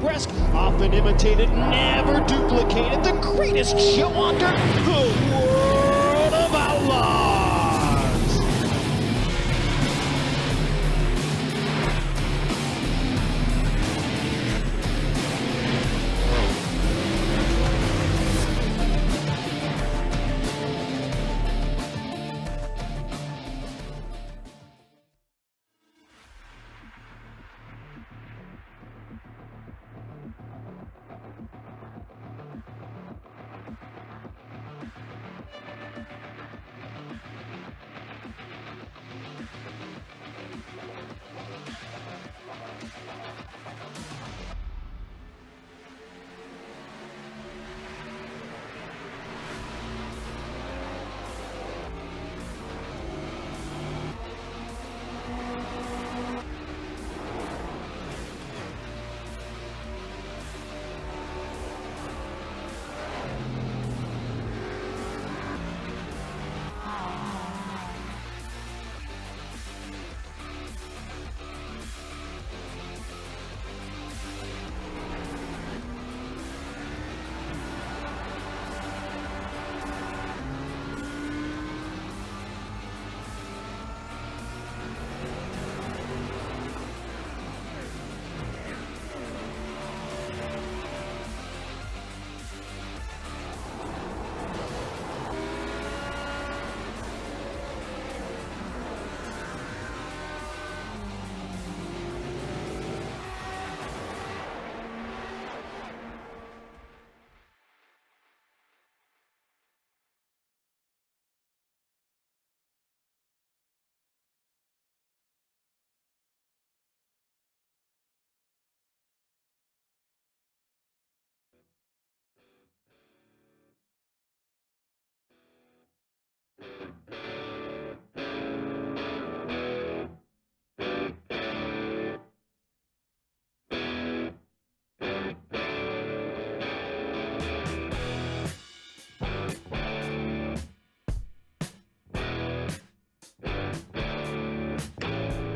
progress, often imitated, never duplicated, the greatest show on dirt, the World of Outlaws!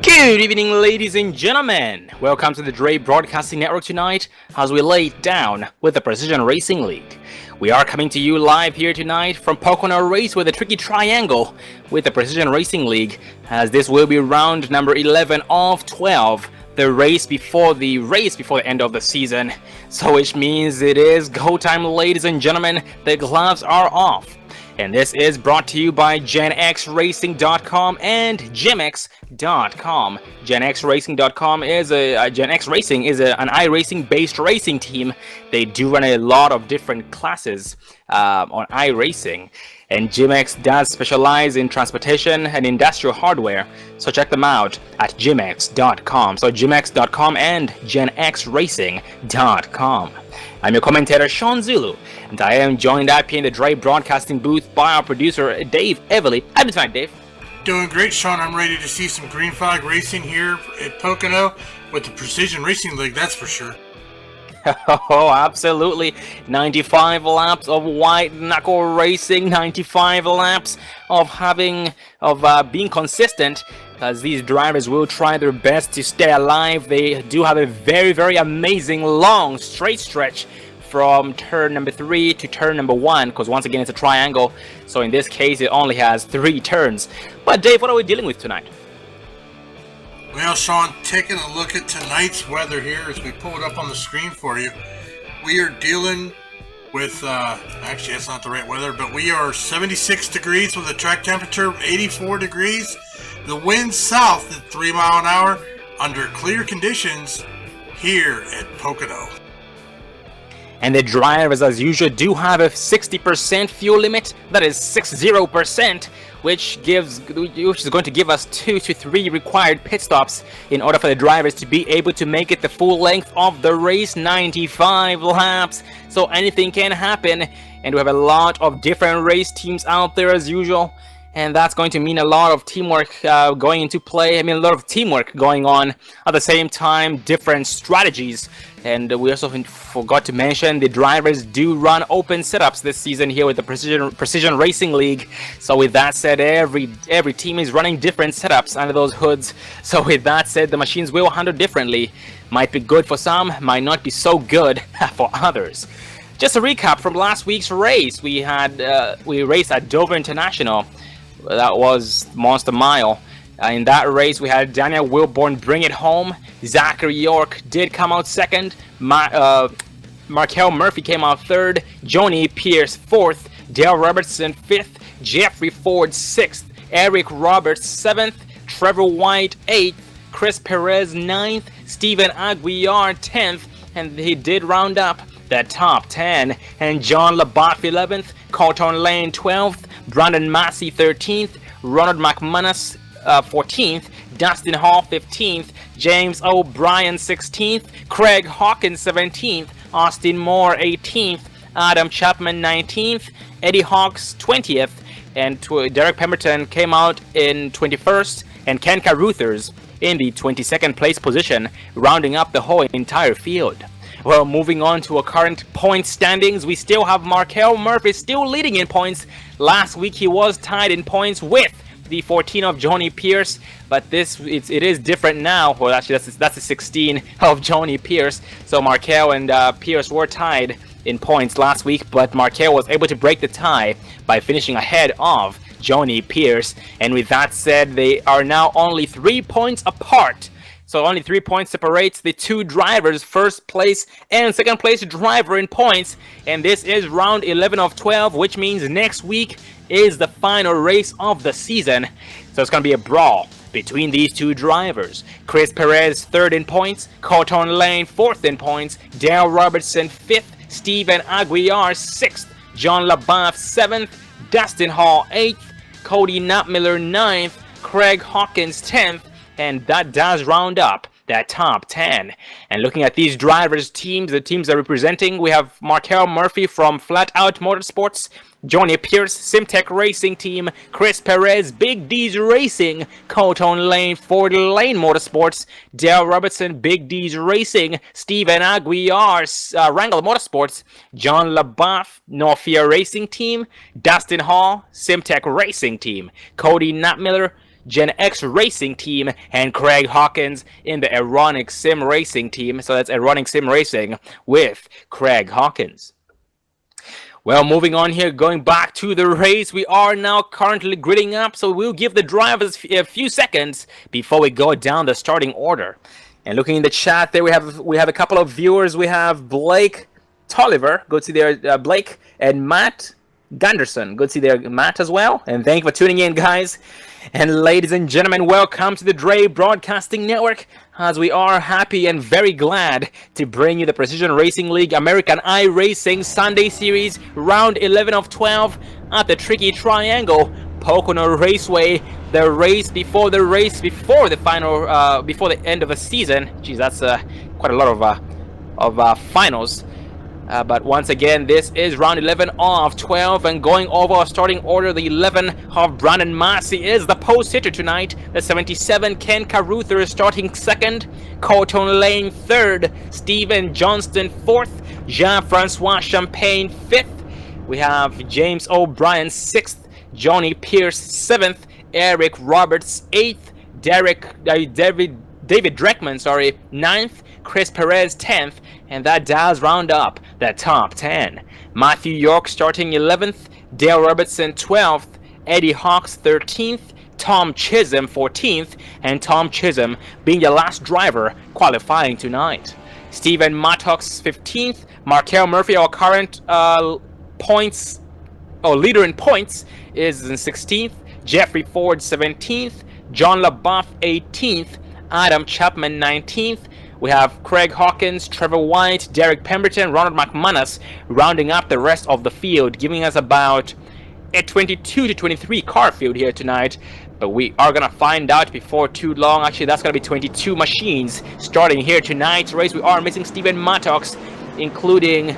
Good evening, ladies and gentlemen. Welcome to the Dre Broadcasting Network tonight as we lay it down with the Precision Racing League. We are coming to you live here tonight from Pocono Race with a tricky triangle with the Precision Racing League, as this will be round number 11 of 12, the race before the end of the season. So which means it is go time, ladies and gentlemen. The gloves are off. And this is brought to you by GenXRacing.com and GymX.com. GenXRacing.com is GenX Racing is an iRacing based racing team. They do run a lot of different classes on iRacing. And GymX does specialize in transportation and industrial hardware, so check them out at GymX.com. So GymX.com and GenXRacing.com. I'm your commentator, Sean Zulu, and I am joined up here in the Dre Broadcasting booth by our producer, Dave Everly. How are you tonight, Dave? Doing great, Sean. I'm ready to see some green flag racing here at Pocono with the Precision Racing League, that's for sure. Oh, absolutely. 95 laps of white knuckle racing, 95 laps of being consistent, as these drivers will try their best to stay alive. They do have a very, very amazing long straight stretch from turn number 3 to turn number 1, because once again it's a triangle, so in this case it only has 3 turns. But Dave, what are we dealing with tonight? Well, Sean, taking a look at tonight's weather here as we pull it up on the screen for you, we are dealing with, actually that's not the right weather, but we are 76 degrees with a track temperature of 84 degrees. The wind south at 3 miles an hour under clear conditions here at Pocono. And the drivers, as usual, do have a 60% fuel limit. That is 60%, which is going to give us 2 to 3 required pit stops in order for the drivers to be able to make it the full length of the race, 95 laps. So anything can happen, and we have a lot of different race teams out there as usual. and that's going to mean a lot of teamwork going into play. I mean, a lot of teamwork going on at the same time, different strategies. And we also forgot to mention the drivers do run open setups this season here with the Precision Racing League. So with that said, every team is running different setups under those hoods. So with that said, the machines will handle differently. Might be good for some, might not be so good for others. Just a recap from last week's race. We raced at Dover International. That was Monster Mile. In that race, we had Daniel Wilborn bring it home. Zachary York did come out second. Markel Murphy came out third. Joni Pierce fourth. Dale Robertson fifth. Jeffrey Ford sixth. Eric Roberts seventh. Trevor White eighth. Chris Perez ninth. Steven Aguiar 10th. And he did round up the top 10. And John LaBoff 11th. Colton Lane 12th. Brandon Massey 13th. Ronald McManus 14th. Dustin Hall 15th. James O'Brien 16th. Craig Hawkins 17th. Austin Moore 18th. Adam Chapman 19th. Eddie Hawks 20th. And Derek Pemberton came out in 21st. And Ken Caruthers in the 22nd place position, rounding up the whole entire field. Well, moving on to our current point standings, we still have Markel Murphy still leading in points. Last week he was tied in points with the 14 of Joni Pierce, but it is different now. Well, actually that's the 16 of Joni Pierce. So Markel and Pierce were tied in points last week, but Markel was able to break the tie by finishing ahead of Joni Pierce. And with that said, they are now only 3 points apart. So only 3 points separates the two drivers, first place and second place driver in points. And this is round 11 of 12, which means next week is the final race of the season. So it's going to be a brawl between these two drivers. Chris Perez third in points, Colton Lane fourth in points, Dale Robertson fifth, Steven Aguiar 6th, John LaBoff 7th, Dustin Hall 8th, Cody Nutmiller 9th, Craig Hawkins 10th, and that does round up that top 10. And looking at these drivers' teams, the teams they're representing, we have Markel Murphy from Flat Out Motorsports, Joni Pierce, Simtech Racing Team, Chris Perez, Big D's Racing, Colton Lane, Ford Lane Motorsports, Dale Robertson, Big D's Racing, Steven Aguiar, Wrangler Motorsports, John LaBoff, Northia Racing Team, Dustin Hall, Simtech Racing Team, Cody Nutmiller, Gen X Racing Team, and Craig Hawkins in the Ironic Sim Racing Team. So that's Ironic Sim Racing with Craig Hawkins. Well, moving on here, going back to the race, we are now currently gridding up, so we'll give the drivers a few seconds before we go down the starting order. And looking in the chat there, we have a couple of viewers. We have Blake Tolliver, good to see there, Blake, and Matt Gunderson, good to see there, Matt as well. And thank you for tuning in, guys. And ladies and gentlemen, welcome to the Dre Broadcasting Network, as we are happy and very glad to bring you the Precision Racing League American iRacing Sunday Series, round 11 of 12 at the Tricky Triangle, Pocono Raceway. The race before the final, before the end of the season. Geez, that's quite a lot of finals. But once again, this is round 11 of 12, and going over our starting order, the 11 of Brandon Massey is the post hitter tonight. The 77, Ken Caruther, is starting second, Colton Lane third, Stephen Johnston fourth, Jean-Francois Champagne fifth. We have James O'Brien sixth, Johnny Pierce seventh, Eric Roberts eighth, David Dreckman, ninth, Chris Perez 10th, and that does round up the top 10. Matthew York starting 11th, Dale Robertson 12th, Eddie Hawks 13th, Tom Chisholm 14th, and Tom Chisholm being the last driver qualifying tonight. Stephen Mattox 15th, Markel Murphy, our current leader in points, is in 16th, Jeffrey Ford 17th, John LaBoff 18th, Adam Chapman 19th. We have Craig Hawkins, Trevor White, Derek Pemberton, Ronald McManus rounding up the rest of the field, giving us about a 22 to 23 car field here tonight. But we are going to find out before too long. Actually, that's going to be 22 machines starting here tonight's race. We are missing Stephen Mattox, including...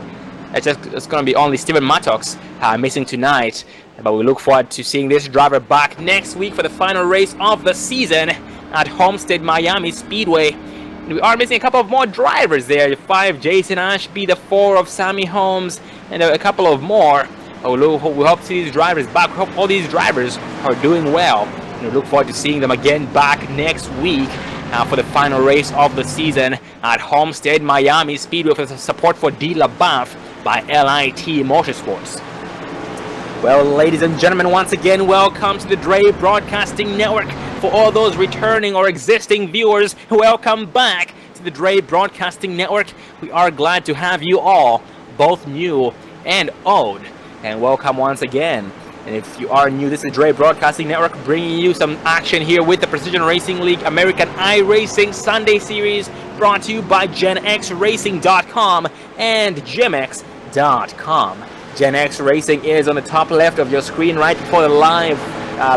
It's going to be only Stephen Mattox missing tonight. But we look forward to seeing this driver back next week for the final race of the season at Homestead Miami Speedway. And we are missing a couple of more drivers there. The 5, Jason Ashby, the 4 of Sammy Holmes, and a couple of more. We hope to see these drivers back. We hope all these drivers are doing well. And we look forward to seeing them again back next week for the final race of the season at Homestead Miami Speedway with support for D. LaBeouf by LIT Motorsports. Well, ladies and gentlemen, once again, welcome to the Dre Broadcasting Network. For all those returning or existing viewers, welcome back to the Dre Broadcasting Network. We are glad to have you all, both new and old, and welcome once again. And if you are new, this is Dre Broadcasting Network bringing you some action here with the Precision Racing League American iRacing Sunday Series, brought to you by GenXRacing.com and GemX.com. GenX Racing is on the top left of your screen right before the live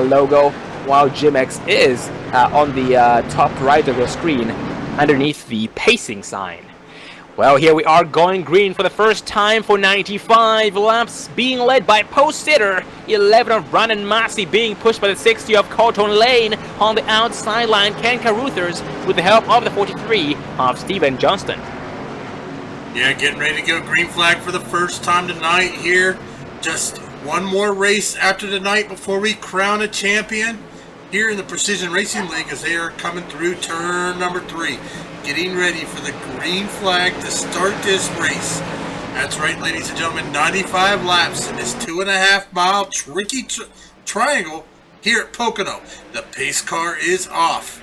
logo, while GemX is on the top right of your screen underneath the pacing sign. Well, here we are going green for the first time for 95 laps, being led by post sitter 11 of Brandon Massey, being pushed by the 60 of Colton Lane. On the outside line, Ken Caruthers with the help of the 43 of Steven Johnston. Yeah, getting ready to go green flag for the first time tonight here. Just one more race after tonight before we crown a champion here in the Precision Racing League as they are coming through turn number 3. Getting ready for the green flag to start this race. That's right, ladies and gentlemen, 95 laps in this 2.5 mile tricky triangle here at Pocono. The pace car is off.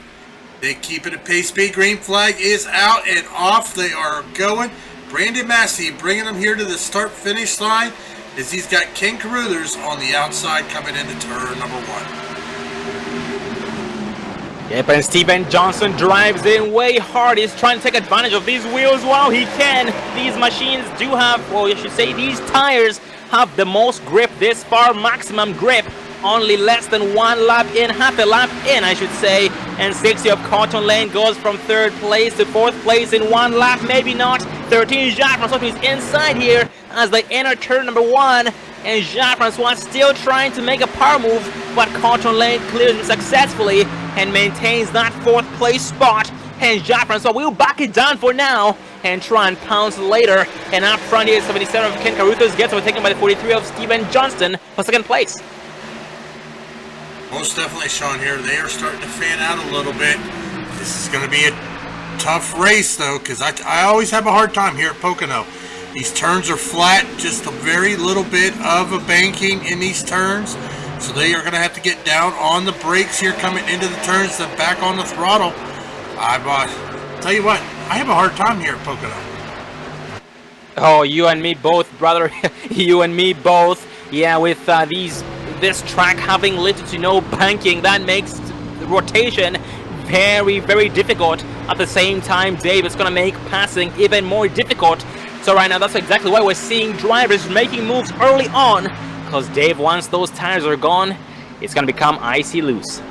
They keep it at pace speed. Green flag is out and off. They are going. Brandon Massey bringing them here to the start-finish line as he's got Ken Caruthers on the outside coming into turn number 1. Yep, and Steven Johnson drives in way hard. He's trying to take advantage of these wheels while he can. These machines do have, well, you should say these tires have the most grip this far, maximum grip. Only less than 1 lap in, half a lap in, I should say. And 60 of Cotton Lane goes from 3rd place to 4th place in 1 lap, maybe not. 13 Jacques-Francois is inside here as they enter turn number 1. And Jacques-Francois still trying to make a power move, but Cotton Lane clears him successfully and maintains that 4th place spot. And Jacques-Francois will back it down for now and try and pounce later. And up front here, 77 of Ken Caruthers gets overtaken by the 43 of Steven Johnston for 2nd place. Most definitely, Sean, here. They are starting to fan out a little bit. This is going to be a tough race, though, because I always have a hard time here at Pocono. These turns are flat, just a very little bit of a banking in these turns. So they are going to have to get down on the brakes here coming into the turns, then back on the throttle. Tell you what, I have a hard time here at Pocono. Oh, you and me both, brother. You and me both. Yeah, with this track having little to no banking, that makes the rotation very, very difficult. At the same time, Dave, it's going to make passing even more difficult. So right now, that's exactly why we're seeing drivers making moves early on. Because Dave, once those tires are gone, it's going to become icy loose.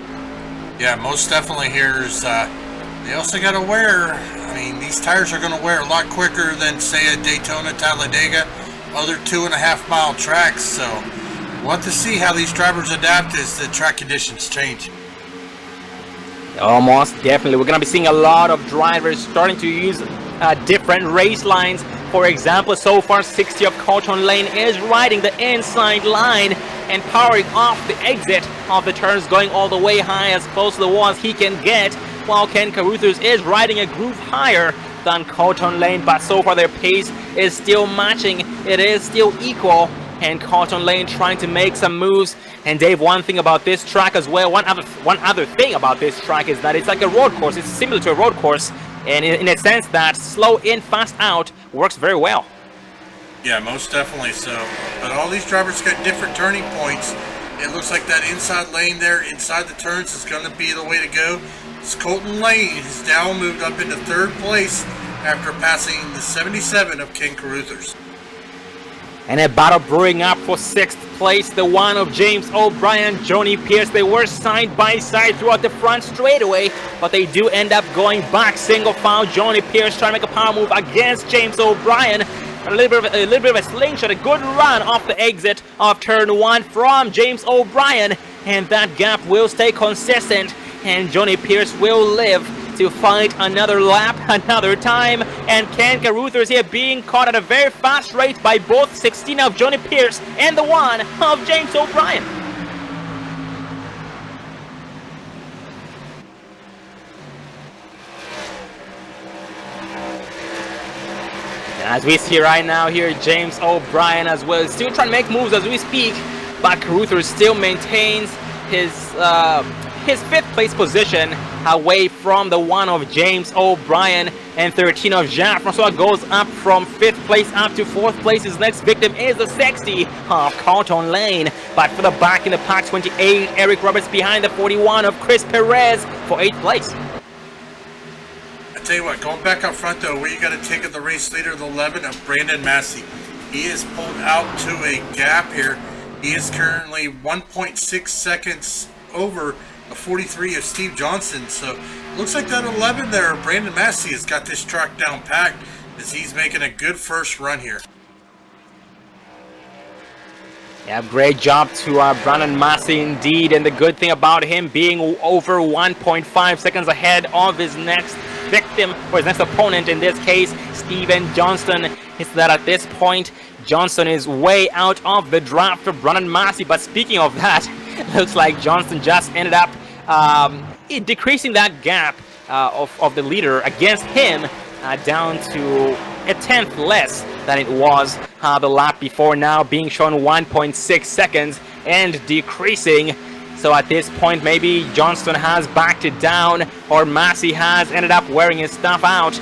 Yeah, most definitely here is, they also got to wear, I mean, these tires are going to wear a lot quicker than, say, a Daytona, Talladega, other 2.5 mile tracks. So we'll have to see how these drivers adapt as the track conditions change. Almost definitely. We're going to be seeing a lot of drivers starting to use different race lines. For example, so far 60 of Cotton Lane is riding the inside line and powering off the exit of the turns, going all the way high as close to the wall as he can get, while Ken Caruthers is riding a groove higher than Cotton Lane, but so far their pace is still matching. It is still equal, and Cotton Lane trying to make some moves. And Dave, one thing about this track as well, one other thing about this track is that it's like a road course. It's similar to a road course, and in a sense that slow in, fast out works very well. Yeah, most definitely so. But all these drivers got different turning points. It looks like that inside lane there, inside the turns, is going to be the way to go. It's Colton Lane is now moved up into 3rd place after passing the 77 of Ken Caruthers. And a battle brewing up for 6th place, the one of James O'Brien, Johnny Pierce. They were side by side throughout the front straightaway, but they do end up going back single file. Johnny Pierce trying to make a power move against James O'Brien. a little bit of a slingshot, a good run off the exit of turn 1 from James O'Brien, and that gap will stay consistent, and Johnny Pierce will live to fight another lap, another time, and Ken Caruthers here being caught at a very fast rate by both 16 of Johnny Pierce and the 1 of James O'Brien. As we see right now here, James O'Brien as well, still trying to make moves as we speak, but Caruthers still maintains his 5th place position away from the 1 of James O'Brien, and 13 of Jean-Francois goes up from 5th place up to 4th place. His next victim is the 60 of Carlton Lane, but for the back in the pack, 28, Eric Roberts behind the 41 of Chris Perez for 8th place. Tell you what, going back up front though, where you got to take of the race leader, the 11 of Brandon Massey. He is pulled out to a gap here. He is currently 1.6 seconds over the 43 of Steve Johnson. So looks like that 11 there, Brandon Massey, has got this track down packed as he's making a good first run here. Yeah, great job to Brandon Massey indeed, and the good thing about him being over 1.5 seconds ahead of his next victim, or his next opponent, in this case Steven Johnston, is that at this point Johnston is way out of the draft for Brandon Massey. But speaking of that, looks like Johnston just ended up decreasing that gap of the leader against him down to a 10th less than it was the lap before, now being shown 1.6 seconds and decreasing. So at this point, maybe Johnston has backed it down, or Massey has ended up wearing his stuff out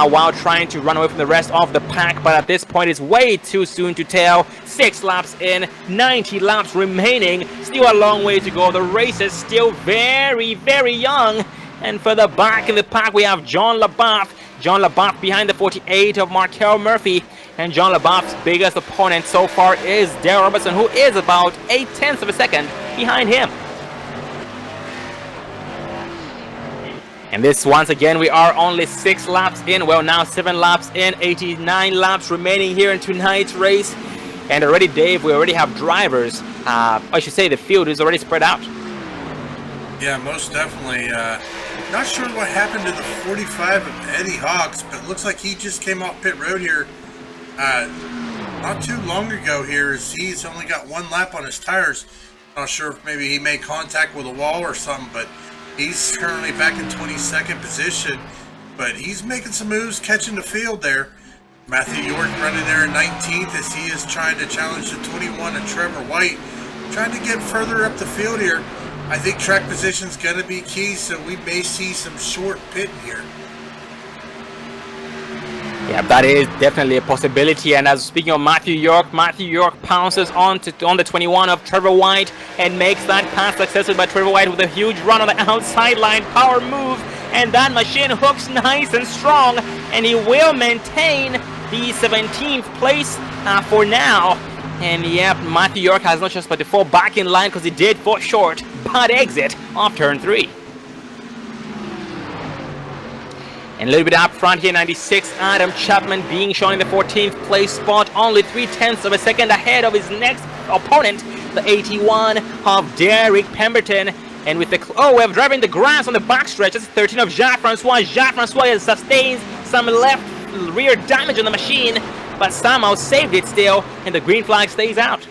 while trying to run away from the rest of the pack. But at this point, it's way too soon to tell. 6 laps in, 90 laps remaining, still a long way to go. The race is still very, very young. And further back in the pack, we have John LaBeouf. John LaBeouf behind the 48 of Markel Murphy. And John LaBeouf's biggest opponent so far is Dale Robertson, who is about 0.8 of a second behind him. And this, once again, we are only 6 laps in. Well, now 7 laps in, 89 laps remaining here in tonight's race. And already, Dave, we already have drivers. I should say the field is already spread out. Yeah, most definitely. Not sure what happened to the 45 of Eddie Hawks, but it looks like he just came off pit road here not too long ago here, as he's only got 1 lap on his tires. Not sure if maybe he made contact with a wall or something, but he's currently back in 22nd position, but he's making some moves, catching the field there. Matthew York running there in 19th as he is trying to challenge the 21 of Trevor White, trying to get further up the field here. I think track position's going to be key, so we may see some short pitting here. Yeah, that is definitely a possibility. And as speaking of Matthew York pounces on the 21 of Trevor White and makes that pass successful by Trevor White with a huge run on the outside line, power move, and that machine hooks nice and strong, and he will maintain the 17th place for now. And yep, Matthew York has no choice but to fall back in line because he did fall short, bad exit off turn 3. And a little bit up front here, 96, Adam Chapman being shown in the 14th place spot, only 0.3 of a second ahead of his next opponent, the 81 of Derek Pemberton. And with the, we have driving the grass on the backstretch, that's 13 of Jean-Francois. Jean-Francois sustains some left rear damage on the machine, but somehow saved it still, and the green flag stays out.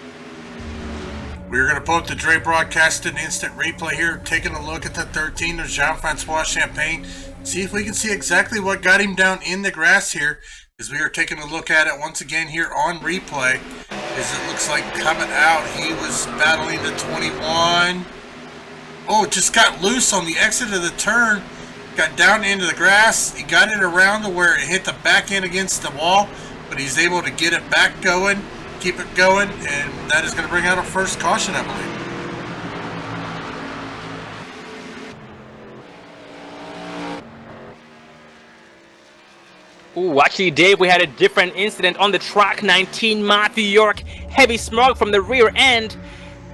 We're going to pull up the Dre Broadcasting instant replay here, taking a look at the 13 of Jean-Francois Champagne. See if we can see exactly what got him down in the grass here, as we are taking a look at it once again here on replay. As it looks like coming out, he was battling the 21. Oh, just got loose on the exit of the turn. Got down into the grass. He got it around to where it hit the back end against the wall, but he's able to get it back going, keep it going, and that is going to bring out a first caution, I believe. Ooh, actually, Dave, we had a different incident on the track. 19, Matthew York, heavy smoke from the rear end.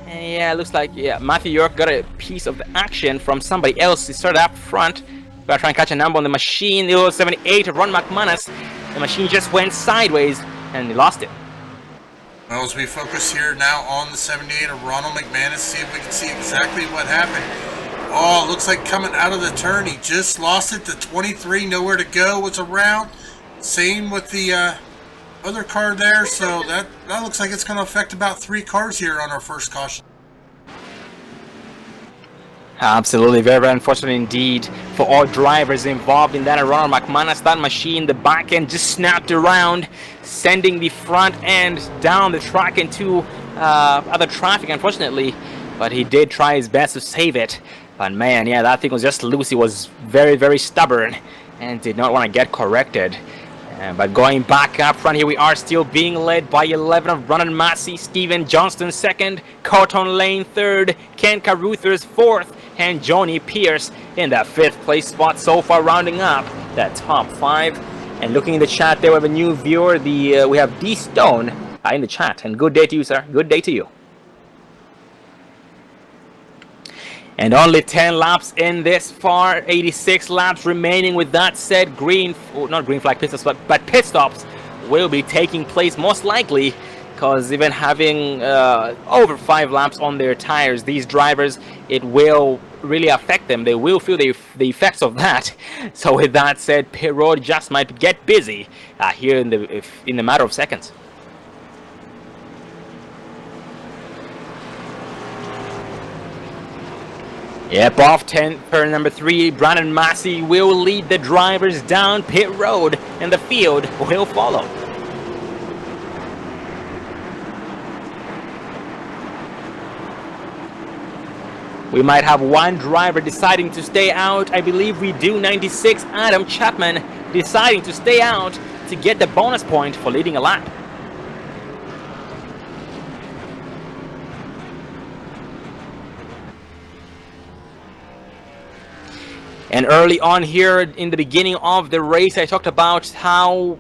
And yeah, it looks like, Matthew York got a piece of the action from somebody else. He started up front. Gotta try and catch a number on the machine. It was 78 of Ron McManus. The machine just went sideways and he lost it. Well, as we focus here now on the 78 of Ronald McManus, see if we can see exactly what happened. Oh, looks like coming out of the turn, he just lost it to 23, nowhere to go, was around. Same with the other car there, so that looks like it's going to affect about 3 cars here on our first caution. Absolutely, very, very unfortunate indeed for all drivers involved in that. Ronald McManus, that machine, the back end just snapped around, sending the front end down the track into other traffic, unfortunately. But he did try his best to save it. But man, yeah, that thing was just loose. He was very, very stubborn and did not want to get corrected. But going back up front, here we are still being led by 11 of Brandon Massey, Stephen Johnston second, Cotton Lane third, Ken Caruthers fourth, and Johnny Pierce in that 5th place spot so far, rounding up that top 5. And looking in the chat there, we have a new viewer. We have D Stone in the chat. And good day to you, sir. Good day to you. And only 10 laps in this far, 86 laps remaining. With that said, not green flag pit stops, but pit stops will be taking place most likely, because even having over 5 laps on their tires, these drivers, it will really affect them. They will feel the effects of that. So with that said, pit road just might get busy here in the matter of seconds. Yep, off 10 turn number 3, Brandon Massey will lead the drivers down pit road, and the field will follow. We might have one driver deciding to stay out. I believe we do. 96, Adam Chapman, deciding to stay out to get the bonus point for leading a lap. And early on here in the beginning of the race, I talked about the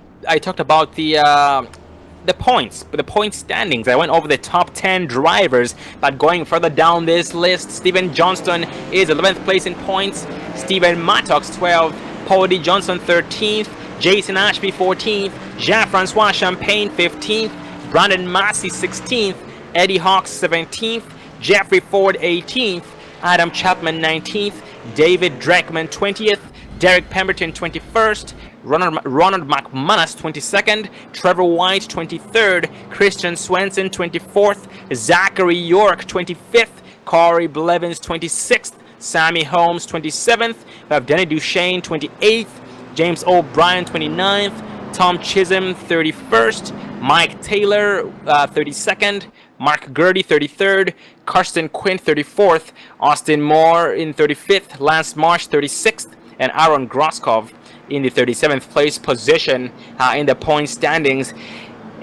point standings. I went over the top 10 drivers, but going further down this list, Stephen Johnston is 11th place in points, Stephen Mattox 12th, Paul D. Johnson 13th, Jason Ashby 14th, Jean-Francois Champagne 15th, Brandon Massey 16th, Eddie Hawks 17th, Jeffrey Ford 18th, Adam Chapman 19th, David Dreckman 20th, Derek Pemberton 21st, Ronald McManus 22nd, Trevor White 23rd, Christian Swenson 24th, Zachary York 25th, Corey Blevins 26th, Sammy Holmes 27th, we have Danny Duchesne 28th, James O'Brien 29th, Tom Chisholm 31st, Mike Taylor 32nd, Mark Gurdy 33rd, Karsten Quinn 34th, Austin Moore in 35th, Lance Marsh 36th, and Aaron Groskov in the 37th place position in the point standings.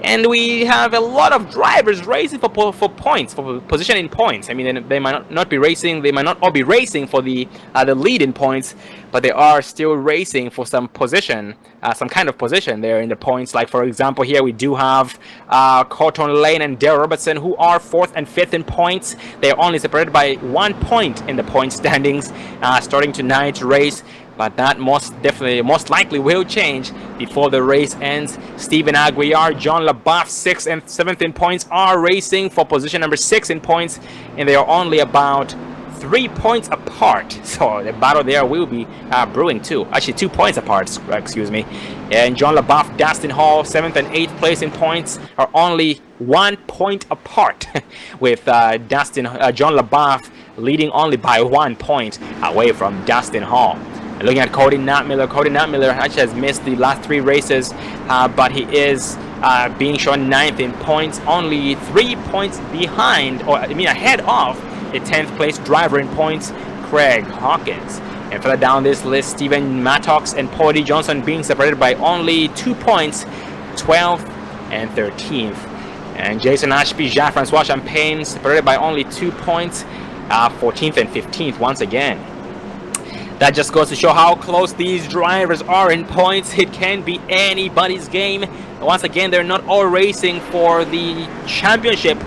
And we have a lot of drivers racing for points, for position in points. I mean, they might not be racing, they might not all be racing for the lead in points, but they are still racing for some position, some kind of position there in the points. Like, for example, here we do have Cotton Lane and Dale Robertson, who are 4th and 5th in points. They are only separated by 1 point in the point standings starting tonight's race. But that most likely will change before the race ends. Steven Aguiar, John LaBeouf, 6th and 7th in points, are racing for position number 6 in points, and they are only about 3 points apart. So the battle there will be brewing too. Actually, 2 points apart, excuse me. And John LaBeouf, Dustin Hall, 7th and 8th place in points, are only 1 point apart, with John LaBeouf leading only by 1 point away from Dustin Hall. Looking at Cody Nutmiller actually has missed the last 3 races, but he is being shown 9th in points, only 3 points behind, or I mean ahead of the 10th place driver in points, Craig Hawkins. And further down this list, Stephen Mattox and Paul D. Johnson being separated by only 2 points, 12th and 13th. And Jason Ashby, Jean-Francois Champagne separated by only 2 points, 14th and 15th once again. That just goes to show how close these drivers are in points. It can be anybody's game. Once again, they're not all racing for the championship,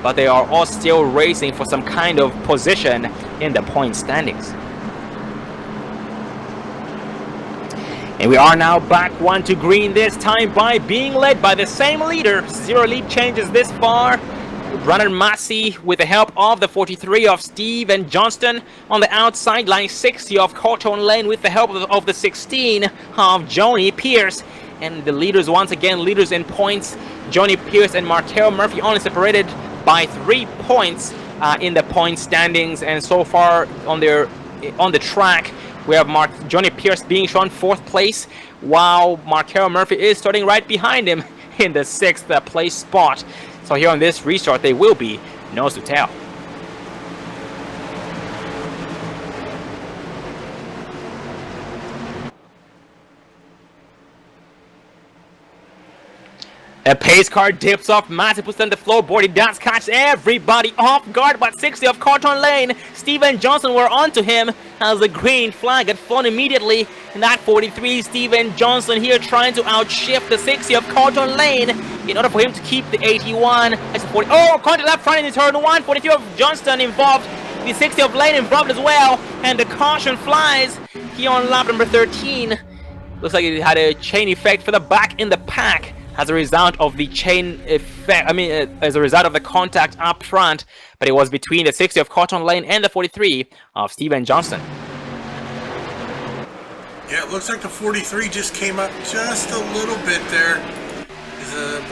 but they are all still racing for some kind of position in the point standings. And we are now back 1 to green, this time by being led by the same leader. 0 lead changes this far. Brandon Massey with the help of the 43 of Steven Johnston on the outside, line 60 of Cotton Lane with the help of the 16 of Johnny Pierce. And the leaders, once again, leaders in points. Johnny Pierce and Markel Murphy only separated by 3 points in the point standings. And so far on the track, we have Johnny Pierce being shown 4th place, while Markel Murphy is starting right behind him in the 6th place spot. So here on this restart, they will be nose to tail. A pace car dips off Massey, puts on the floorboard. He does catch everybody off guard, but 60 of Cotton Lane. Steven Johnson were onto him as the green flag had flown immediately. And that 43, Steven Johnson here trying to outshift the 60 of Cotton Lane in order for him to keep the 81. Oh, contact left front in turn 1. 43 of Johnston involved. The 60 of Lane involved as well. And the caution flies here on lap number 13. Looks like it had a chain effect for the back in the pack as a result of the chain effect, as a result of the contact up front, but it was between the 60 of Cotton Lane and the 43 of Steven Johnston. Yeah, it looks like the 43 just came up just a little bit there.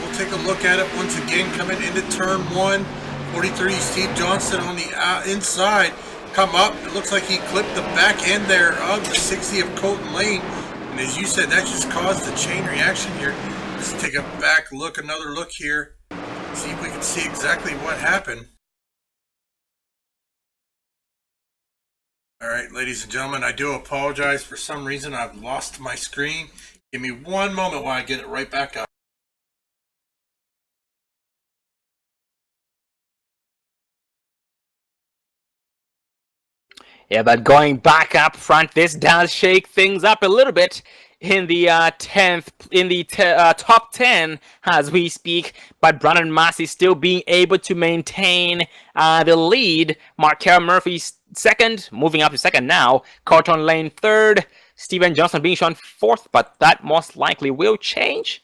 We'll take a look at it once again, coming into turn 1. 43, Steve Johnston on the inside, come up. It looks like he clipped the back end there of the 60 of Cotton Lane. And as you said, that just caused the chain reaction here. Let's take a back look, another look here, see if we can see exactly what happened. All right, ladies and gentlemen, I do apologize. For some reason, I've lost my screen. Give me one moment while I get it right back up. Yeah, but going back up front, this does shake things up a little bit in the top 10 as we speak, but Brandon Massey still being able to maintain the lead. Markel Murphy 2nd, moving up to 2nd now. Cotton Lane 3rd. Steven Johnson being shown 4th, but that most likely will change.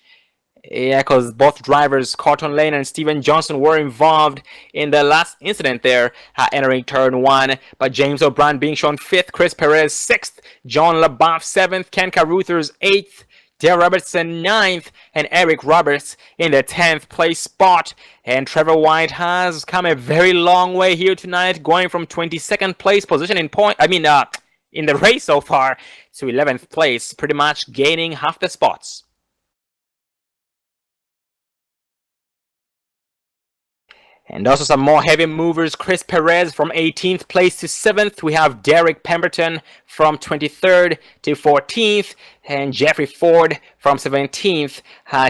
Yeah, because both drivers, Cotton Lane and Steven Johnson, were involved in the last incident there, entering turn 1. But James O'Brien being shown 5th, Chris Perez 6th, John LaBeouf 7th, Ken Caruthers 8th, Dale Robertson 9th, and Eric Roberts in the 10th place spot. And Trevor White has come a very long way here tonight, going from 22nd place position in the race so far to 11th place, pretty much gaining half the spots. And also some more heavy movers. Chris Perez from 18th place to 7th. We have Derek Pemberton from 23rd to 14th. And Jeffrey Ford from 17th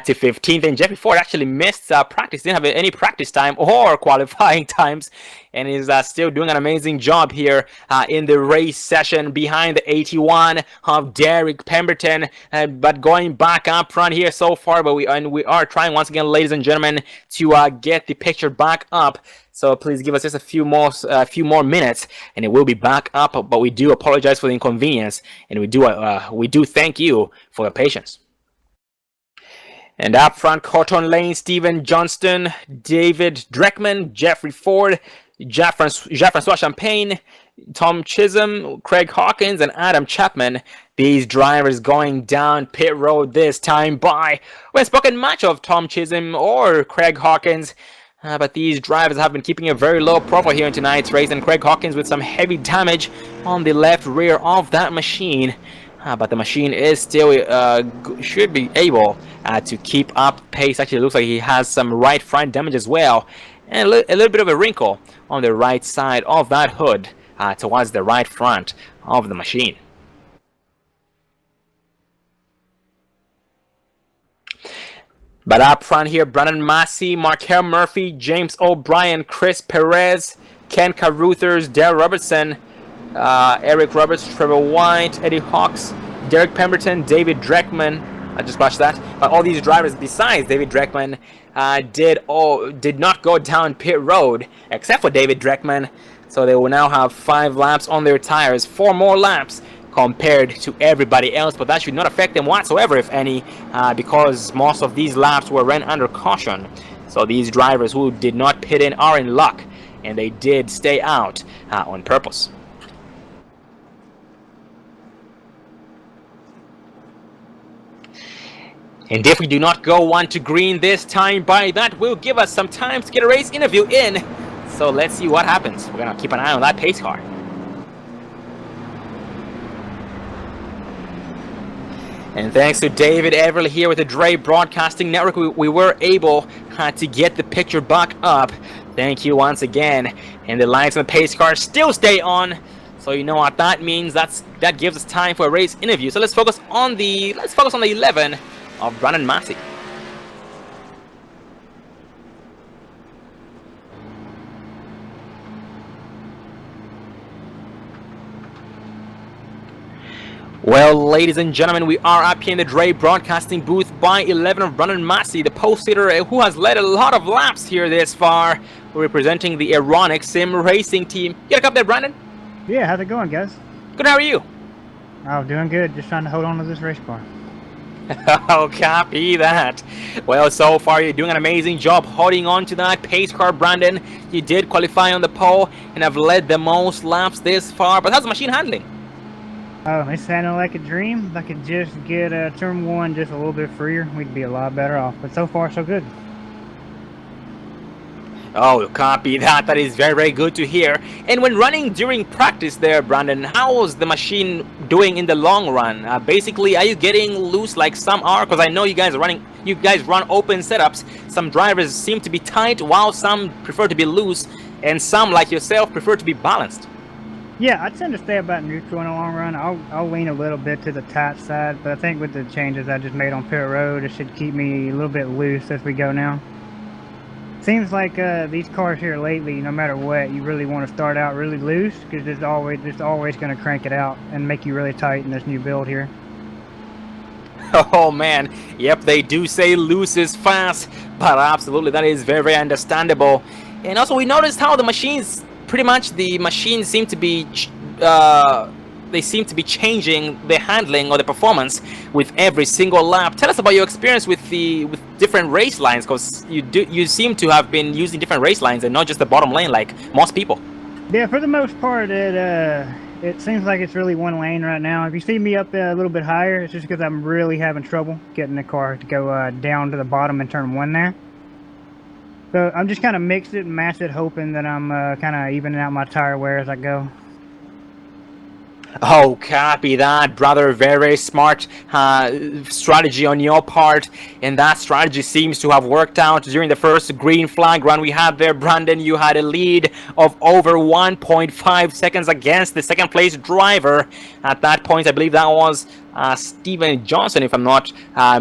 to 15th. And Jeffrey Ford actually missed practice. Didn't have any practice time or qualifying times. And is still doing an amazing job here in the race session behind the 81 of Derek Pemberton. But going back up front here so far. But we are trying once again, ladies and gentlemen, to get the picture back up. So please give us just a few more minutes, and it will be back up. But we do apologize for the inconvenience, and we do thank you for your patience. And up front, Cotton Lane, Steven Johnston, David Dreckman, Jeffrey Ford, Jean-Francois Champagne, Tom Chisholm, Craig Hawkins, and Adam Chapman. These drivers going down pit road this time by, well, spoken much of Tom Chisholm or Craig Hawkins. But these drivers have been keeping a very low profile here in tonight's race, and Craig Hawkins with some heavy damage on the left rear of that machine. But the machine is still should be able to keep up pace. Actually, it looks like he has some right front damage as well, and a little bit of a wrinkle on the right side of that hood towards the right front of the machine. But up front here, Brandon Massey, Markel Murphy, James O'Brien, Chris Perez, Ken Caruthers, Dale Robertson, Eric Roberts, Trevor White, Eddie Hawks, Derek Pemberton, David Dreckman. I just watched that. But all these drivers besides David Dreckman did not go down pit road, except for David Dreckman. So they will now have 5 laps on their tires, 4 more laps compared to everybody else, but that should not affect them whatsoever, if any, because most of these laps were ran under caution. So these drivers who did not pit in are in luck, and they did stay out on purpose. And if we do not go 1 to green this time, by that will give us some time to get a race interview in. So let's see what happens. We're gonna keep an eye on that pace car. And thanks to David Everly here with the Dre Broadcasting Network, we were able to get the picture back up. Thank you once again. And the lights on the pace car still stay on. So you know what that means. That gives us time for a race interview. So let's focus on the 11 of Brandon Massey. Well, ladies and gentlemen, we are up here in the Dre Broadcasting booth by 11 of Brandon Massey, the post-sitter who has led a lot of laps here this far, representing the iRacing Sim Racing team. You got a cup there, Brandon? Yeah, how's it going, guys? Good, how are you? Oh, doing good. Just trying to hold on to this race car. Oh, copy that. Well, so far you're doing an amazing job holding on to that pace car, Brandon. You did qualify on the pole and have led the most laps this far, but how's the machine handling? Oh, it's sounding like a dream. If I could just get turn 1 just a little bit freer, we'd be a lot better off. But so far, so good. Oh, copy that. That is very, very good to hear. And when running during practice there, Brandon, how is the machine doing in the long run? Basically, are you getting loose like some are? Because I know you guys run open setups. Some drivers seem to be tight, while some prefer to be loose, and some, like yourself, prefer to be balanced. Yeah, I tend to stay about neutral in the long run. I'll lean a little bit to the tight side, but I think with the changes I just made on pit road, it should keep me a little bit loose as we go now. Seems like these cars here lately, no matter what, you really want to start out really loose, because it's always going to crank it out and make you really tight in this new build here. Oh man, yep, they do say loose is fast, but absolutely that is very, very understandable. And also we noticed how the machines, pretty much the machines seem to be changing the handling or the performance with every single lap. Tell us about your experience with different race lines, because you seem to have been using different race lines and not just the bottom lane like most people. Yeah, for the most part, it seems like it's really one lane right now. If you see me up a little bit higher, it's just because I'm really having trouble getting the car to go down to the bottom in turn 1 there. So I'm just kind of mixed it and matched it, hoping that I'm kind of evening out my tire wear as I go. Oh, copy that, brother. Very smart strategy on your part, and that strategy seems to have worked out during the first green flag run we had there, Brandon. You had a lead of over 1.5 seconds against the second place driver. At that point, I believe that was Steven Johnson, if I'm not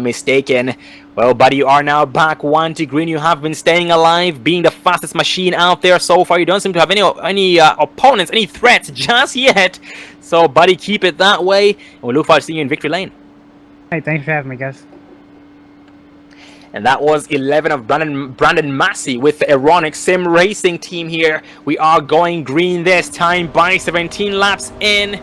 mistaken. Well, buddy, you are now back 1 to green. You have been staying alive, being the fastest machine out there so far. You don't seem to have any opponents, any threats just yet. So, buddy, keep it that way, and we look forward to seeing you in victory lane. Hey, thanks for having me, guys. And that was 11 of Brandon Massey with the iRacing Sim Racing team here. We are going green this time by 17 laps in.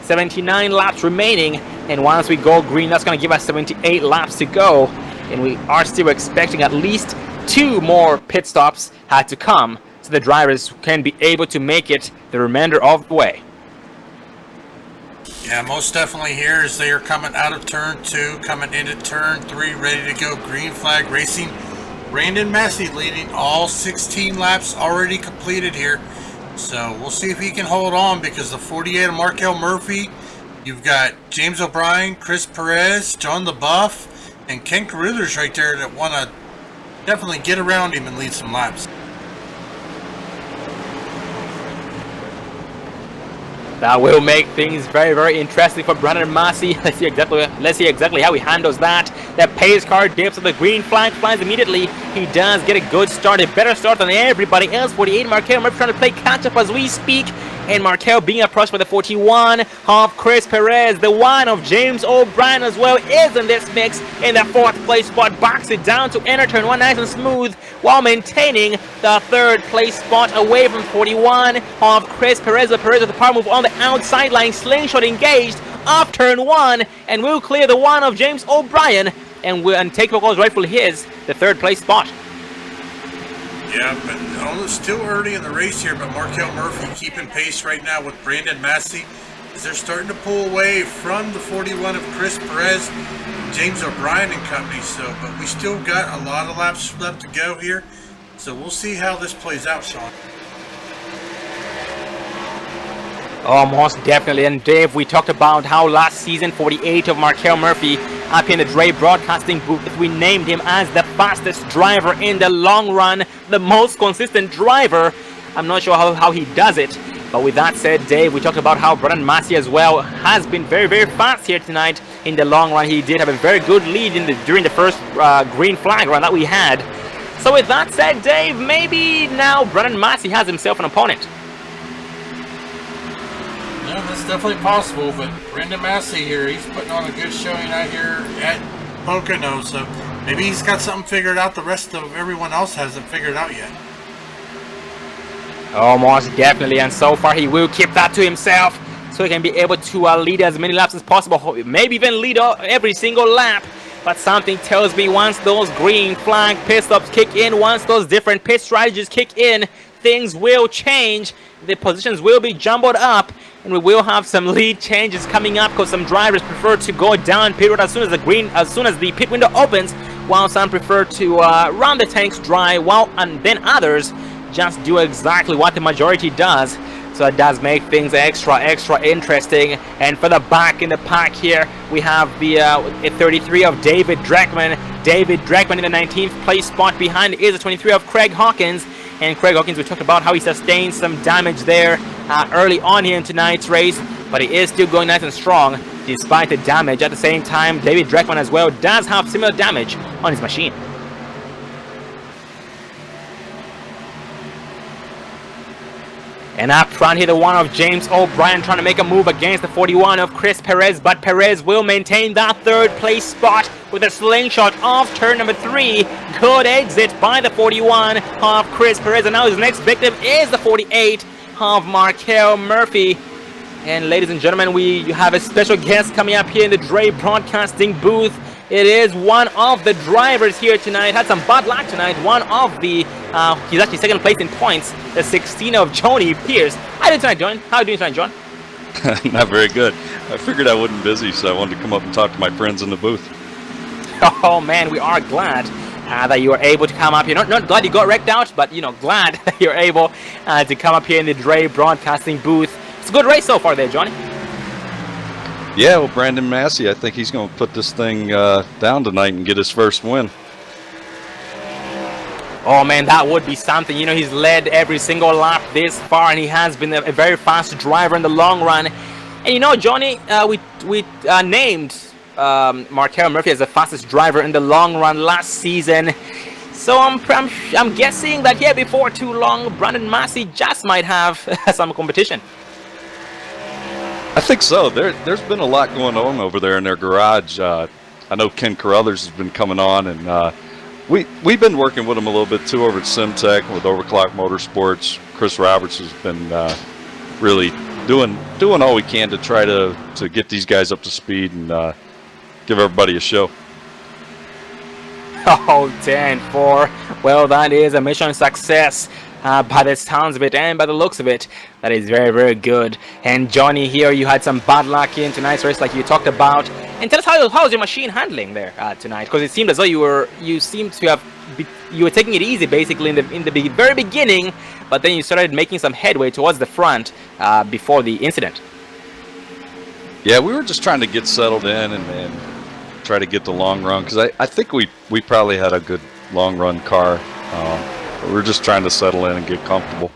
79 laps remaining, and once we go green, that's going to give us 78 laps to go, and we are still expecting at least 2 more pit stops to come, so the drivers can be able to make it the remainder of the way. Yeah, most definitely here as they are coming out of turn 2, coming into turn 3, ready to go green flag racing. Brandon Massey leading all 16 laps already completed here. So we'll see if he can hold on, because the 48 of Markel Murphy, you've got James O'Brien, Chris Perez, John LaBeouf, and Ken Carruthers right there that want to definitely get around him and lead some laps. That will make things very, very interesting for Brandon Massey. Let's see exactly how he handles that. That pace car dips at the green flag, flies immediately. He does get a good start, a better start than everybody else. 48 Markel Murphy trying to play catch up as we speak. And Markel being approached by the 41 of Chris Perez. The 1 of James O'Brien as well is in this mix. In the 4th place spot, backs it down to enter turn 1 nice and smooth, while maintaining the 3rd place spot away from 41 of Chris Perez. Perez with the power move on the outside line, slingshot engaged off turn 1 and will clear the one of James O'Brien and take Pocono's rightfully his, the 3rd place spot. Yeah, but still early in the race here, but Markel Murphy keeping pace right now with Brandon Massey as they're starting to pull away from the 41 of Chris Perez, James O'Brien and company. So, but we still got a lot of laps left to go here. So we'll see how this plays out, Sean. Oh, most definitely. And Dave, we talked about how last season 48 of Markel Murphy up in the Dre broadcasting booth, we named him as the fastest driver in the long run, the most consistent driver. I'm not sure how he does it. But with that said, Dave, we talked about how Brandon Massey as well has been very, very fast here tonight in the long run. He did have a very good lead during the first green flag run that we had. So with that said, Dave, maybe now Brandon Massey has himself an opponent. Yeah, that's definitely possible, but Brandon Massey here, he's putting on a good showing out here at Pocono, so maybe he's got something figured out the rest of everyone else hasn't figured out yet. Oh, most definitely, and so far he will keep that to himself so he can be able to lead as many laps as possible, maybe even lead every single lap. But something tells me once those green flag pit stops kick in, once those different pit strategies kick in, things will change. The positions will be jumbled up, and we will have some lead changes coming up because some drivers prefer to go down pit road as soon as the pit window opens, while some prefer to run the tanks dry, and then others just do exactly what the majority does. So it does make things extra interesting. And for the back in the pack here, we have the 33 of David Dreckman. David Dreckman in the 19th place spot. Behind is the 23 of Craig Hawkins. And Craig Hawkins, we talked about how he sustained some damage there early on here in tonight's race, but he is still going nice and strong despite the damage. At the same time, David Dreckman as well does have similar damage on his machine. And up front here, the one of James O'Brien trying to make a move against the 41 of Chris Perez, but Perez will maintain that 3rd place spot with a slingshot off turn number 3. Good exit by the 41 of Chris Perez, and now his next victim is the 48 of Markel Murphy. And ladies and gentlemen, we have a special guest coming up here in the Dre broadcasting booth. It is one of the drivers here tonight. Had some bad luck tonight. One of the, he's actually 2nd place in points. The 16 of Johnny Pierce. How are you doing tonight, John? How are you doing tonight, John? Not very good. I figured I wasn't busy, so I wanted to come up and talk to my friends in the booth. Oh man, we are glad that you were able to come up here. Not glad you got wrecked out, but glad that you're able to come up here in the Dre broadcasting booth. It's a good race so far there, Johnny. Yeah, well, Brandon Massey, I think he's going to put this thing down tonight and get his first win. Oh man, that would be something. He's led every single lap this far, and he has been a very fast driver in the long run. And Johnny, we named Markel Murphy as the fastest driver in the long run last season. So I'm guessing that here before too long, Brandon Massey just might have some competition. I think so. There's been a lot going on over there in their garage. I know Ken Carruthers has been coming on, and we've been working with him a little bit too over at SimTech with Overclock Motorsports. Chris Roberts has been really doing all we can to try to get these guys up to speed and give everybody a show. Oh, 10-4. Well, that is a mission success. By the sounds of it and by the looks of it, that is very, very good. And Johnny, here you had some bad luck in tonight's race, like you talked about. And tell us how's your machine handling there tonight? Because it seemed as though you were taking it easy basically in the very beginning, but then you started making some headway towards the front before the incident. Yeah, we were just trying to get settled in and try to get the long run, because I think we probably had a good long run car. We're just trying to settle in and get comfortable.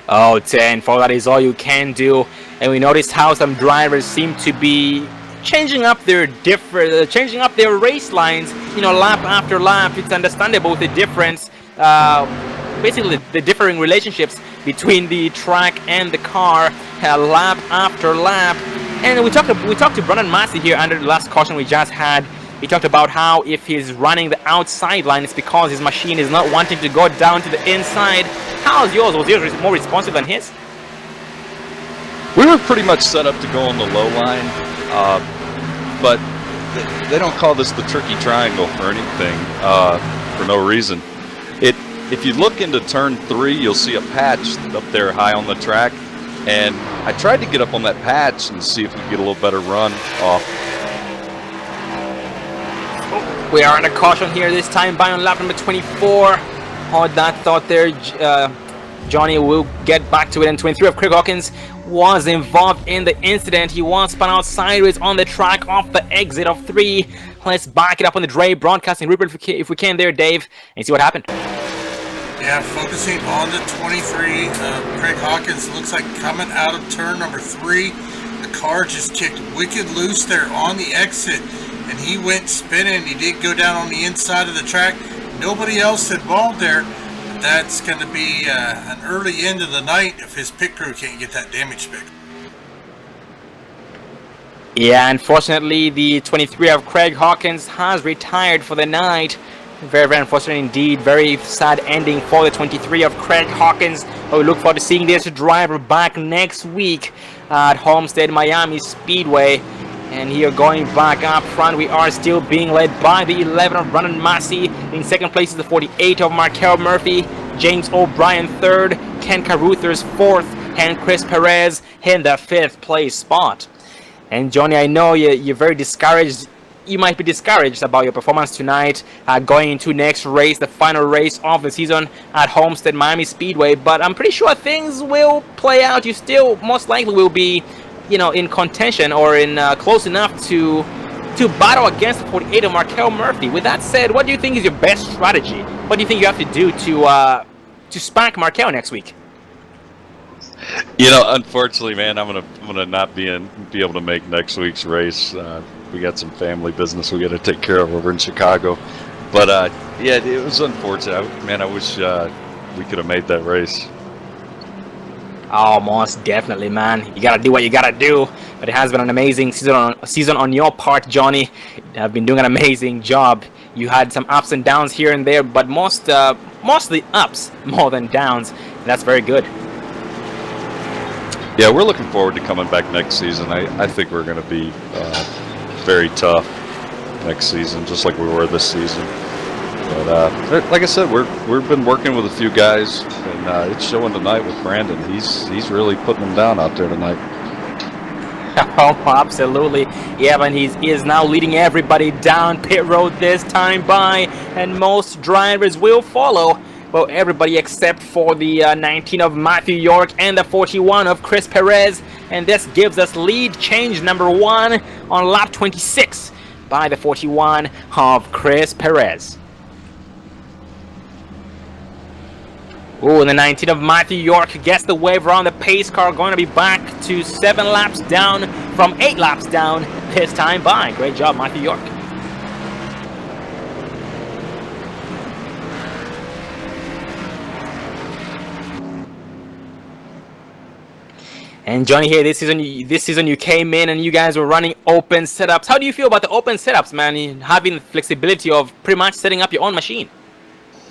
Oh, 10-4, that is all you can do. And we noticed how some drivers seem to be changing up their race lines, lap after lap. It's understandable with the difference, basically the differing relationships between the track and the car, lap after lap. And we talked to Brandon Massey here under the last caution we just had. He talked about how if he's running the outside line, it's because his machine is not wanting to go down to the inside. How's yours? Was yours more responsive than his? We were pretty much set up to go on the low line, but they don't call this the tricky triangle for anything, for no reason. If you look into turn 3, you'll see a patch up there high on the track, and I tried to get up on that patch and see if we could get a little better run off. We are on a caution here this time by on lap number 24. Hold that thought there. Johnny will get back to it. And 23 of Craig Hawkins was involved in the incident. He was spun out sideways on the track off the exit of 3. Let's back it up on the Dre broadcasting group if we can there, Dave, and see what happened. Yeah, focusing on the 23, Craig Hawkins looks like coming out of turn number 3. The car just kicked wicked loose there on the exit, and he went spinning. He did go down on the inside of the track. Nobody else involved there. That's going to be an early end of the night if his pit crew can't get that damage fixed. Yeah, unfortunately, the 23 of Craig Hawkins has retired for the night. Very, very unfortunate indeed. Very sad ending for the 23 of Craig Hawkins. We look forward to seeing this driver back next week at Homestead Miami Speedway. And here going back up front, we are still being led by the 11 of Brandon Massey. In second place is the 48 of Markel Murphy. James O'Brien third. Ken Caruthers fourth. And Chris Perez in the 5th place spot. And Johnny, I know you're very discouraged. You might be discouraged about your performance tonight, going into next race, the final race of the season at Homestead Miami Speedway. But I'm pretty sure things will play out. You still most likely will be, in contention or in close enough to battle against the 48 of Markel Murphy. With that said, what do you think is your best strategy? What do you think you have to do to spank Markel next week? Unfortunately, man, I'm gonna not be able to make next week's race. We got some family business we got to take care of over in Chicago. But yeah, it was unfortunate. I wish we could have made that race. Oh, most definitely, man. You gotta do what you gotta do. But it has been an amazing season on your part, Johnny. You have been doing an amazing job. You had some ups and downs here and there, but mostly ups more than downs. And that's very good. Yeah, we're looking forward to coming back next season. I think we're going to be very tough next season, just like we were this season. But like I said, we've been working with a few guys, and it's showing tonight with Brandon. He's really putting them down out there tonight. Oh, absolutely. Yeah, and he is now leading everybody down pit road this time by, and most drivers will follow. Well, everybody except for the 19 of Matthew York and the 41 of Chris Perez. And this gives us lead change number 1 on lap 26 by the 41 of Chris Perez. Oh, and the 19 of Matthew York gets the wave around the pace car, going to be back to 7 laps down from 8 laps down this time by. Great job, Matthew York. And Johnny here, this season you came in and you guys were running open setups. How do you feel about the open setups, man? Having the flexibility of pretty much setting up your own machine.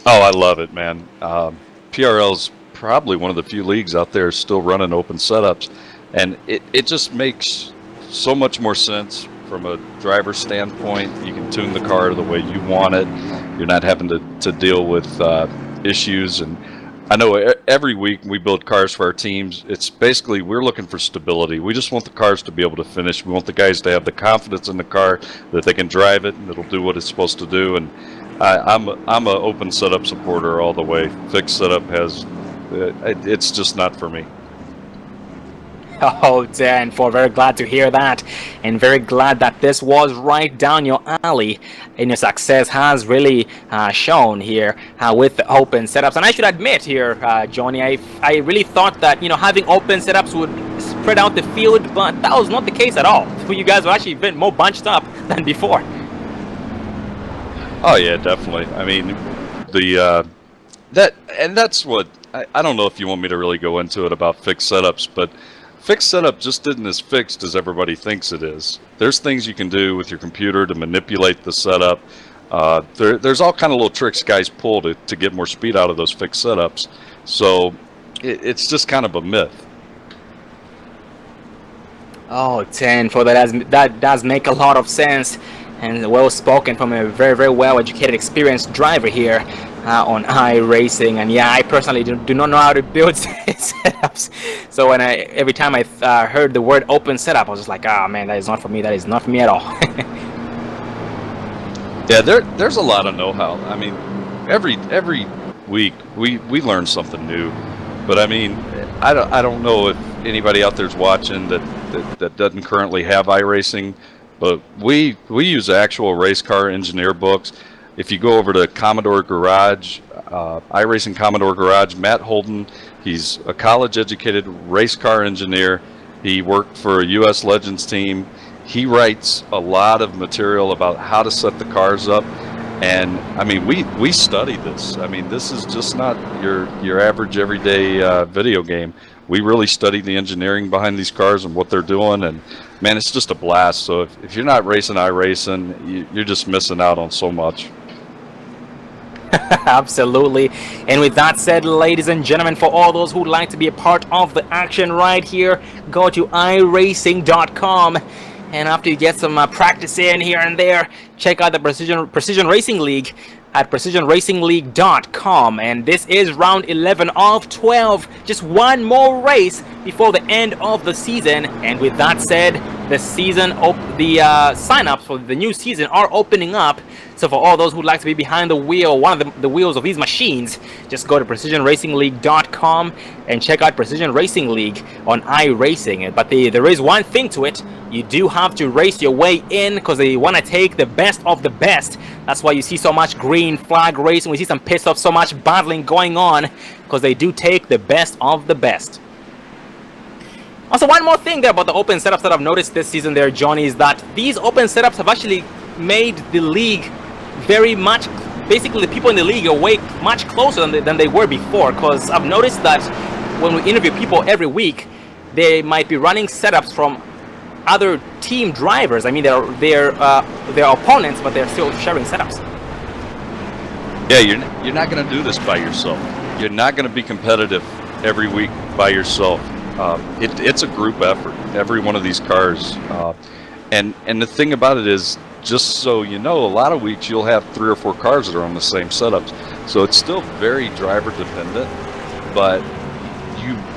Oh, I love it, man. PRL's probably one of the few leagues out there still running open setups, and it just makes so much more sense from a driver standpoint. You can tune the car the way you want it. You're not having to deal with issues. And I know every week we build cars for our teams. It's basically we're looking for stability. We just want the cars to be able to finish. We want the guys to have the confidence in the car that they can drive it and it'll do what it's supposed to do. And I'm an open setup supporter all the way. Fixed setup it's just not for me. Oh, Dan, very glad to hear that, and very glad that this was right down your alley, and your success has really shown here with the open setups. And I should admit here, Johnny, I really thought that having open setups would spread out the field, but that was not the case at all. You guys were actually a bit more bunched up than before. Oh yeah, definitely. I mean, that's what I don't know if you want me to really go into it about fixed setups, but fixed setup just isn't as fixed as everybody thinks it is. There's things you can do with your computer to manipulate the setup. There's all kind of little tricks guys pull to get more speed out of those fixed setups. So it's just kind of a myth. Oh, 10 for that does make a lot of sense, and well spoken from a very, very well educated, experienced driver here on iRacing. And yeah, I personally do not know how to build setups, so when every time I heard the word open setup, I was just like, ah, man, that is not for me. That is not for me at all. Yeah, there's a lot of know-how. I mean, every week we learn something new. But I mean, I don't know if anybody out there's watching that doesn't currently have iRacing, but we use actual race car engineer books. If you go over to Commodore Garage, iRacing Commodore Garage, Matt Holden, he's a college-educated race car engineer. He worked for a U.S. Legends team. He writes a lot of material about how to set the cars up. And I mean, we study this. I mean, this is just not your average everyday video game. We really study the engineering behind these cars and what they're doing, and man, it's just a blast. So if you're not racing iRacing, you're just missing out on so much. Absolutely. And with that said, ladies and gentlemen, for all those who'd like to be a part of the action right here, go to iRacing.com. And after you get some practice in here and there, check out the Precision Racing League at precisionracingleague.com. And this is round 11 of 12. Just one more race before the end of the season. And with that said, the sign-ups for the new season are opening up. So for all those who'd like to be behind the wheel, one of the wheels of these machines, just go to precisionracingleague.com and check out Precision Racing League on iRacing. But there is one thing to it. You do have to race your way in, because they want to take the best of the best. That's why you see so much green flag racing. We see some pissed off, so much battling going on, because they do take the best of the best. Also, one more thing there about the open setups that I've noticed this season there, Johnny, is that these open setups have actually made the league very much, basically the people in the league are way much closer than they were before, because I've noticed that when we interview people every week, they might be running setups from other team drivers. I mean, they're opponents, but they're still sharing setups. Yeah, you're not going to do this by yourself. You're not going to be competitive every week by yourself. It's a group effort, every one of these cars. And the thing about it is, just so you know, a lot of weeks you'll have 3 or 4 cars that are on the same setups. So it's still very driver dependent, but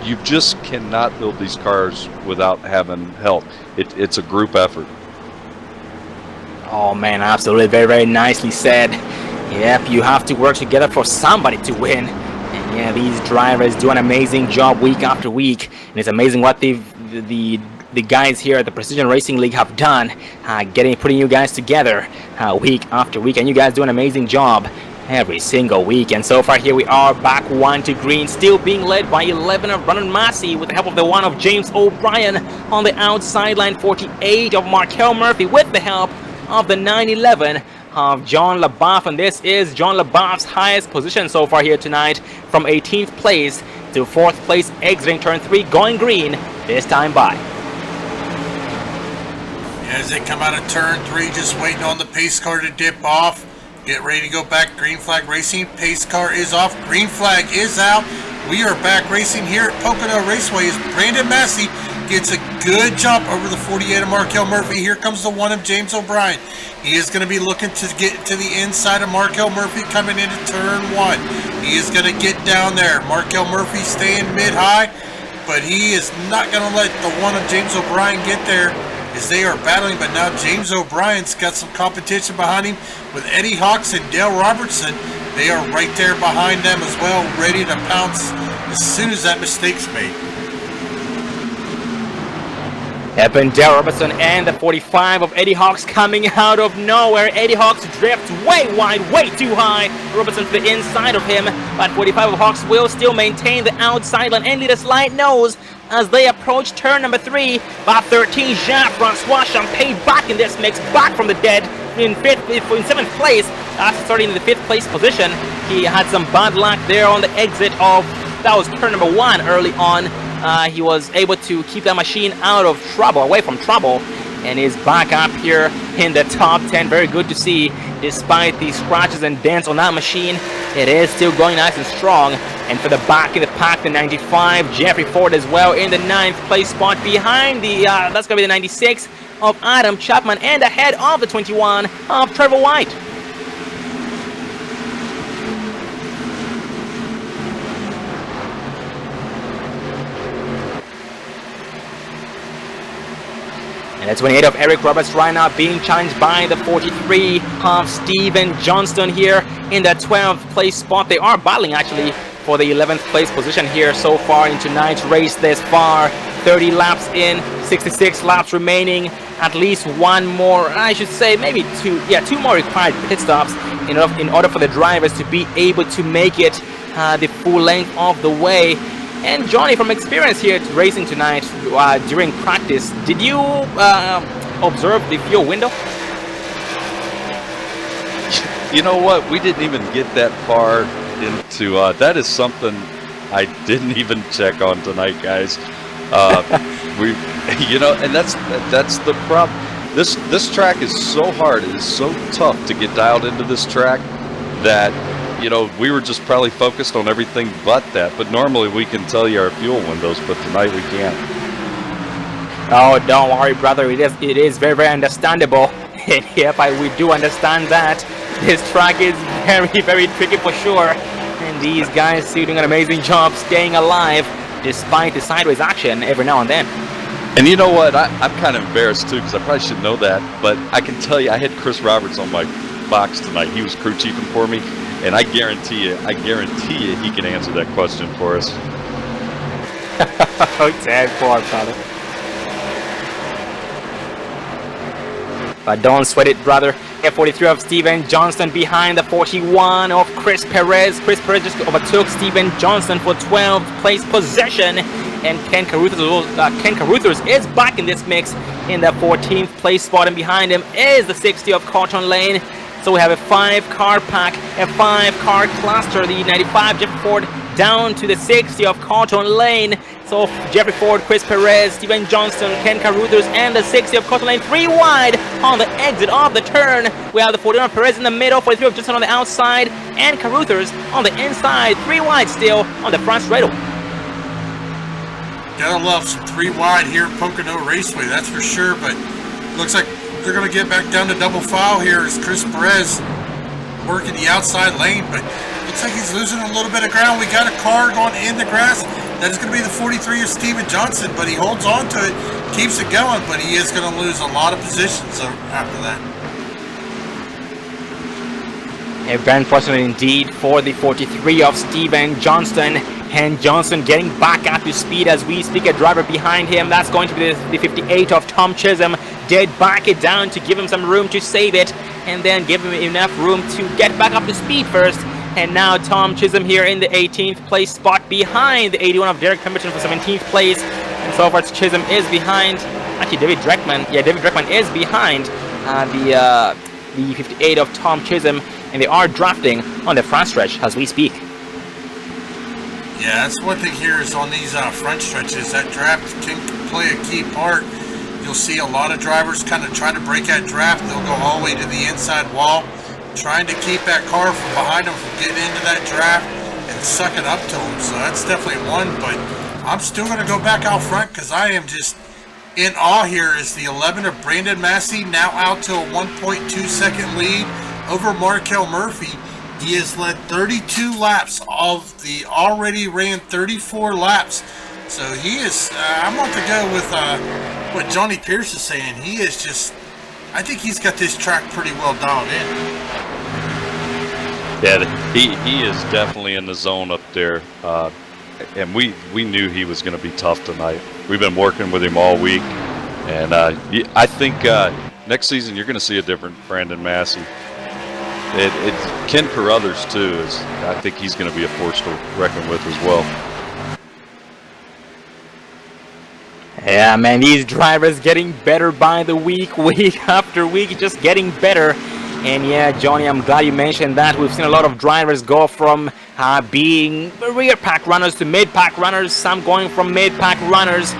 you just cannot build these cars without having help. It's a group effort. Oh man, absolutely, very, very nicely said. Yep, you have to work together for somebody to win. And yeah, these drivers do an amazing job week after week, and it's amazing what the guys here at the Precision Racing League have done, putting you guys together week after week, and you guys do an amazing job every single week. And so far here we are back 1 to green, still being led by 11 of Brandon Massey with the help of the 1 of James O'Brien on the outside line, 48 of Markel Murphy with the help of the 911 of John LaBeouf. And this is John LaBeouf's highest position so far here tonight, from 18th place to 4th place, exiting turn 3, going green this time by. As they come out of turn 3, just waiting on the pace car to dip off. Get ready to go back. Green flag racing. Pace car is off. Green flag is out. We are back racing here at Pocono Raceway as Brandon Massey gets a good jump over the 48 of Markel Murphy. Here comes the 1 of James O'Brien. He is going to be looking to get to the inside of Markel Murphy coming into turn 1. He is going to get down there. Markel Murphy staying mid-high, but he is not going to let the 1 of James O'Brien get there, as they are battling. But now James O'Brien's got some competition behind him with Eddie Hawks and Dale Robertson. They are right there behind them as well, ready to pounce as soon as that mistake's made. Yep, and Dale Robertson and the 45 of Eddie Hawks coming out of nowhere. Eddie Hawks drifts way wide, way too high. Robertson to the inside of him, but 45 of Hawks will still maintain the outside line and lead a slight nose as they approach turn number 3. But 13, Jean-Francois Champagne back in this mix, back from the dead in 7th place. After starting in the 5th place position, he had some bad luck there on the exit of, that was turn number 1 early on. He was able to keep that machine out of trouble, away from trouble, and is back up here in the top 10. Very good to see despite the scratches and dents on that machine, it is still going nice and strong. And for the back of the pack, the 95, Jeffrey Ford as well in the 9th place spot behind the, that's going to be the 96 of Adam Chapman and ahead of the 21 of Trevor White. And the 28 of Eric Roberts right now being challenged by the 43 of Steven Johnston here in the 12th place spot. They are battling actually for the 11th place position here so far in tonight's race this far. 30 laps in, 66 laps remaining. At least one more, I should say maybe two more required pit stops in order for the drivers to be able to make it the full length of the way. And Johnny, from experience here racing tonight during practice, did you observe the fuel window? You know what? We didn't even get that far into that is something I didn't even check on tonight, guys. We, you know, and that's the problem. This track is so hard. It is so tough to get dialed into this track that, you know, we were just probably focused on everything but that. But normally we can tell you our fuel windows, but tonight we can't. Oh, don't worry, brother. It is very, very understandable. And yep, we do understand that. This track is very, very tricky for sure. And these guys still doing an amazing job staying alive despite the sideways action every now and then. And you know what? I'm kind of embarrassed too, because I probably should know that. But I can tell you, I had Chris Roberts on my box tonight. He was crew chiefing for me. And I guarantee you, he can answer that question for us. Oh, damn, poor brother. But don't sweat it, brother. F43 of Steven Johnston behind the 41 of Chris Perez. Chris Perez just overtook Steven Johnston for 12th place possession. And Ken Caruthers is back in this mix in the 14th place spot. And behind him is the 60 of Cotton Lane. So we have a 5-car pack, a 5-car cluster. The 95 Jeffrey Ford down to the 60 of Cotton Lane. So Jeffrey Ford, Chris Perez, Steven Johnston, Ken Caruthers, and the 60 of Cotton Lane 3 wide on the exit of the turn. We have the 41 of Perez in the middle, 43 of Johnston on the outside, and Caruthers on the inside, 3 wide still on the front straightaway. Gotta love some 3 wide here at Pocono Raceway, that's for sure, but looks like they're going to get back down to double file here as Chris Perez working the outside lane, but looks like he's losing a little bit of ground. We got a car going in the grass. That is going to be the 43 of Steven Johnson, but he holds on to it, keeps it going, but he is going to lose a lot of positions after that. A very unfortunate indeed for the 43 of Steven Johnston. And Johnson getting back up to speed as we speak. A driver behind him, that's going to be the 58 of Tom Chisholm. Did back it down to give him some room to save it, and then give him enough room to get back up to speed first. And now Tom Chisholm here in the 18th place spot behind the 81 of Derek Pemberton for 17th place. And so far Chisholm is behind, actually David Dreckman is behind the 58 of Tom Chisholm, and they are drafting on the front stretch as we speak. Yeah, that's one thing here is on these front stretches, that draft can play a key part. You'll see a lot of drivers kind of try to break that draft. They'll go all the way to the inside wall, trying to keep that car from behind them from getting into that draft and sucking up to them. So that's definitely one, but I'm still going to go back out front because I am just in awe here as the 11 of Brandon Massey now out to a 1.2 second lead over Markel Murphy. He has led 32 laps of the already ran 34 laps. So he is, I'm going to go with what Johnny Pierce is saying. He is just, I think he's got this track pretty well dialed in. Yeah, he is definitely in the zone up there. And we knew he was going to be tough tonight. We've been working with him all week. And I think next season you're going to see a different Brandon Massey. It's Ken Caruthers too. I think he's going to be a force to reckon with as well. Yeah, man, these drivers getting better by the week after week, just getting better. And yeah, Johnny, I'm glad you mentioned that. We've seen a lot of drivers go from being rear pack runners to mid pack runners, some going from mid pack runners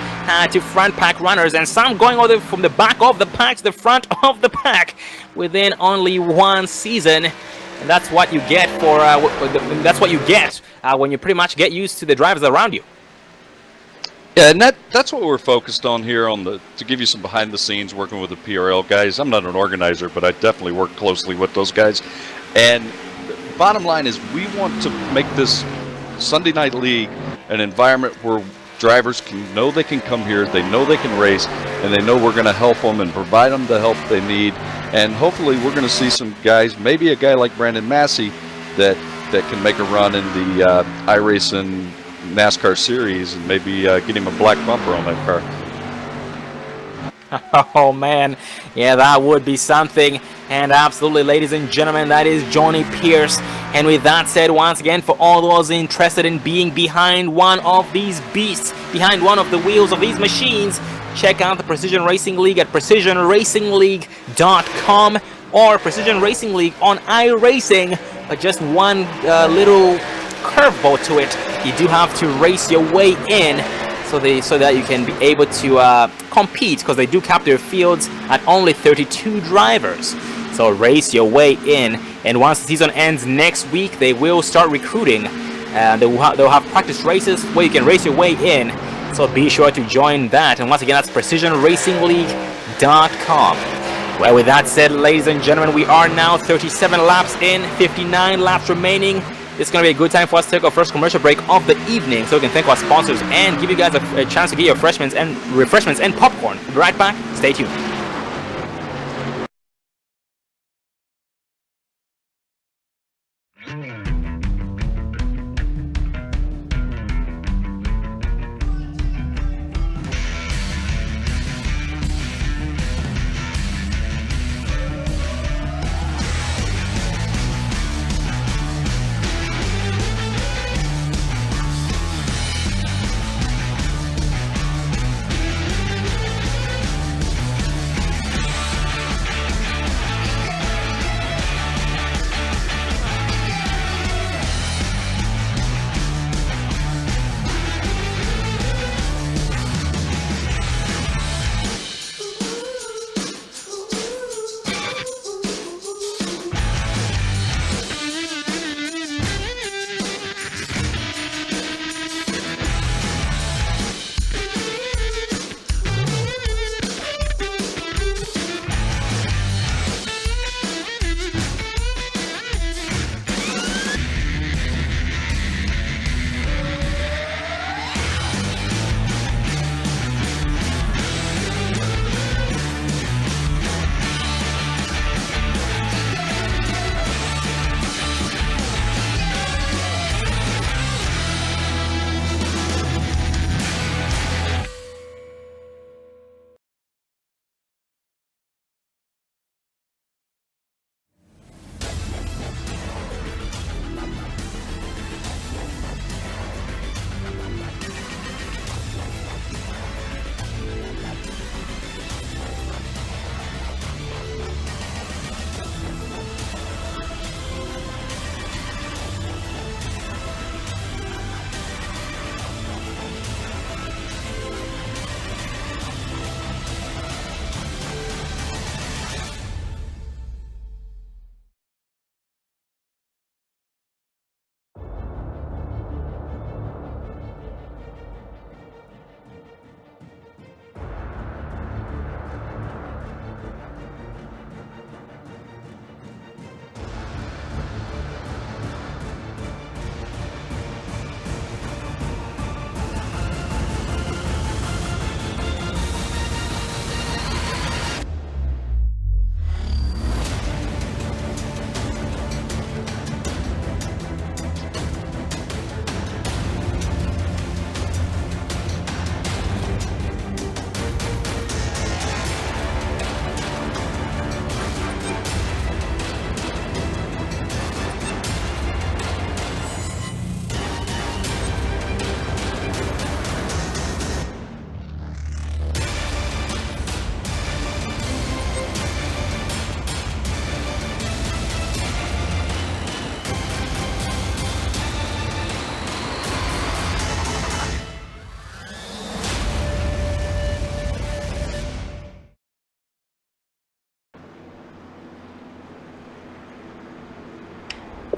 to front pack runners, and some going all the way from the back of the pack to the front of the pack within only one season. And that's what you get for when you pretty much get used to the drivers around you. Yeah, and that's what we're focused on here to give you some behind the scenes working with the PRL guys. I'm not an organizer, but I definitely work closely with those guys. And the bottom line is we want to make this Sunday Night League an environment where drivers know they can come here, they know they can race, and they know we're going to help them and provide them the help they need. And hopefully we're going to see some guys, maybe a guy like Brandon Massey, that can make a run in the iRacing NASCAR series and maybe get him a black bumper on that car. Oh man, yeah, that would be something. And absolutely, ladies and gentlemen, that is Johnny Pierce. And with that said, once again, for all those interested in being behind one of these beasts, behind one of the wheels of these machines, check out the Precision Racing League at precisionracingleague.com or Precision Racing League on iRacing. But just one little curveball to it: you do have to race your way in so that you can be able to compete, because they do cap their fields at only 32 drivers. So race your way in, and once the season ends next week, they will start recruiting. They'll have practice races where you can race your way in. So be sure to join that. And once again, that's precisionracingleague.com. Well, with that said, ladies and gentlemen, we are now 37 laps in, 59 laps remaining. It's going to be a good time for us to take our first commercial break of the evening, so we can thank our sponsors and give you guys a chance to get your refreshments and popcorn. We'll be right back. Stay tuned.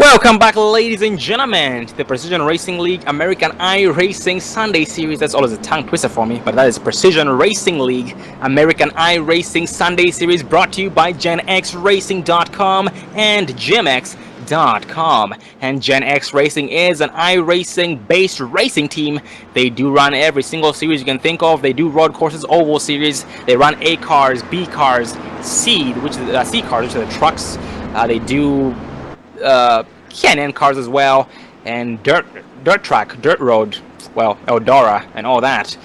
Welcome back, ladies and gentlemen, to the Precision Racing League American iRacing Sunday Series. That's always a tongue twister for me, but that is Precision Racing League American iRacing Sunday Series, brought to you by GenXRacing.com and GMX.com. And Gen X Racing is an iRacing based racing team. They do run every single series you can think of. They do road courses, oval series. They run A cars, B cars, C cars, which are the trucks. They do K&N cars as well, and dirt road, well, Eldora and all that.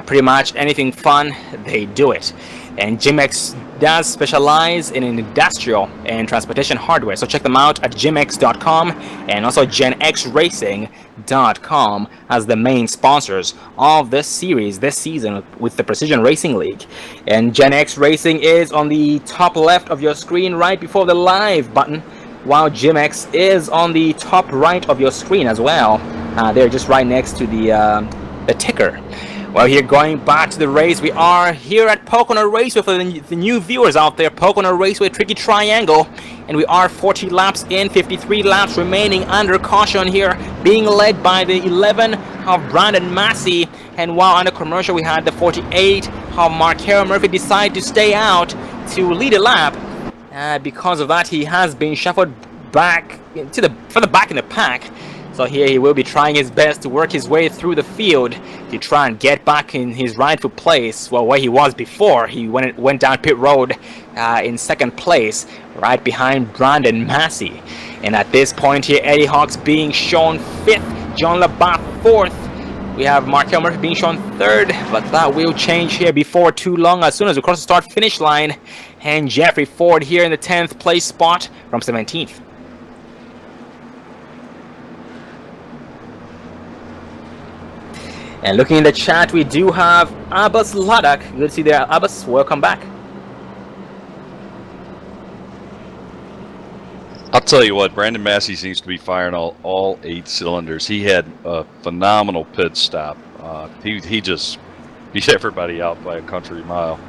Pretty much anything fun, they do it. And GMX does specialize in industrial and transportation hardware, so check them out at gmx.com and also genxracing.com as the main sponsors of this series this season with the Precision Racing League. And Gen X Racing is on the top left of your screen right before the live button, while GMX is on the top right of your screen as well. They're just right next to the ticker. Well, here, going back to the race, we are here at Pocono Raceway. For the new viewers out there, Pocono Raceway, Tricky Triangle, and we are 40 laps in, 53 laps remaining under caution here, being led by the 11 of Brandon Massey. And while under commercial, we had the 48 of Markero Murphy decide to stay out to lead a lap. Because of that, he has been shuffled back further back in the pack. So here he will be trying his best to work his way through the field to try and get back in his rightful place, well, where he was before. He went down pit road in second place, right behind Brandon Massey. And at this point here, Eddie Hawks being shown 5th, John LaBath 4th. We have Markel Murphy being shown 3rd, but that will change here before too long as soon as we cross the start-finish line. And Jeffrey Ford here in the 10th place spot from 17th. And looking in the chat, we do have Abbas Ladak. Good to see there, Abbas. Welcome back. I'll tell you what, Brandon Massey seems to be firing all 8 cylinders. He had a phenomenal pit stop. He just beat everybody out by a country mile.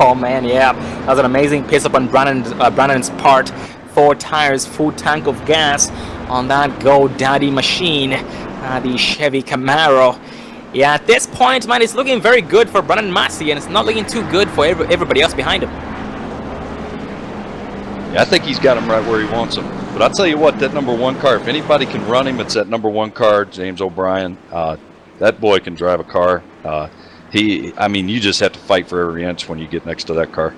Oh man, yeah, that was an amazing pit stop on Brandon's part. 4 tires, full tank of gas on that GoDaddy machine, the Chevy Camaro. Yeah, at this point, man, it's looking very good for Brandon Massey, and it's not looking too good for everybody else behind him. Yeah, I think he's got him right where he wants him. But I'll tell you what, that number 1 car, if anybody can run him, it's that number 1 car, James O'Brien. That boy can drive a car. I mean, you just have to fight for every inch when you get next to that car.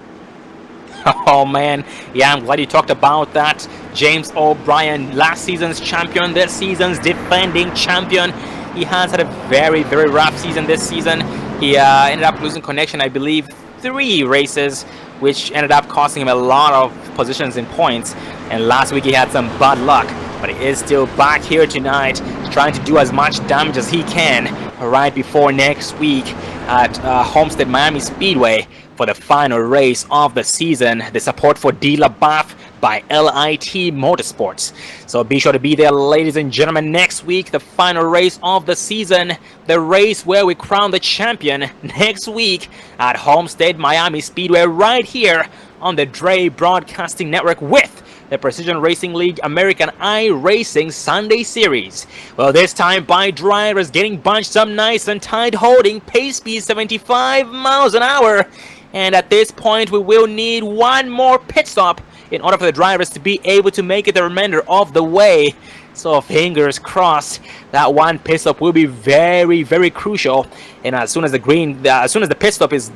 Oh man, yeah, I'm glad you talked about that. James O'Brien, last season's champion, this season's defending champion. He has had a very, very rough season this season. He ended up losing connection, I believe, 3 races, which ended up costing him a lot of positions in points. And last week he had some bad luck, but he is still back here tonight, trying to do as much damage as he can right before next week at Homestead Miami Speedway for the final race of the season. The support for D. LaBath by LIT Motorsports. So be sure to be there, ladies and gentlemen, next week, the final race of the season, the race where we crown the champion next week at Homestead Miami Speedway, right here on the Dre Broadcasting Network with the Precision Racing League American iRacing Sunday Series. Well, this time by drivers getting bunched up nice and tight, holding pace speed 75 miles an hour. And at this point, we will need 1 more pit stop in order for the drivers to be able to make it the remainder of the way. So fingers crossed, that 1 pit stop will be very, very crucial. And as soon as the pit stop is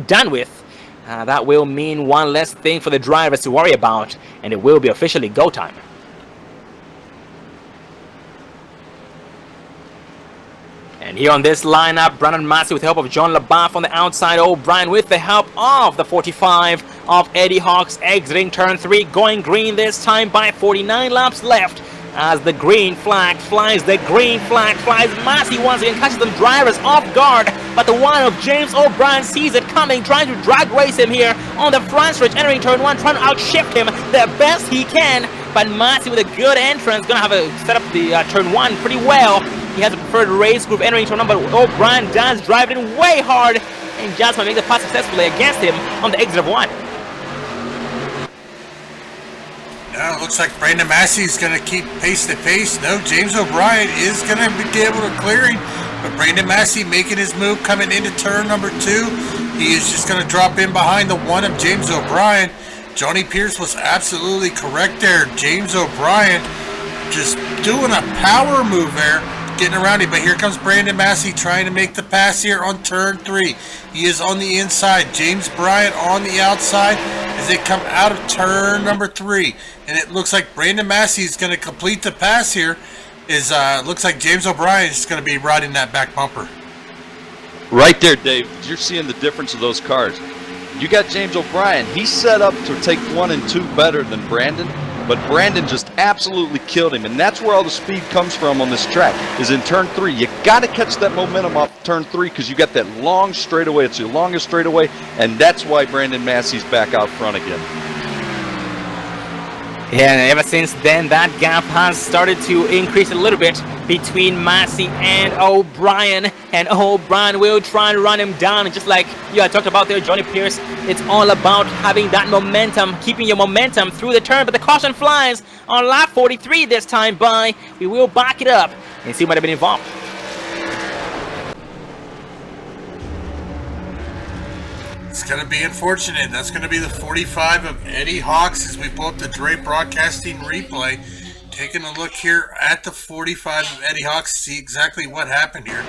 done with, that will mean 1 less thing for the drivers to worry about, and it will be officially go time. And here on this lineup, Brandon Massey with the help of John LaBath on the outside, O'Brien with the help of the 45 of Eddie Hawks exiting turn 3, going green this time by 49 laps left. As the green flag flies, Massey once again catches the drivers off guard, but the one of James O'Brien sees it coming, trying to drag race him here on the front stretch, entering turn 1, trying to outshift him the best he can. But Massey with a good entrance, gonna have a set up the turn 1 pretty well. He has a preferred race group entering turn 1, but O'Brien does drive it way hard, and just might make the pass successfully against him on the exit of 1. Looks like Brandon Massey is going to keep pace to pace. No, James O'Brien is going to be able to clear him. But Brandon Massey making his move coming into turn number 2. He is just going to drop in behind the one of James O'Brien. Johnny Pierce was absolutely correct there. James O'Brien just doing a power move there, getting around him. But here comes Brandon Massey trying to make the pass here on turn 3. He is on the inside. James Bryant on the outside as they come out of turn number 3. And it looks like Brandon Massey is going to complete the pass here. Looks like James O'Brien is going to be riding that back bumper. Right there, Dave. You're seeing the difference of those cars. You got James O'Brien. He's set up to take 1 and 2 better than Brandon, but Brandon just absolutely killed him, and that's where all the speed comes from on this track, is in turn 3. You got to catch that momentum off turn 3 because you got that long straightaway. It's your longest straightaway, and that's why Brandon Massey's back out front again. Yeah, and ever since then, that gap has started to increase a little bit between Massey and O'Brien. And O'Brien will try and run him down. And just like you had talked about there, Johnny Pierce, it's all about having that momentum, keeping your momentum through the turn. But the caution flies on lap 43 this time by. We will back it up and see what might have been involved. It's going to be unfortunate. That's going to be the 45 of Eddie Hawks as we pull up the Dre Broadcasting replay. Taking a look here at the 45 of Eddie Hawks to see exactly what happened here.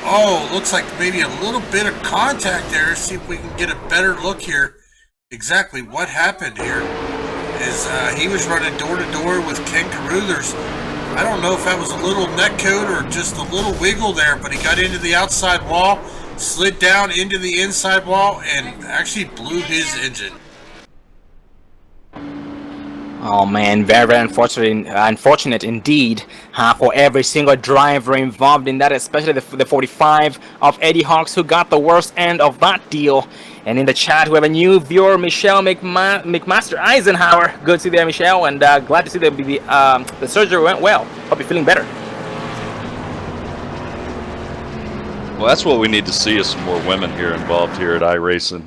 Oh, looks like maybe a little bit of contact there. See if we can get a better look here. Exactly what happened here is he was running door to door with Ken Caruthers. I don't know if that was a little neck code or just a little wiggle there, but he got into the outside wall, slid down into the inside wall, and actually blew his engine. Oh man, very unfortunate indeed for every single driver involved in that, especially the 45 of Eddie Hawks, who got the worst end of that deal. And in the chat, we have a new viewer, Michelle McMaster Eisenhower. Good to see you there, Michelle, and glad to see the surgery went well. Hope you're feeling better. Well, that's what we need to see, is some more women here involved here at iRacing.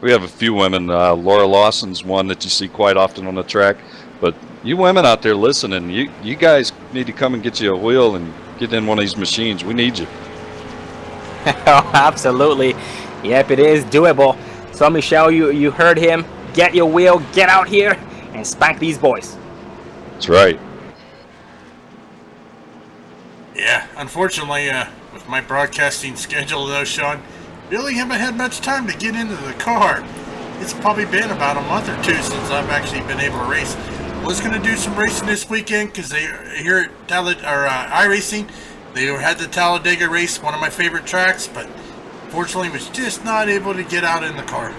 We have a few women. Laura Lawson's one that you see quite often on the track. But you women out there listening, you guys need to come and get you a wheel and get in one of these machines. We need you. Oh, absolutely. Yep, it is doable. So, Michelle, you heard him. Get your wheel, get out here, and spank these boys. That's right. Yeah, unfortunately, with my broadcasting schedule, though, Sean, really haven't had much time to get into the car. It's probably been about a month or 2 since I've actually been able to race. Was going to do some racing this weekend because they here at iRacing, they had the Talladega race, one of my favorite tracks, but unfortunately was just not able to get out in the car.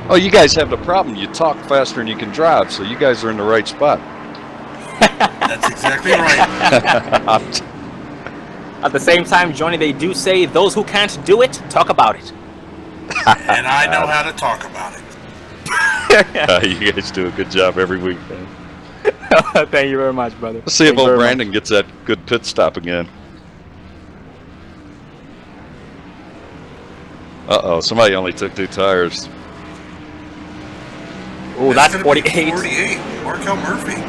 Oh, you guys have the problem. You talk faster than you can drive, so you guys are in the right spot. That's exactly right. At the same time, Johnny, they do say those who can't do it, talk about it. And I know how to talk about it. You guys do a good job every week, man. Thank you very much, brother. Let's see if old Brandon gets that good pit stop again. Uh-oh, somebody only took 2 tires. Oh, that's 48. 48. Markel Murphy.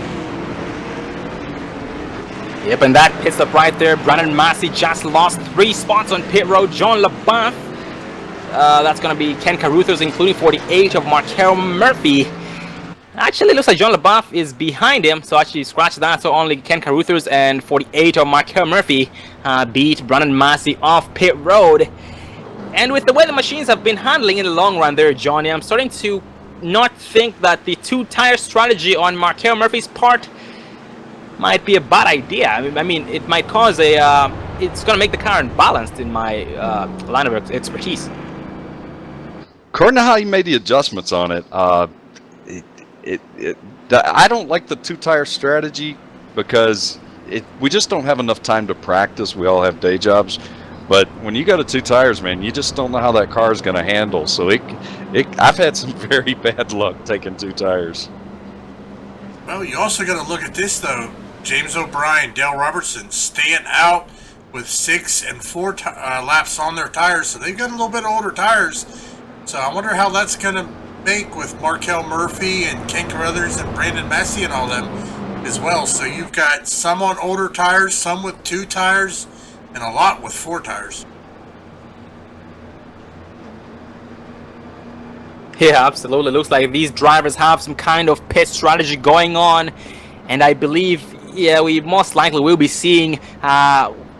Yep, and that pits up right there. Brandon Massey just lost 3 spots on pit road. John LaBeouf. That's going to be Ken Caruthers, including 48 of Markel Murphy. Actually, it looks like John LaBeouf is behind him, so actually scratch that. So only Ken Caruthers and 48 of Markel Murphy beat Brandon Massey off pit road. And with the way the machines have been handling in the long run there, Johnny, I'm starting to not think that the 2-tire strategy on Markel Murphy's part might be a bad idea. I mean, it might cause it's going to make the car unbalanced in my line of expertise. According to how he made the adjustments on it, I don't like the 2-tire strategy because we just don't have enough time to practice. We all have day jobs. But when you go to 2 tires, man, you just don't know how that car is going to handle. So I've had some very bad luck taking 2 tires. Well, you also got to look at this, though. James O'Brien, Dale Robertson staying out with 6 and 4 laps on their tires. So they've got a little bit older tires. So I wonder how that's going to think, with Markel Murphy and Ken Carruthers and Brandon Massey and all them as well. So you've got some on older tires, some with 2 tires, and a lot with 4 tires. Yeah, absolutely. Looks like these drivers have some kind of pit strategy going on, and I believe, yeah, we most likely will be seeing.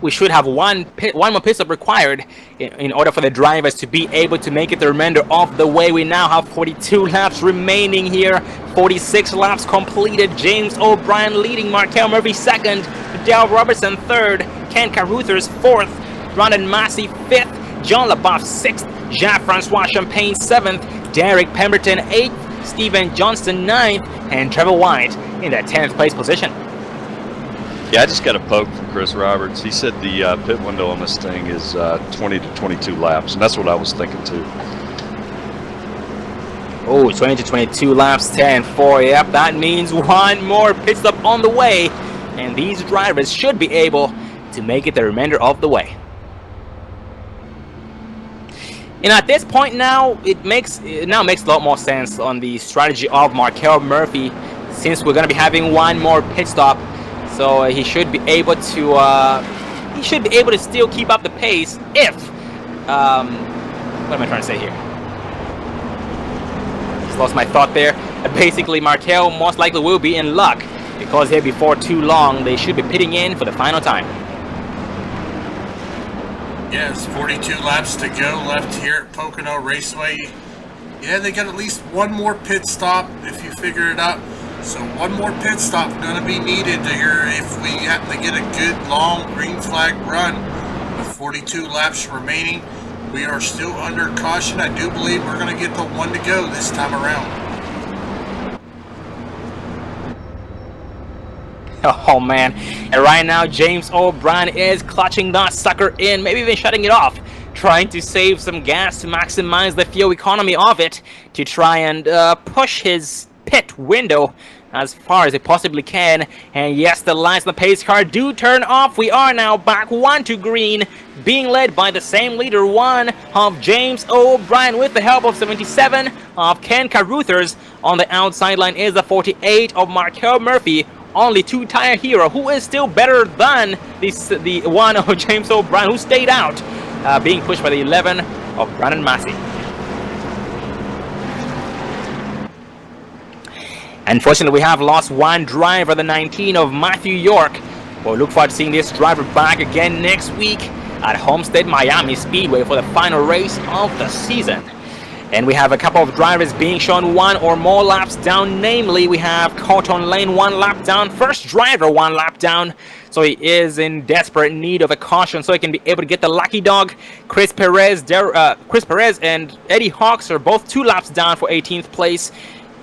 We should have one more pit stop required in order for the drivers to be able to make it the remainder of the way. We now have 42 laps remaining here. 46 laps completed. James O'Brien leading, Markel Murphy second, Dale Robertson third, Ken Carruthers fourth, Brandon Massey fifth, John LaBeouf sixth, Jean-Francois Champagne seventh, Derek Pemberton 8th, Stephen Johnston 9th, and Trevor White in the 10th place position. Yeah, I just got a poke from Chris Roberts. He said the pit window on this thing is 20 to 22 laps, and that's what I was thinking too. Oh, 20 to 22 laps, 10-4. Yep, that means one more pit stop on the way, and these drivers should be able to make it the remainder of the way. And at this point now, it makes a lot more sense on the strategy of Markel Murphy, since we're going to be having one more pit stop. So he should be able to still keep up the pace if what am I trying to say here? Just lost my thought there. Basically, Markel most likely will be in luck, because here before too long they should be pitting in for the final time. Yes, 42 laps to go left here at Pocono Raceway. Yeah, they got at least one more pit stop if you figure it out. So one more pit stop going to be needed here if we happen to get a good long green flag run with 42 laps remaining. We are still under caution. I do believe we're going to get the 1 to go this time around. Oh man, and right now James O'Brien is clutching that sucker in, maybe even shutting it off, trying to save some gas to maximize the fuel economy of it, to try and push his pit window as far as it possibly can. And yes, the lights on the pace car do turn off. We are now back 1 to green, being led by the same leader 1 of James O'Brien with the help of 77 of Ken Carruthers. On the outside line is the 48 of Markel Murphy, only 2-tire hero, who is still better than the 1 of James O'Brien, who stayed out, being pushed by the 11 of Brandon Massey. Unfortunately, we have lost one driver, the 19 of Matthew York. We'll look forward to seeing this driver back again next week at Homestead Miami Speedway for the final race of the season. And we have a couple of drivers being shown 1 or more laps down. Namely, we have Cotton Lane 1 lap down, first driver 1 lap down. So he is in desperate need of a caution so he can be able to get the lucky dog. Chris Perez and Eddie Hawks are both 2 laps down for 18th place.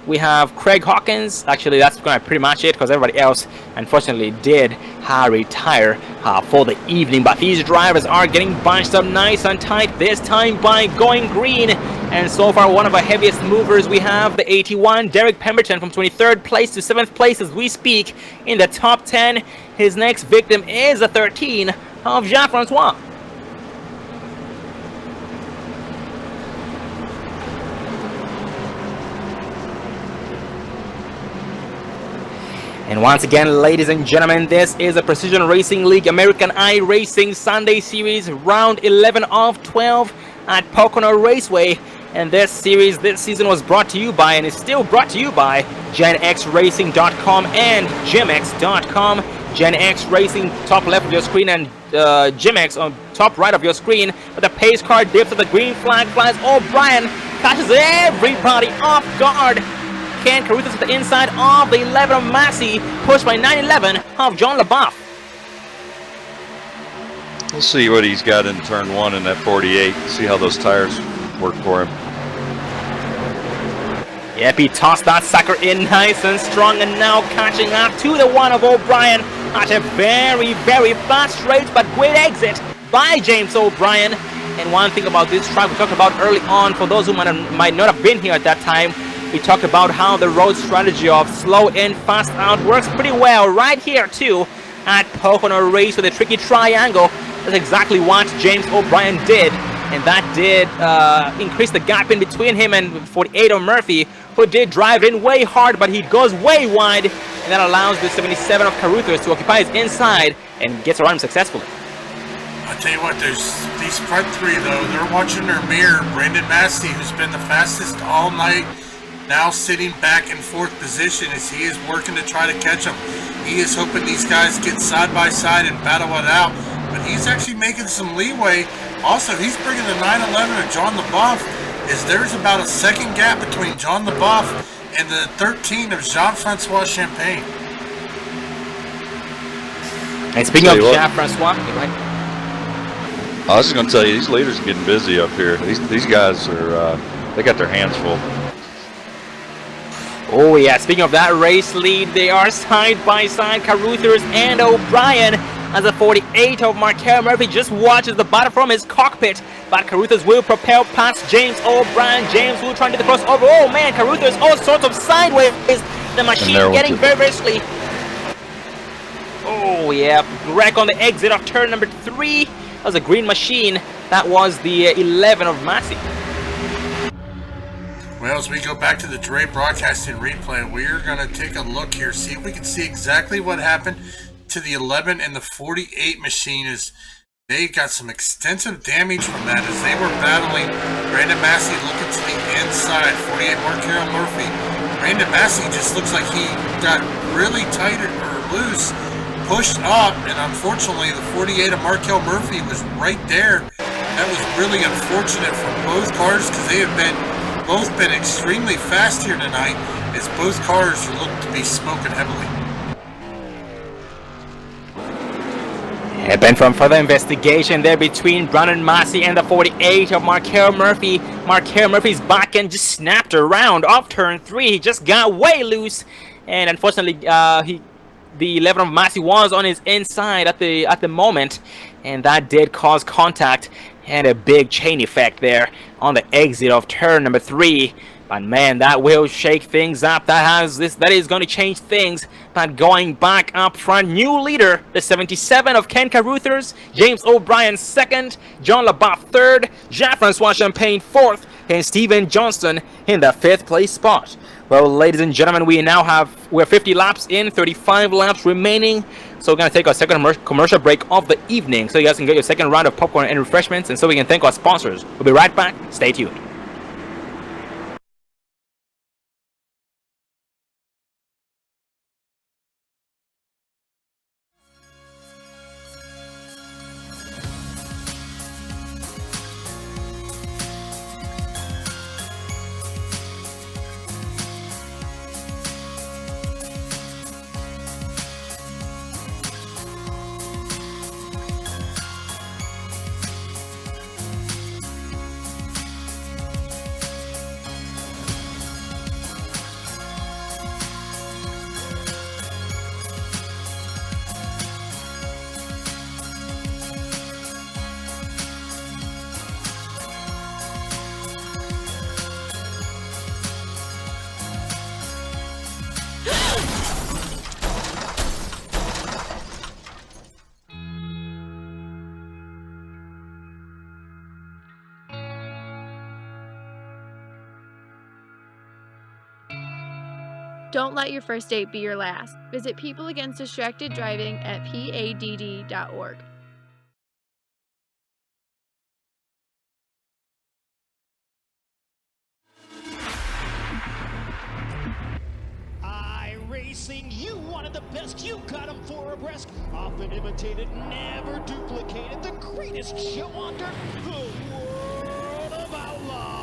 We have Craig Hawkins. Actually, that's going to be pretty much it, because everybody else, unfortunately, did retire for the evening. But these drivers are getting bunched up nice and tight, this time by going green. And so far, one of our heaviest movers, we have the 81, Derek Pemberton, from 23rd place to 7th place as we speak in the top 10. His next victim is the 13 of Jean-Francois. And once again, ladies and gentlemen, this is the Precision Racing League American iRacing Sunday Series, round 11 of 12 at Pocono Raceway. And this series this season was brought to you by, and is still brought to you by, GenXRacing.com and GymX.com. GenX Racing top left of your screen, and GymX on top right of your screen. But the pace car dips at the green flag flies. O'Brien catches everybody off guard. Ken Carruthers at the inside of the 11 of Massey, pushed by 911 of John LaBeouf. We'll see what he's got in turn 1 in that 48. See how those tires work for him. Yep, he tossed that sucker in nice and strong, and now catching up to the 1 of O'Brien at a very, very fast rate, but great exit by James O'Brien. And one thing about this track we talked about early on, for those who might not have been here at that time, we talked about how the road strategy of slow in, fast out works pretty well right here too at Pocono Race with a tricky triangle. That's exactly what James O'Brien did and that did increase the gap in between him and 48 of Murphy, who did drive in way hard, but he goes way wide, and that allows the 77 of Caruthers to occupy his inside and gets around him successfully. I'll tell you what, there's these front three, though. They're watching their mirror. Brandon Massey, who's been the fastest all night, now sitting back in fourth position as he is working to try to catch him. He is hoping these guys get side by side and battle it out, but he's actually making some leeway. Also, he's bringing the 911 of John LaBeouf, as there's about a second gap between John LaBeouf and the 13 of Jean-Francois Champagne. And speaking of Jean-Francois, right? I was just going to tell you, these leaders are getting busy up here. These guys are, they got their hands full. Oh yeah, speaking of that race lead, they are side by side, Caruthers and O'Brien, as the 48 of Markel Murphy just watches the bottom from his cockpit, but Caruthers will propel past James O'Brien. James will try to do the crossover. Oh man, Caruthers all sorts of sideways. The machine getting very, very slick. Oh yeah, wreck on the exit of turn number 3. That was a green machine. That was the 11 of Massey. Well, as we go back to the Dre Broadcasting replay, we're going to take a look here, see if we can see exactly what happened to the 11 and the 48 machine, as they got some extensive damage from that as they were battling. Brandon Massey looking to the inside, 48 Markel Murphy. Brandon Massey just looks like he got really tight or loose, pushed up, and unfortunately the 48 of Markel Murphy was right there. That was really unfortunate for both cars, because they have both been extremely fast here tonight, as both cars look to be smoking heavily. And then from further investigation there between Brandon Massey and the 48 of Markel Murphy, Markel Murphy's back end just snapped around off turn 3. He just got way loose, and unfortunately the 11 of Massey was on his inside at the moment, and that did cause contact and a big chain effect there on the exit of turn number 3. But man, that will shake things up. That is going to change things. But going back up front, new leader, the 77 of Ken Caruthers, James O'Brien 2nd, John LaBeouf 3rd, Jean-Francois Champagne 4th, and Steven Johnston in the 5th place spot. Well, ladies and gentlemen, we're 50 laps in, 35 laps remaining. So we're going to take our second commercial break of the evening, so you guys can get your second round of popcorn and refreshments, and so we can thank our sponsors. We'll be right back. Stay tuned. Don't let your first date be your last. Visit People Against Distracted Driving at PADD.org. iRacing, you wanted the best, you got them for abreast. Often imitated, never duplicated. The greatest show on dirt, the World of Outlaws.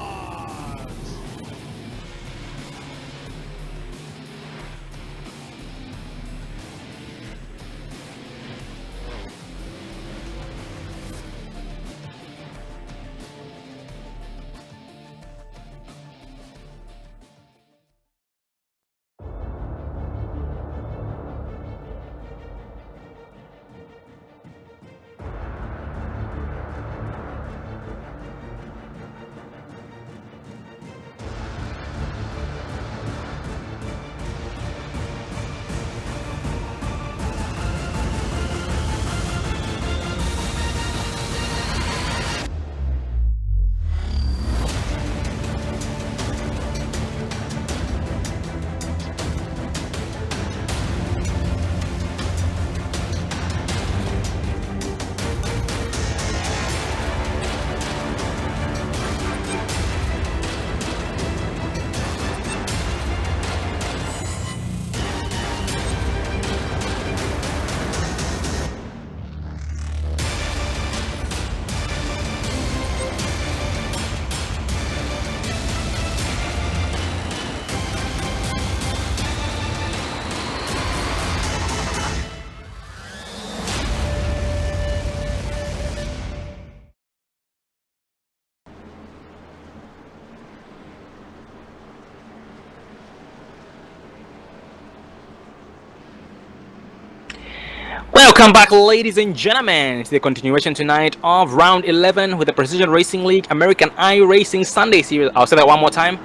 Welcome back, ladies and gentlemen, to the continuation tonight of round 11 with the Precision Racing League American iRacing Sunday Series. I'll say that one more time.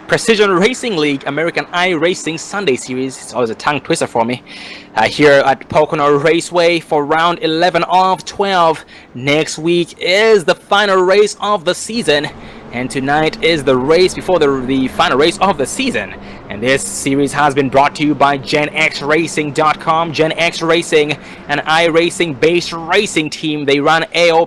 Precision Racing League American iRacing Sunday Series. It's always a tongue twister for me. Here at Pocono Raceway for round 11 of 12. Next week is the final race of the season. And tonight is the race before the final race of the season. And this series has been brought to you by GenXRacing.com. GenX Racing, an iRacing-based racing team. They run A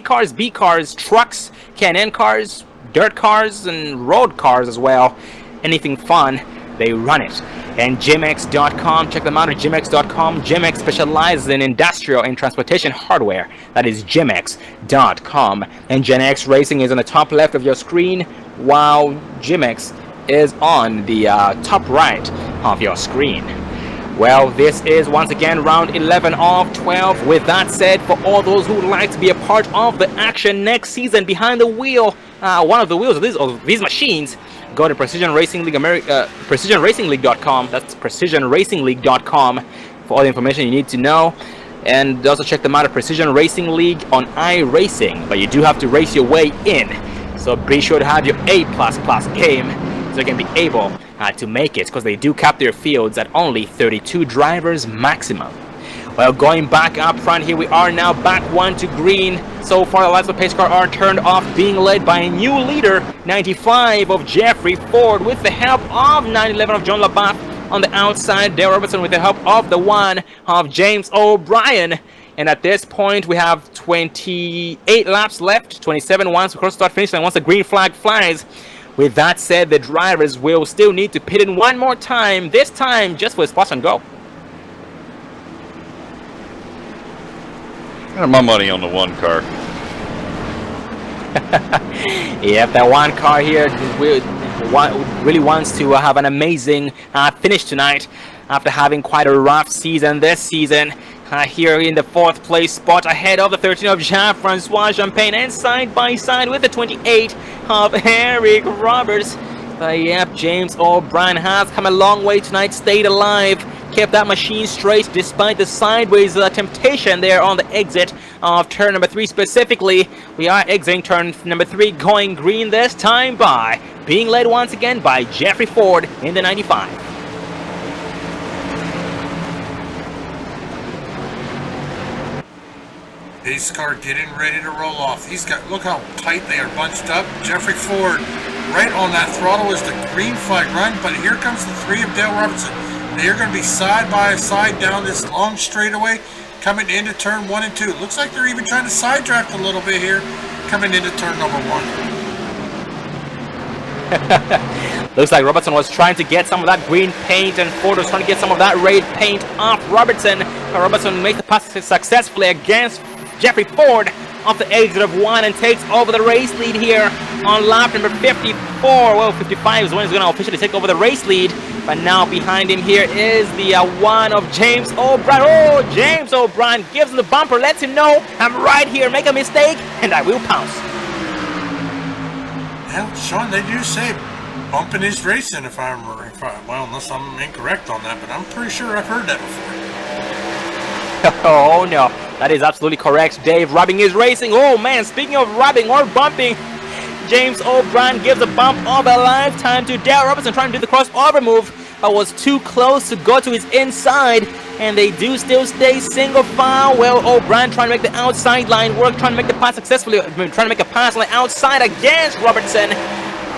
cars, B cars, trucks, Can-Am cars, dirt cars, and road cars as well. Anything fun, they run it. And GenX.com, check them out at GenX.com. GenX specializes in industrial and transportation hardware. That is GenX.com. And GenX Racing is on the top left of your screen, while GenX is on the top right of your screen. Well, this is once again round 11 of 12. With that said, for all those who would like to be a part of the action next season behind the wheel, one of the wheels of these machines, go to Precision Racing League PrecisionRacingLeague.com. That's PrecisionRacingLeague.com for all the information you need to know. And also check them out at Precision Racing League on iRacing. But you do have to race your way in, so be sure to have your A++ game so you can be able to make it, because they do cap their fields at only 32 drivers maximum. Well, going back up front here, we are now back one to green. So far, the lights of the pace car are turned off, being led by a new leader, 95 of Jeffrey Ford, with the help of 911 of John LaBeouf on the outside. Dale Robertson with the help of the one of James O'Brien. And at this point, we have 28 laps left, 27 once we cross the start finish line, once the green flag flies. With that said, the drivers will still need to pit in one more time, this time just for a spot and go. My money on the one car. Yep, that one car here really wants to have an amazing finish tonight after having quite a rough season this season. Here in the 4th place spot ahead of the 13 of Jean-Francois Champagne, and side by side with the 28 of Eric Roberts. But yep, James O'Brien has come a long way tonight, stayed alive, kept that machine straight despite the sideways temptation there on the exit of turn number 3 specifically. We are exiting turn number 3, going green this time by being led once again by Jeffrey Ford in the 95. Pace car getting ready to roll off. He's got, look how tight they are bunched up. Jeffrey Ford right on that throttle as the green flag run, but here comes the 3 of Dale Robertson. They are going to be side by side down this long straightaway coming into turn 1 and 2. Looks like they're even trying to side draft a little bit here coming into turn number 1. Looks like Robertson was trying to get some of that green paint, and Ford was trying to get some of that red paint off Robertson. Robertson makes the pass successfully against Jeffrey Ford off the exit of 1 and takes over the race lead here on lap number 54. Well, 55 is when he's going to officially take over the race lead. But now behind him here is the one of James O'Brien. Oh, James O'Brien gives him the bumper, lets him know, I'm right here, make a mistake, and I will pounce. Well, Sean, they do say bumping is racing, well, unless I'm incorrect on that, but I'm pretty sure I've heard that before. Oh no, that is absolutely correct, Dave. Rubbing is racing. Oh man, speaking of rubbing or bumping, James O'Brien gives a bump of a lifetime to Dale Robertson, trying to do the crossover move, but was too close to go to his inside, and they do still stay single file. Well, O'Brien trying to make the outside line work, trying to make the pass successfully, trying to make a pass on the outside against Robertson.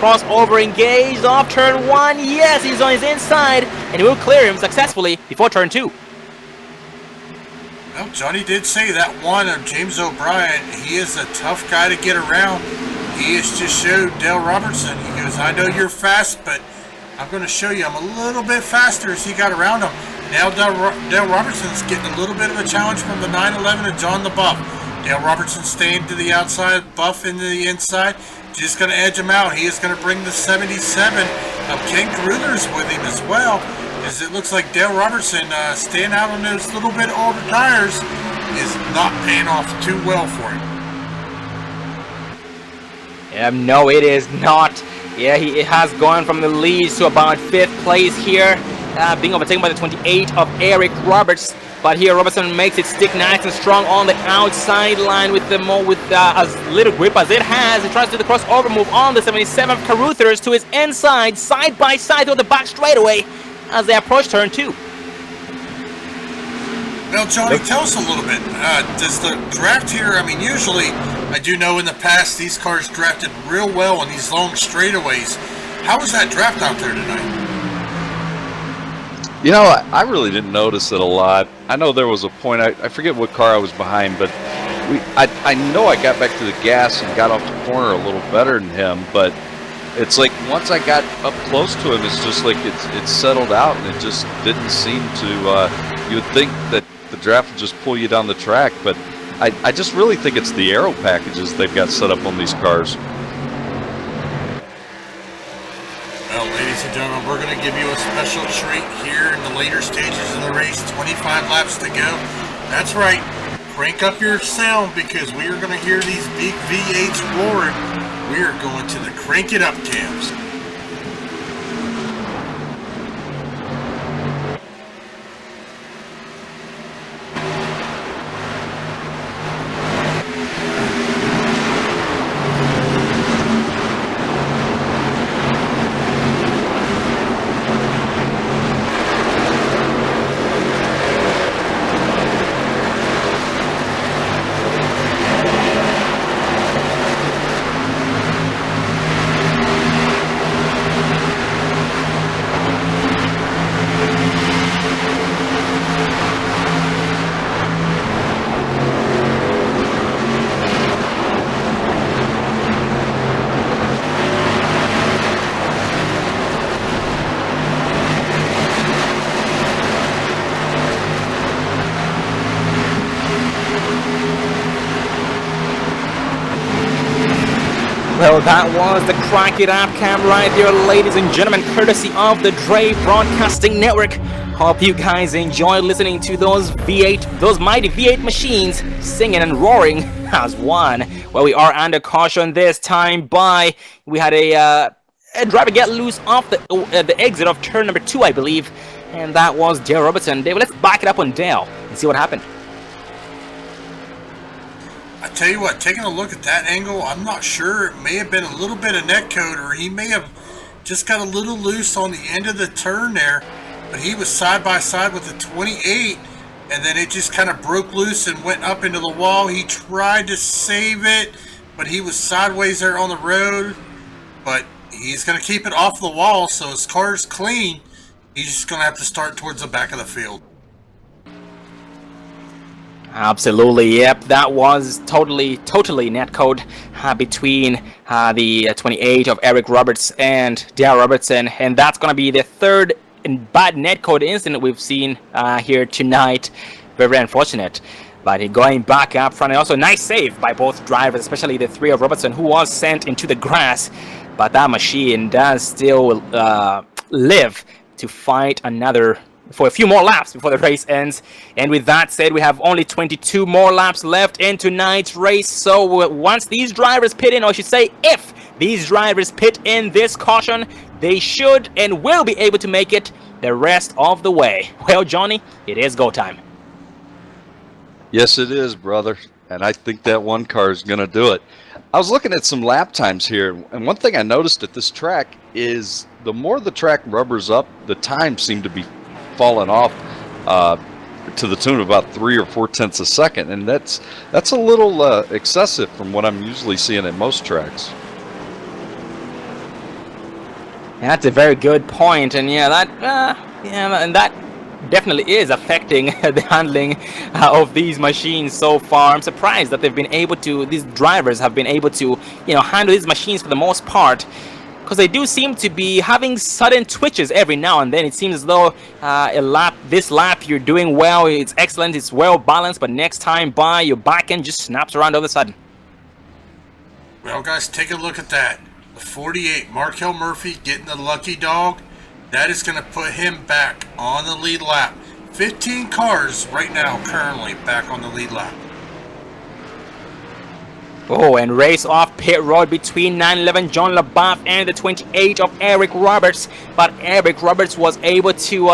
Crossover engaged off turn 1. Yes, he's on his inside, and he will clear him successfully before turn 2. Well, Johnny did say that one of James O'Brien, he is a tough guy to get around. He has just showed Dale Robertson. He goes, I know you're fast, but I'm going to show you I'm a little bit faster as he got around him. Now Dale Robertson's getting a little bit of a challenge from the 911 and John LaBeouf. Dale Robertson staying to the outside, Buff into the inside. Just going to edge him out. He is going to bring the 77 of Ken Carruthers with him as well, as it looks like Dale Robertson staying out on those little bit older tires is not paying off too well for him. No, it is not. Yeah, he has gone from the lead to about 5th place here, being overtaken by the 28 of Eric Roberts. But here Robertson makes it stick nice and strong on the outside line with as little grip as it has. He tries to do the crossover move on the 77 of Caruthers to his inside, side by side to the back straightaway as they approach turn 2. Well, Johnny, tell us a little bit. Does the draft here, I mean, usually, I do know in the past, these cars drafted real well on these long straightaways. How was that draft out there tonight? You know, I really didn't notice it a lot. I know there was a point, I forget what car I was behind, but I know I got back to the gas and got off the corner a little better than him, but it's like once I got up close to him, it's just like it's settled out, and it just didn't seem to, you would think that the draft would just pull you down the track, but I just really think it's the aero packages they've got set up on these cars. Well, ladies and gentlemen, we're going to give you a special treat here in the later stages of the race. 25 laps to go. That's right. Crank up your sound because we are going to hear these big V8s roaring. We are going to the crank it up cams. Well, that was the Crank It Up cam right there, ladies and gentlemen, courtesy of the Dre Broadcasting Network. Hope you guys enjoyed listening to those mighty V8 machines singing and roaring as one. Well, we are under caution this time by, we had a driver get loose off the exit of turn number 2, I believe, and that was Dale Robertson. Dave, let's back it up on Dale and see what happened. I tell you what, taking a look at that angle, I'm not sure. It may have been a little bit of netcode, or he may have just got a little loose on the end of the turn there. But he was side by side with the 28, and then it just kind of broke loose and went up into the wall. He tried to save it, but he was sideways there on the road. But he's going to keep it off the wall, so his car's clean. He's just going to have to start towards the back of the field. Absolutely, yep, that was totally netcode between the 28 of Eric Roberts and Dale Robertson, and that's going to be the third bad netcode incident we've seen here tonight. Very unfortunate, but going back up front, and also nice save by both drivers, especially the 3 of Robertson, who was sent into the grass, but that machine does still live to fight another for a few more laps before the race ends. And with that said, we have only 22 more laps left in tonight's race. So once these drivers pit in, or I should say if these drivers pit in this caution, they should and will be able to make it the rest of the way. Well, Johnny, it is go time. Yes, it is, brother. And I think that one car is going to do it. I was looking at some lap times here, and one thing I noticed at this track is the more the track rubbers up, the times seem to be falling off to the tune of about 3 or 4 tenths a second, and that's a little excessive from what I'm usually seeing at most tracks. That's a very good point, and that definitely is affecting the handling of these machines so far. I'm surprised that these drivers have been able to, handle these machines for the most part, because they do seem to be having sudden twitches every now and then. It seems as though this lap you're doing well, it's excellent, it's well balanced, but next time by, your back end just snaps around all of a sudden. Well, guys, take a look at that. The 48, Markel Murphy getting the lucky dog. That is going to put him back on the lead lap. 15 cars right now currently back on the lead lap. Oh, and race off pit road between 911 John LaBeouf and the 28 of Eric Roberts. But Eric Roberts was able to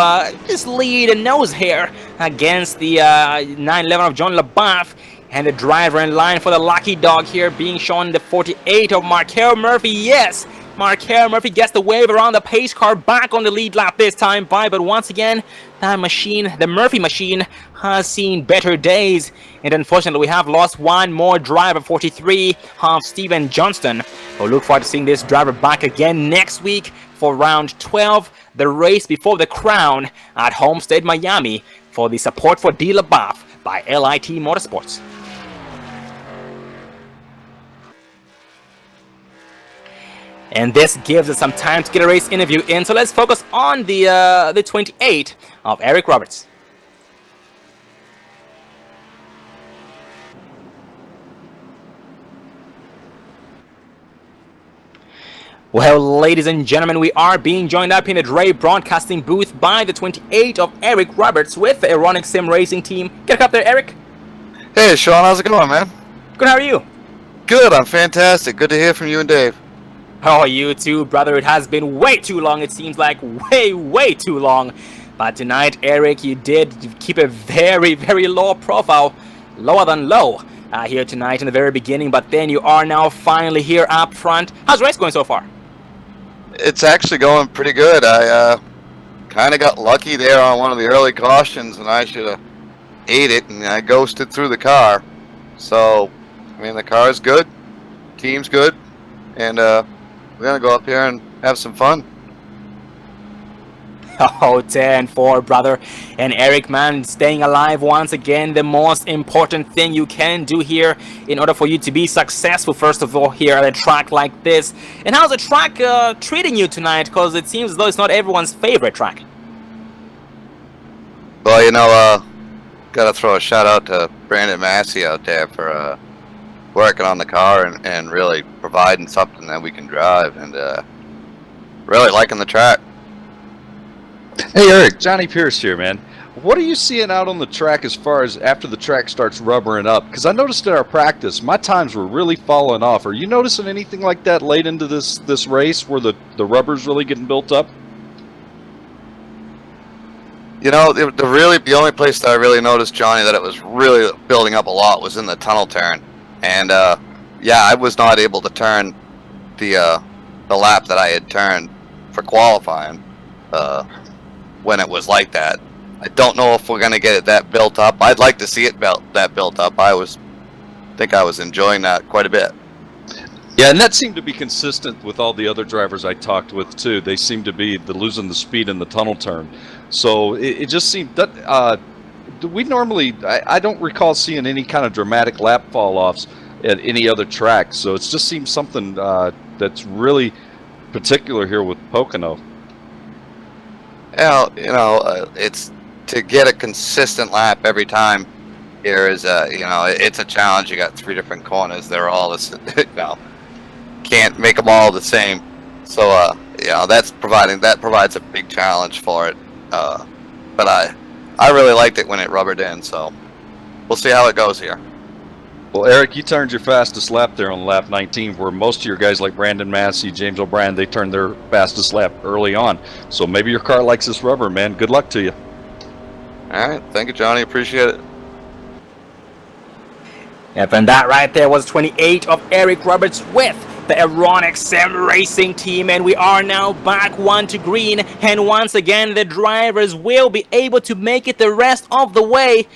just lead a nose hair against the 911 of John LaBeouf. And the driver in line for the lucky dog here being shown the 48 of Markel Murphy. Yes, Markel Murphy gets the wave around the pace car, back on the lead lap this time by, but once again, that machine, the Murphy machine, has seen better days. And unfortunately, we have lost one more driver, 43, of Steven Johnston. We'll look forward to seeing this driver back again next week for round 12, the race before the crown at Homestead, Miami, for the support for D. LaBeouf by LIT Motorsports. And this gives us some time to get a race interview in, so let's focus on the 28 of Eric Roberts. Well, ladies and gentlemen, we are being joined up in the Dre Broadcasting booth by the 28 of Eric Roberts with the Ironic Sim Racing team. Get up there, Eric. Hey, Sean, how's it going, man? Good, how are you? Good, I'm fantastic. Good to hear from you and Dave. Oh, you too, brother. It has been way too long. It seems like way too long. But tonight, Eric, you did keep a very, very low profile. Lower than low here tonight in the very beginning. But then you are now finally here up front. How's the race going so far? It's actually going pretty good. I kind of got lucky there on one of the early cautions, and I should have ate it, and I ghosted through the car. So, I mean, the car's good, team's good, and we're going to go up here and have some fun. Oh, 10-4, brother. And Eric, man, staying alive once again, the most important thing you can do here in order for you to be successful, first of all, here at a track like this. And how's the track treating you tonight? Because it seems as though it's not everyone's favorite track. Well, you know, got to throw a shout out to Brandon Massey out there for working on the car and really providing something that we can drive, and really liking the track. Hey Eric, Johnny Pierce here, man. What are you seeing out on the track as far as after the track starts rubbering up? Because I noticed in our practice, my times were really falling off. Are you noticing anything like that late into this race where the rubber's really getting built up? You know, the only place that I really noticed, Johnny, that it was really building up a lot was in the tunnel turn. And yeah, I was not able to turn the lap that I had turned for qualifying when it was like that. I don't know if we're going to get it that built up. I'd like to see it that built up. I think I was enjoying that quite a bit. Yeah, and that seemed to be consistent with all the other drivers I talked with too. They seemed to be losing the speed in the tunnel turn. So it just seemed that we normally, I don't recall seeing any kind of dramatic lap fall-offs at any other track. So it just seems something that's really particular here with Pocono. Well, you know, it's to get a consistent lap every time here is, you know, it's a challenge. You got 3 different corners. They're all this, you know, can't make them all the same. So, you know, that provides a big challenge for it. But I really liked it when it rubbered in. So we'll see how it goes here. Well, Eric, you turned your fastest lap there on lap 19, where most of your guys like Brandon Massey, James O'Brien, they turned their fastest lap early on. So maybe your car likes this rubber, man. Good luck to you. All right. Thank you, Johnny. Appreciate it. Yep, and that right there was 28 of Eric Roberts with the Ironic Sim Racing team, and we are now back 1 to green, and once again the drivers will be able to make it the rest of the way.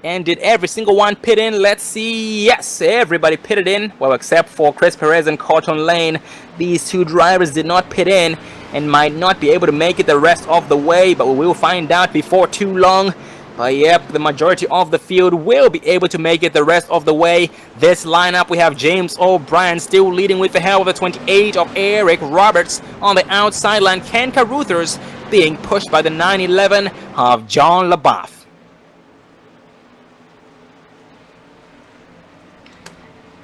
And did every single one pit in? Let's see. Yes, everybody pitted in. Well, except for Chris Perez and Cotton Lane. These 2 drivers did not pit in and might not be able to make it the rest of the way, but we will find out before too long. But yep, the majority of the field will be able to make it the rest of the way. This lineup, we have James O'Brien still leading with the help of the 28 of Eric Roberts. On the outside line, Ken Caruthers being pushed by the 911 of John LaBeouf.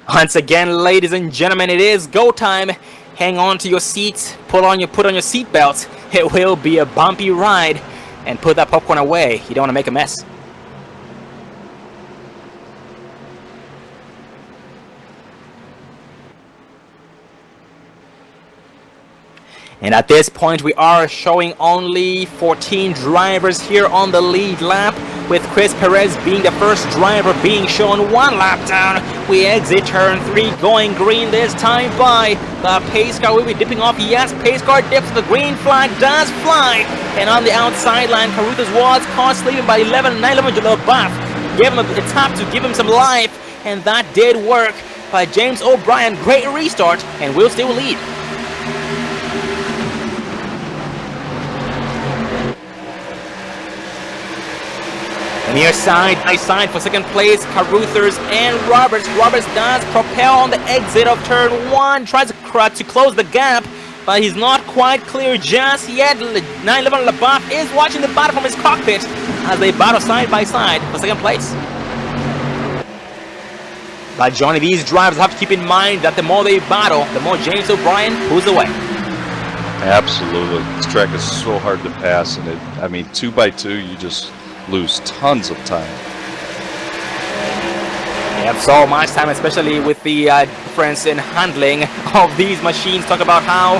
Once again, ladies and gentlemen, it is go time. Hang on to your seats, put on your seat belts. It will be a bumpy ride, and put that popcorn away. You don't want to make a mess. And at this point, we are showing only 14 drivers here on the lead lap, with Chris Perez being the first driver being shown 1 lap down. We exit turn 3, going green this time by the pace car. Will be dipping off. Yes, pace car dips. The green flag does fly. And on the outside line, Caruthers was caught sleeping by 911 LaBeouf. Gave him a tap to give him some life, and that did work by James O'Brien. Great restart, and will still lead. And here side by side for second place, Caruthers and Roberts. Roberts does propel on the exit of turn 1, tries to close the gap, but he's not quite clear just yet. 911 LaBeouf is watching the battle from his cockpit as they battle side by side for second place. But Johnny, these drivers have to keep in mind that the more they battle, the more James O'Brien pulls away. Absolutely. This track is so hard to pass, and I mean, 2 by 2, you just lose tons of time. You have so much time, especially with the difference in handling of these machines. Talk about how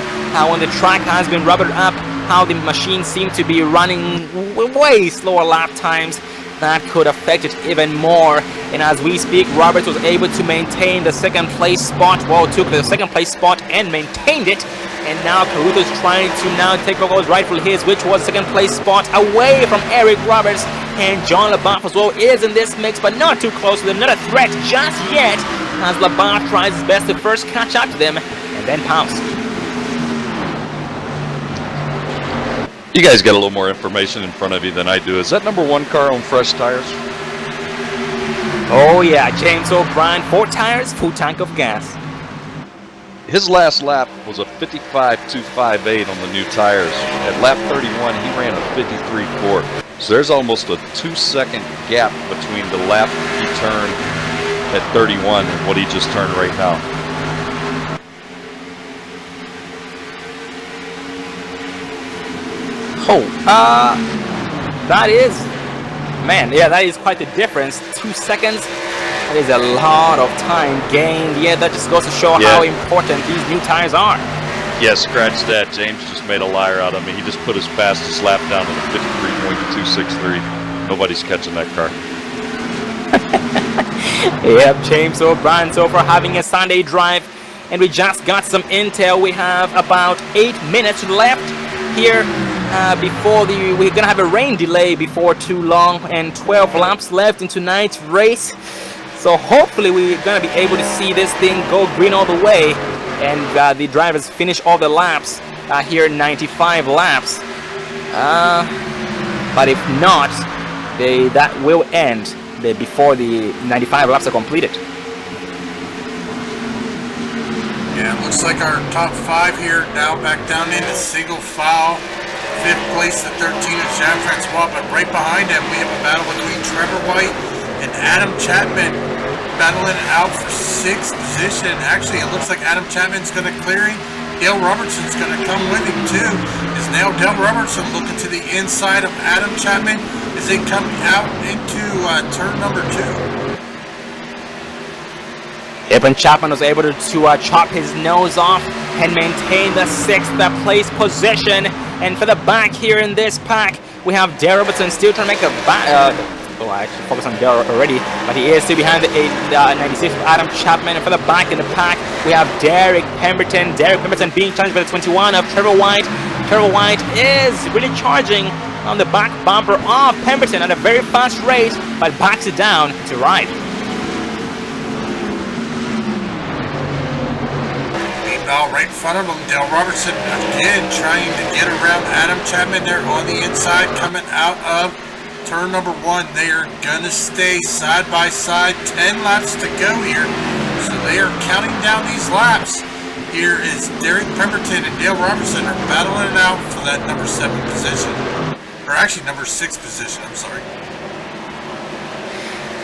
when the track has been rubbered up, how the machines seem to be running way slower lap times. That could affect it even more. And as we speak, Roberts was able to maintain the second place spot. Well, took the second place spot and maintained it. And now Caruthers trying to now take Pocono's rightful his, which was second place spot away from Eric Roberts. And John LaBeouf as well is in this mix, but not too close to them. Not a threat just yet, as LaBeouf tries his best to first catch up to them and then pounce. You guys got a little more information in front of you than I do. Is that number 1 car on fresh tires? Oh yeah, James O'Brien, 4 tires, full tank of gas. His last lap was a 55.258 on the new tires. At lap 31, he ran a 53.4. So there's almost a 2-second gap between the lap he turned at 31 and what he just turned right now. Oh, that is, man, yeah, that is quite the difference. 2 seconds, that is a lot of time gained. Yeah, that just goes to show how important these new tires are. Yeah, scratch that. James just made a liar out of me. He just put his fastest lap down to the 53.263. Nobody's catching that car. Yep, James O'Brien so far having a Sunday drive. And we just got some intel. We have about 8 minutes left here. We're gonna have a rain delay before too long, and 12 laps left in tonight's race. So hopefully we're gonna be able to see this thing go green all the way, and the drivers finish all the laps here, 95 laps. But if not, that will end before the 95 laps are completed. Yeah, it looks like our top 5 here now back down into single file. 5th place to 13 is Jean-Francois, but right behind him we have a battle between Trevor White and Adam Chapman battling it out for 6th position. Actually, it looks like Adam Chapman's going to clear him. Dale Robertson's going to come with him too. Is now Dale Robertson looking to the inside of Adam Chapman as they come out into turn number 2. Yep, and Chapman was able to chop his nose off and maintain the 6th place position. And for the back here in this pack, we have Dale Robertson still trying to make a I actually focus on Dale already, but he is still behind the 96 of Adam Chapman. And for the back in the pack, we have Derek Pemberton. Derek Pemberton being challenged by the 21 of Trevor White. Trevor White is really charging on the back bumper of Pemberton at a very fast rate, but backs it down to ride. Right in front of him, Dale Robertson again trying to get around Adam Chapman there on the inside, coming out of turn number 1. They are gonna stay side by side. 10 laps to go here, so they are counting down these laps. Here is Derek Pemberton and Dale Robertson are battling it out for that number 7 position, or actually number 6 position. I'm sorry.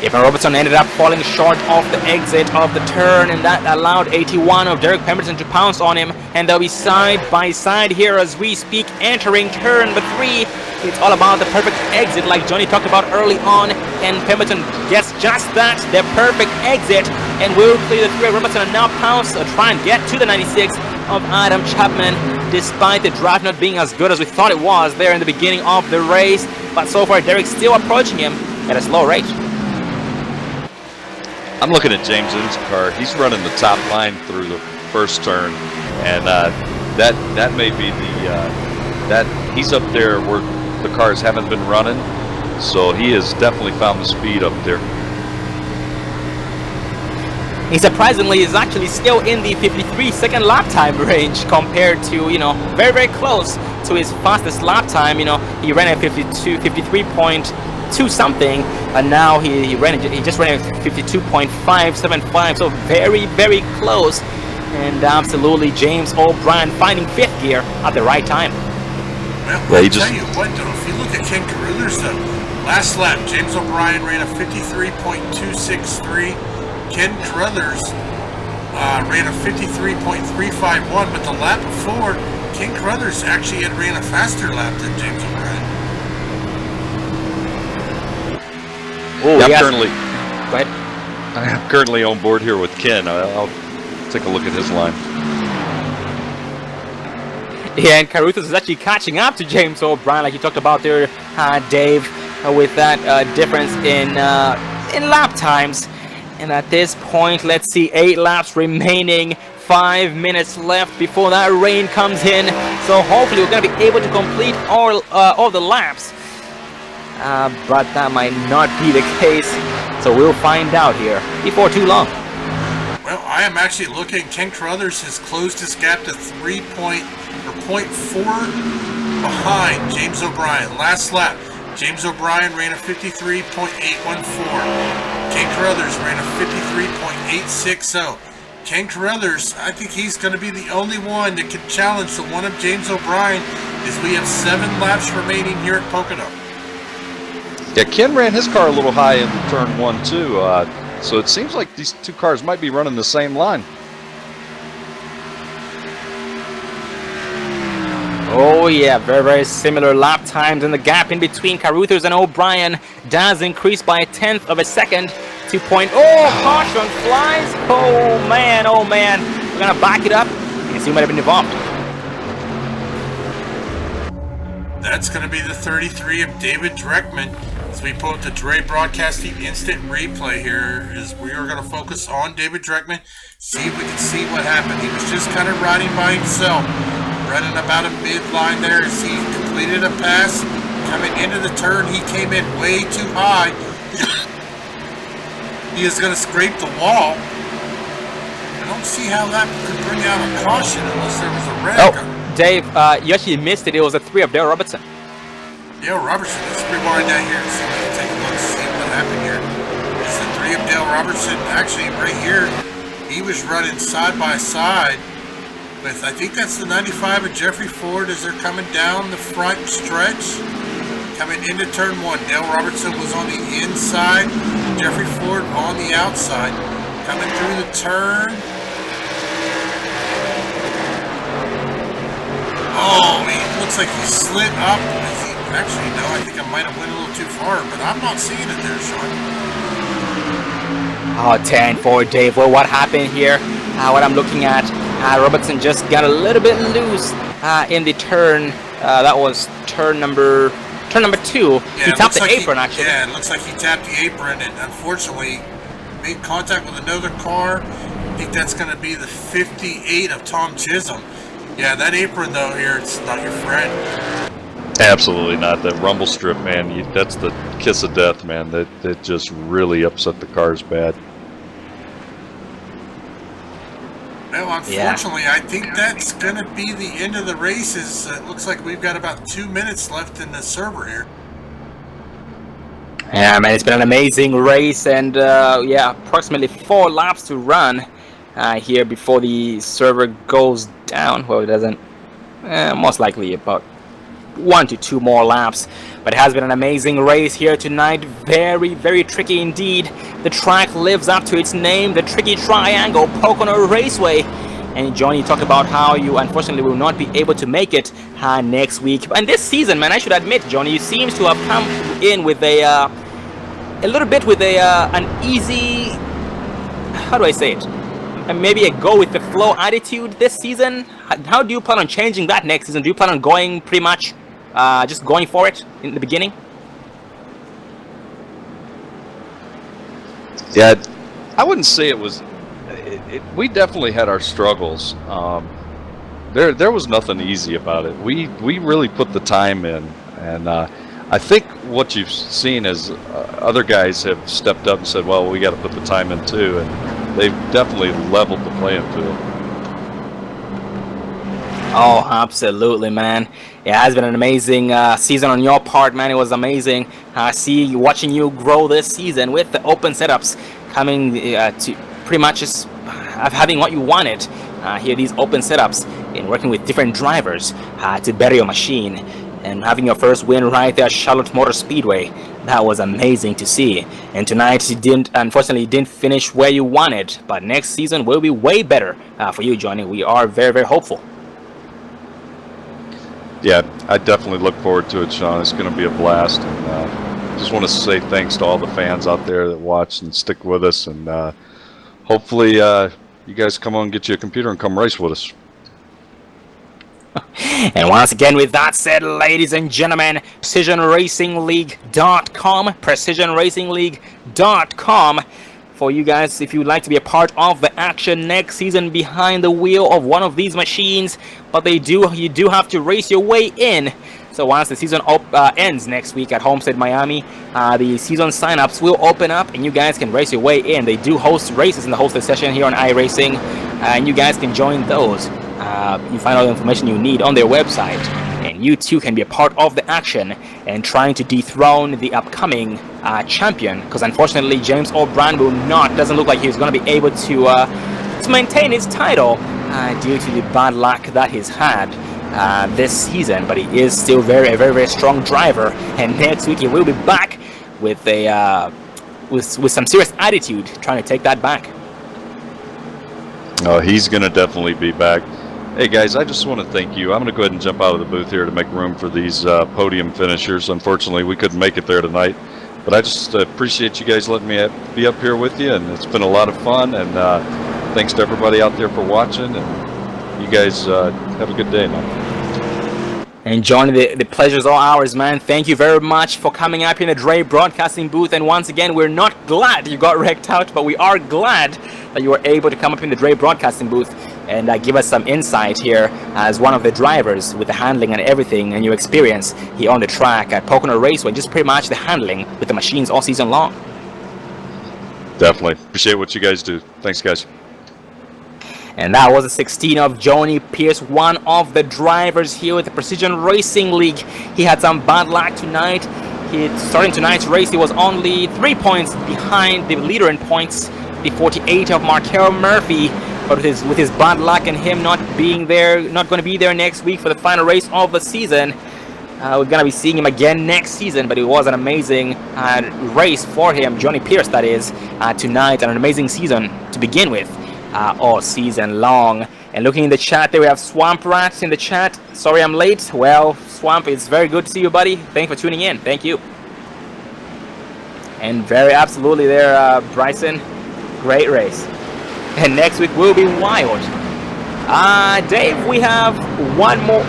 Evan Robertson ended up falling short of the exit of the turn, and that allowed 81 of Derek Pemberton to pounce on him, and they'll be side by side here as we speak, entering turn number 3. It's all about the perfect exit like Johnny talked about early on, and Pemberton gets just that, the perfect exit, and will clear the 3 of Robertson and now pounce, try and get to the 96, of Adam Chapman, despite the drive not being as good as we thought it was there in the beginning of the race. But so far, Derek's still approaching him at a slow rate. I'm looking at James Oon's car. He's running the top line through the first turn, and that may be that he's up there where the cars haven't been running, so he has definitely found the speed up there. He surprisingly is actually still in the 53-second lap time range compared to, you know, very, very close to his fastest lap time. You know, he ran at 53.2 something, and now he just ran at 52.575, so very, very close. And absolutely James O'Brien finding 5th gear at the right time. Well, I'll tell you what, though, if you look at Ken Carruthers, the last lap, James O'Brien ran a 53.263. Ken Carruthers ran a 53.351, but the lap before, Ken Carruthers actually had ran a faster lap than James O'Brien. Oh, Yeah, yes. Go ahead. I'm currently on board here with Ken. I'll take a look at his line. Yeah, and Carruthers is actually catching up to James O'Brien, like you talked about there, Dave, with that difference in lap times. And at this point, let's see, 8 laps remaining, 5 minutes left before that rain comes in. So hopefully we're going to be able to complete all the laps. But that might not be the case. So we'll find out here before too long. Well, I am actually looking. Ken Carruthers has closed his gap to 0.4 behind James O'Brien. Last lap, James O'Brien ran a 53.814. Ken Carruthers ran a 53.860. Ken Carruthers, I think he's going to be the only one that can challenge the one of James O'Brien, as we have 7 laps remaining here at Pocono. Yeah, Ken ran his car a little high in turn 1 too, so it seems like these two cars might be running the same line. Oh yeah, very, very similar lap times, and the gap in between Carruthers and O'Brien does increase by 1/10 of a second to point. Oh, caution flies! Oh man, we're gonna back it up. I guess you might have been involved. That's going to be the 33 of David Dreckman. As we pull up the Dre Broadcasting instant replay here, is we are going to focus on David Dreckman, see if we can see what happened. He was just kind of riding by himself, running about a midline there as he completed a pass. Coming into the turn, he came in way too high. He is going to scrape the wall. I don't see how that could bring out a caution unless there was a red. Oh, Dave, you actually missed it. It was a 3 of Dale Robertson. Dale Robertson, let's rewind that here and see if we can take a look, see what happened here. It's the 3 of Dale Robertson. Actually, right here, he was running side by side with, I think that's the 95 of Jeffrey Ford as they're coming down the front stretch. Coming into turn 1, Dale Robertson was on the inside, Jeffrey Ford on the outside. Coming through the turn. Oh, he looks like he slid up. Actually, no, I think I might have went a little too far, but I'm not seeing it there, Sean. Oh, 10 for Dave. Well, what happened here? What I'm looking at, Robertson just got a little bit loose in the turn. That was turn number 2. Yeah, he tapped the apron, actually. Yeah, it looks like he tapped the apron and unfortunately made contact with another car. I think that's going to be the 58 of Tom Chisholm. Yeah, that apron, though, here, it's not your friend. Absolutely not. That rumble strip, man, that's the kiss of death, man. That just really upset the cars bad. Well, unfortunately, I think that's going to be the end of the races. It looks like we've got about 2 minutes left in the server here. Yeah, man, it's been an amazing race, and yeah, approximately 4 laps to run here before the server goes down. Well, it doesn't. Most likely about 1 to 2 more laps. But it has been an amazing race here tonight. Very, very tricky indeed. The track lives up to its name, the Tricky Triangle, Pocono Raceway. And Johnny talked about how you unfortunately will not be able to make it next week. And this season, man, I should admit, Johnny, you seems to have come in with a little bit with an easy, how do I say it? Maybe a go with the flow attitude this season. How do you plan on changing that next season? Do you plan on going pretty much just going for it in the beginning? Yeah, I wouldn't say it was. We definitely had our struggles. There was nothing easy about it. We really put the time in, and I think what you've seen is other guys have stepped up and said, "Well, we got to put the time in too," and they've definitely leveled the playing field. Oh, absolutely, man. It has been an amazing season on your part, man. It was amazing. Watching you grow this season with the open setups coming to pretty much just having what you wanted. Here, these open setups and working with different drivers to better your machine. And having your first win right there at Charlotte Motor Speedway, that was amazing to see. And tonight, unfortunately, didn't finish where you wanted. But next season will be way better for you, Johnny. We are very, very hopeful. Yeah, I definitely look forward to it, Sean. It's going to be a blast. And just want to say thanks to all the fans out there that watch and stick with us. And hopefully you guys come on and get you a computer and come race with us. And once again, with that said, ladies and gentlemen, PrecisionRacingLeague.com, PrecisionRacingLeague.com, for you guys, if you'd like to be a part of the action next season behind the wheel of one of these machines. But you do have to race your way in. So once the season ends next week at Homestead, Miami, the season signups will open up and you guys can race your way in. They do host races in the hosted session here on iRacing, and you guys can join those. You find all the information you need on their website, and you too can be a part of the action and trying to dethrone the upcoming champion, because unfortunately James O'Brien doesn't look like he's going to be able to maintain his title due to the bad luck that he's had this season. But he is still very, very, very strong driver, and next week he will be back with a with some serious attitude, trying to take that back. Oh, he's going to definitely be back. Hey guys, I just want to thank you. I'm going to go ahead and jump out of the booth here to make room for these podium finishers. Unfortunately, we couldn't make it there tonight, but I just appreciate you guys letting me be up here with you, and it's been a lot of fun. And thanks to everybody out there for watching, and you guys have a good day now. And Johnny, the pleasure's all ours, man. Thank you very much for coming up in the Dre Broadcasting booth. And once again, we're not glad you got wrecked out, but we are glad that you were able to come up in the Dre Broadcasting booth and give us some insight here as one of the drivers with the handling and everything and your experience here on the track at Pocono Raceway, just pretty much the handling with the machines all season long. Definitely. Appreciate what you guys do. Thanks, guys. And that was the 16 of Johnny Pierce, one of the drivers here with the Precision Racing League. He had some bad luck tonight. Starting tonight's race, he was only 3 points behind the leader in points, the 48 of Markel Murphy. But with his bad luck and him not going to be there next week for the final race of the season, we're going to be seeing him again next season. But it was an amazing race for him, Johnny Pierce, that is, tonight, and an amazing season to begin with. All season long. And looking in the chat there, we have Swamp Rat in the chat. Sorry I'm late. Well, Swamp, it's very good to see you, buddy. Thanks for tuning in. Thank you. And very absolutely there, Bryson. Great race. And next week will be wild. Dave, we have one more.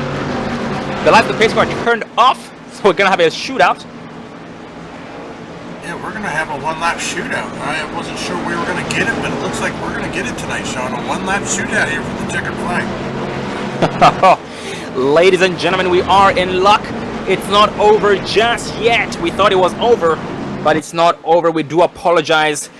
The lights of the pace car turned off, so we're gonna have a shootout. Yeah, we're going to have a one-lap shootout. I wasn't sure we were going to get it, but it looks like we're going to get it tonight, Sean. A one-lap shootout here for the checkered flag. Ladies and gentlemen, we are in luck. It's not over just yet. We thought it was over, but it's not over. We do apologize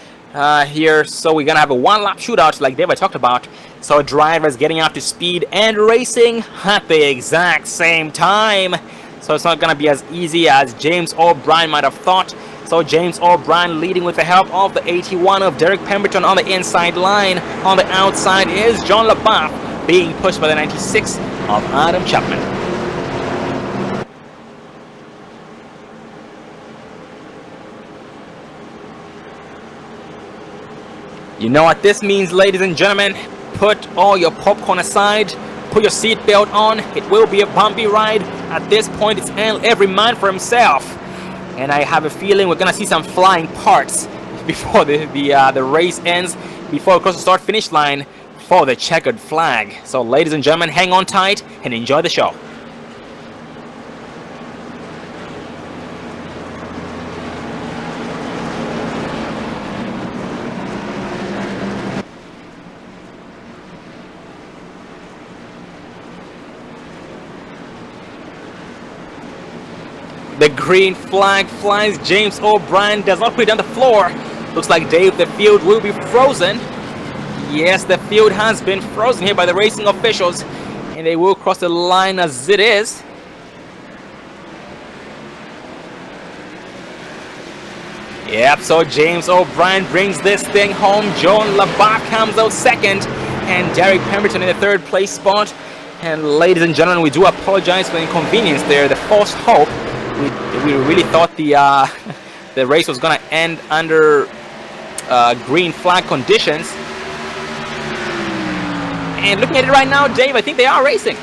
here. So we're going to have a one-lap shootout like Dave talked about. So drivers getting up to speed and racing at the exact same time. So it's not going to be as easy as James O'Brien might have thought. So James O'Brien leading with the help of the 81 of Derek Pemberton on the inside line. On the outside is John LaBeouf being pushed by the 96 of Adam Chapman. You know what this means, ladies and gentlemen. Put all your popcorn aside. Put your seatbelt on. It will be a bumpy ride. At this point, it's every man for himself. And I have a feeling we're gonna see some flying parts before the race ends, before we cross the start-finish line for the checkered flag. So ladies and gentlemen, hang on tight and enjoy the show. The green flag flies. James O'Brien does not put it on the floor. Looks like, Dave, the field will be frozen. Yes, the field has been frozen here by the racing officials, and they will cross the line as it is. Yep, so James O'Brien brings this thing home. John LaBarre comes out second, and Derek Pemberton in the third place spot. And ladies and gentlemen, we do apologize for the inconvenience there, the false hope. We really thought the race was going to end under green flag conditions. And looking at it right now, Dave, I think they are racing.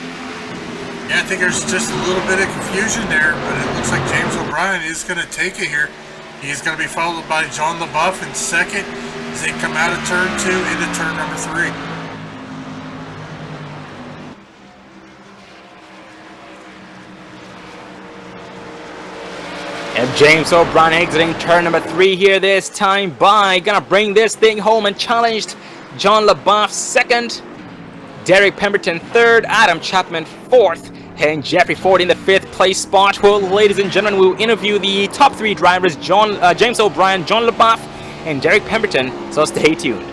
Yeah, I think there's just a little bit of confusion there, but it looks like James O'Brien is going to take it here. He's going to be followed by John LaBarre in second as they come out of turn 2 into turn number 3. And James O'Brien exiting turn number 3 here this time by. Gonna bring this thing home and challenged John LaBarre second. Derek Pemberton third. Adam Chapman fourth. And Jeffrey Ford in the 5th place spot. Well, ladies and gentlemen, we'll interview the top 3 drivers, James O'Brien, John LaBarre, and Derek Pemberton. So stay tuned.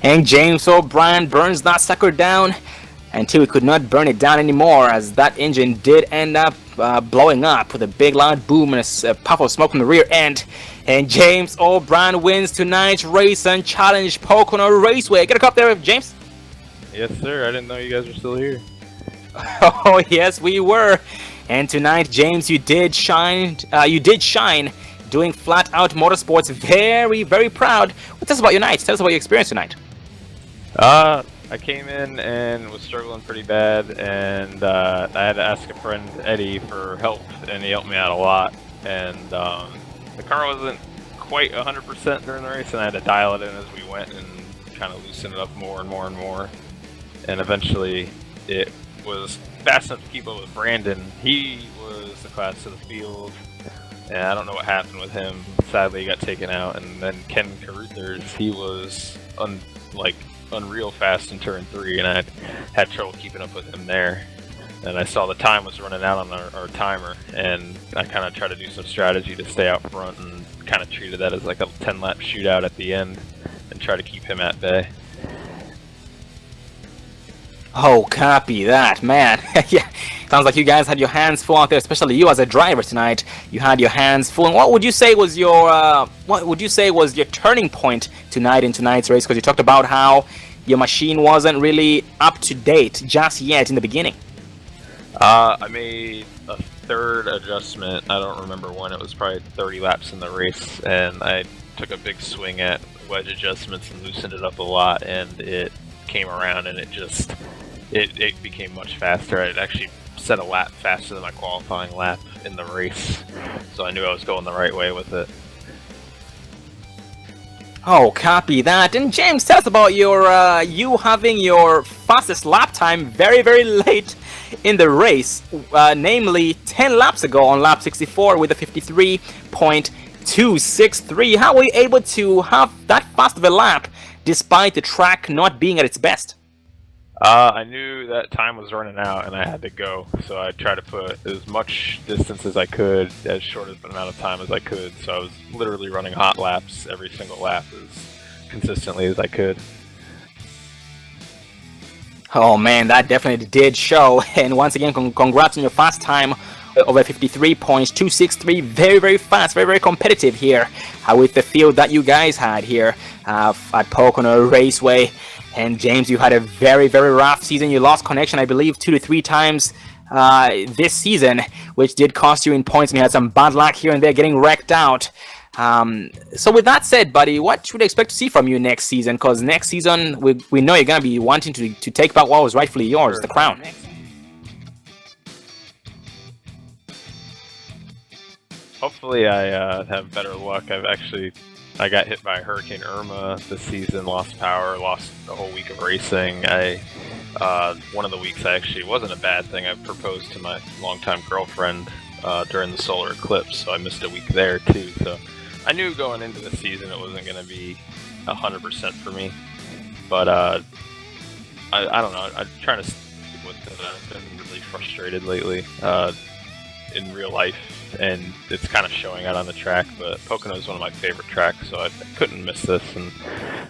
And James O'Brien burns that sucker down until he could not burn it down anymore, as that engine did end up blowing up with a big loud boom and a puff of smoke from the rear end. And James O'Brien wins tonight's race and challenge Pocono Raceway. Get a cup there, James. Yes, sir. I didn't know you guys were still here. Oh yes, we were. And tonight, James, you did shine. Doing flat out motorsports. Very, very proud. Well, tell us about your night. Tell us about your experience tonight. I came in and was struggling pretty bad, and I had to ask a friend, Eddie, for help, and he helped me out a lot. And the car wasn't quite 100% during the race, and I had to dial it in as we went and kind of loosen it up more and more and more. And eventually, it was fast enough to keep up with Brandon. He was the class of the field. And I don't know what happened with him. Sadly, he got taken out. And then Ken Caruthers, he was unreal fast in turn 3, and I had trouble keeping up with him there. And I saw the time was running out on our timer, and I kind of tried to do some strategy to stay out front and kind of treated that as like a 10-lap shootout at the end and try to keep him at bay. Oh, copy that, man. Yeah, sounds like you guys had your hands full out there, especially you as a driver tonight. You had your hands full. And what would you say was your turning point tonight in tonight's race? Because you talked about how your machine wasn't really up to date just yet in the beginning. I made a third adjustment. I don't remember when. It was probably 30 laps in the race, and I took a big swing at wedge adjustments and loosened it up a lot, and it came around, and it became much faster. I actually set a lap faster than my qualifying lap in the race, so I knew I was going the right way with it. Oh, copy that. And James, tell us about your you having your fastest lap time very, very late in the race, namely 10 laps ago on lap 64 with a 53.263. How were you able to have that fast of a lap despite the track not being at its best? I knew that time was running out and I had to go, so I tried to put as much distance as I could, as short of an amount of time as I could, so I was literally running hot laps every single lap as consistently as I could. Oh man, that definitely did show. And once again, congrats on your fast time. Over 53 points, 263, very, very fast, very, very competitive here with the field that you guys had here at Pocono Raceway. And James, you had a very, very rough season. You lost connection, I believe, 2 to 3 times this season, which did cost you in points, and you had some bad luck here and there getting wrecked out. So with that said, buddy, what should we expect to see from you next season? Because next season, we know you're going to be wanting to take back what was rightfully yours, the crown. Hopefully I have better luck. I got hit by Hurricane Irma this season, lost power, lost a whole week of racing. One of the weeks it wasn't a bad thing. I proposed to my longtime girlfriend during the solar eclipse, so I missed a week there too. So I knew going into the season it wasn't going to be 100% for me. But I don't know. I'm trying to stick with it. I've been really frustrated lately in real life, and it's kind of showing out on the track. But Pocono is one of my favorite tracks, so I couldn't miss this, and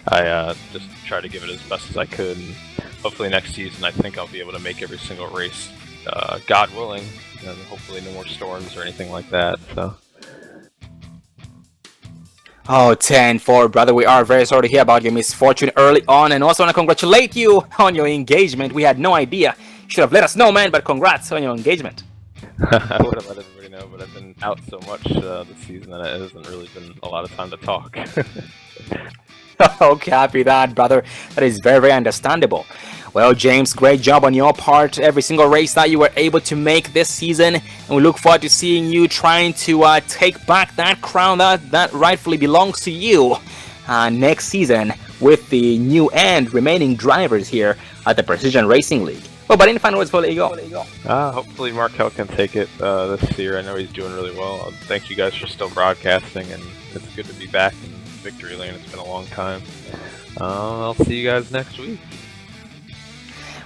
I just tried to give it as best as I could. And hopefully next season, I think I'll be able to make every single race, God willing, and hopefully no more storms or anything like that. So. Oh, 10-4, brother. We are very sorry to hear about your misfortune early on, and also want to congratulate you on your engagement. We had no idea. You should have let us know, man, but congrats on your engagement. I would have let everybody know, but I've been out so much this season that it hasn't really been a lot of time to talk. Oh, copy that, brother. That is very, very understandable. Well, James, great job on your part. Every single race that you were able to make this season, and we look forward to seeing you trying to take back that crown that rightfully belongs to you next season with the new and remaining drivers here at the Precision Racing League. Well, but any final words before I let you go? Hopefully Markel can take it this year. I know he's doing really well. Thank you guys for still broadcasting, and it's good to be back in victory lane. It's been a long time. I'll see you guys next week.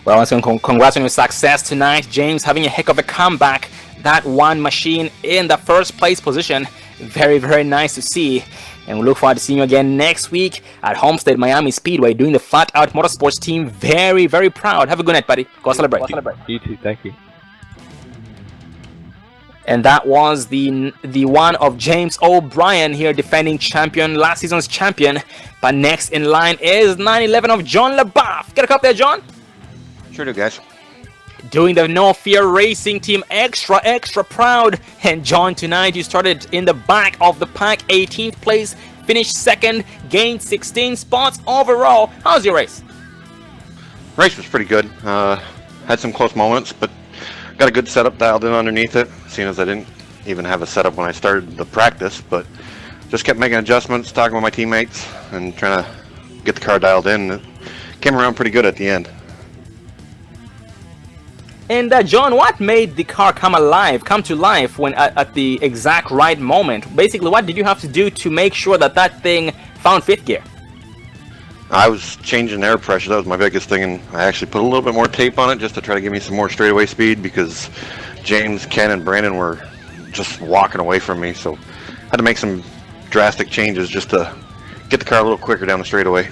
Well, once again, congrats on your success tonight, James, having a heck of a comeback. That one machine in the first place position. Very, very nice to see. And we look forward to seeing you again next week at Homestead Miami Speedway doing the Flat Out Motorsports team. Very, very proud. Have a good night, buddy. Go celebrate. You too. Thank you. And that was the one of James O'Brien here, defending champion, last season's champion. But next in line is 911 of John LaBeouf. Get a cup there, John. Sure do, guys. Doing the No Fear Racing team, extra proud. And John, tonight you started in the back of the pack, 18th place, finished second, gained 16 spots overall. How's your race? Race was pretty good. Had some close moments, but got a good setup dialed in underneath it, seeing as I didn't even have a setup when I started the practice, but just kept making adjustments, talking with my teammates, and trying to get the car dialed in. It came around pretty good at the end. And John, what made the car come to life when at the exact right moment? Basically, what did you have to do to make sure that thing found fifth gear? I was changing air pressure. That was my biggest thing, and I actually put a little bit more tape on it just to try to give me some more straightaway speed because James, Ken, and Brandon were just walking away from me. So I had to make some drastic changes just to get the car a little quicker down the straightaway.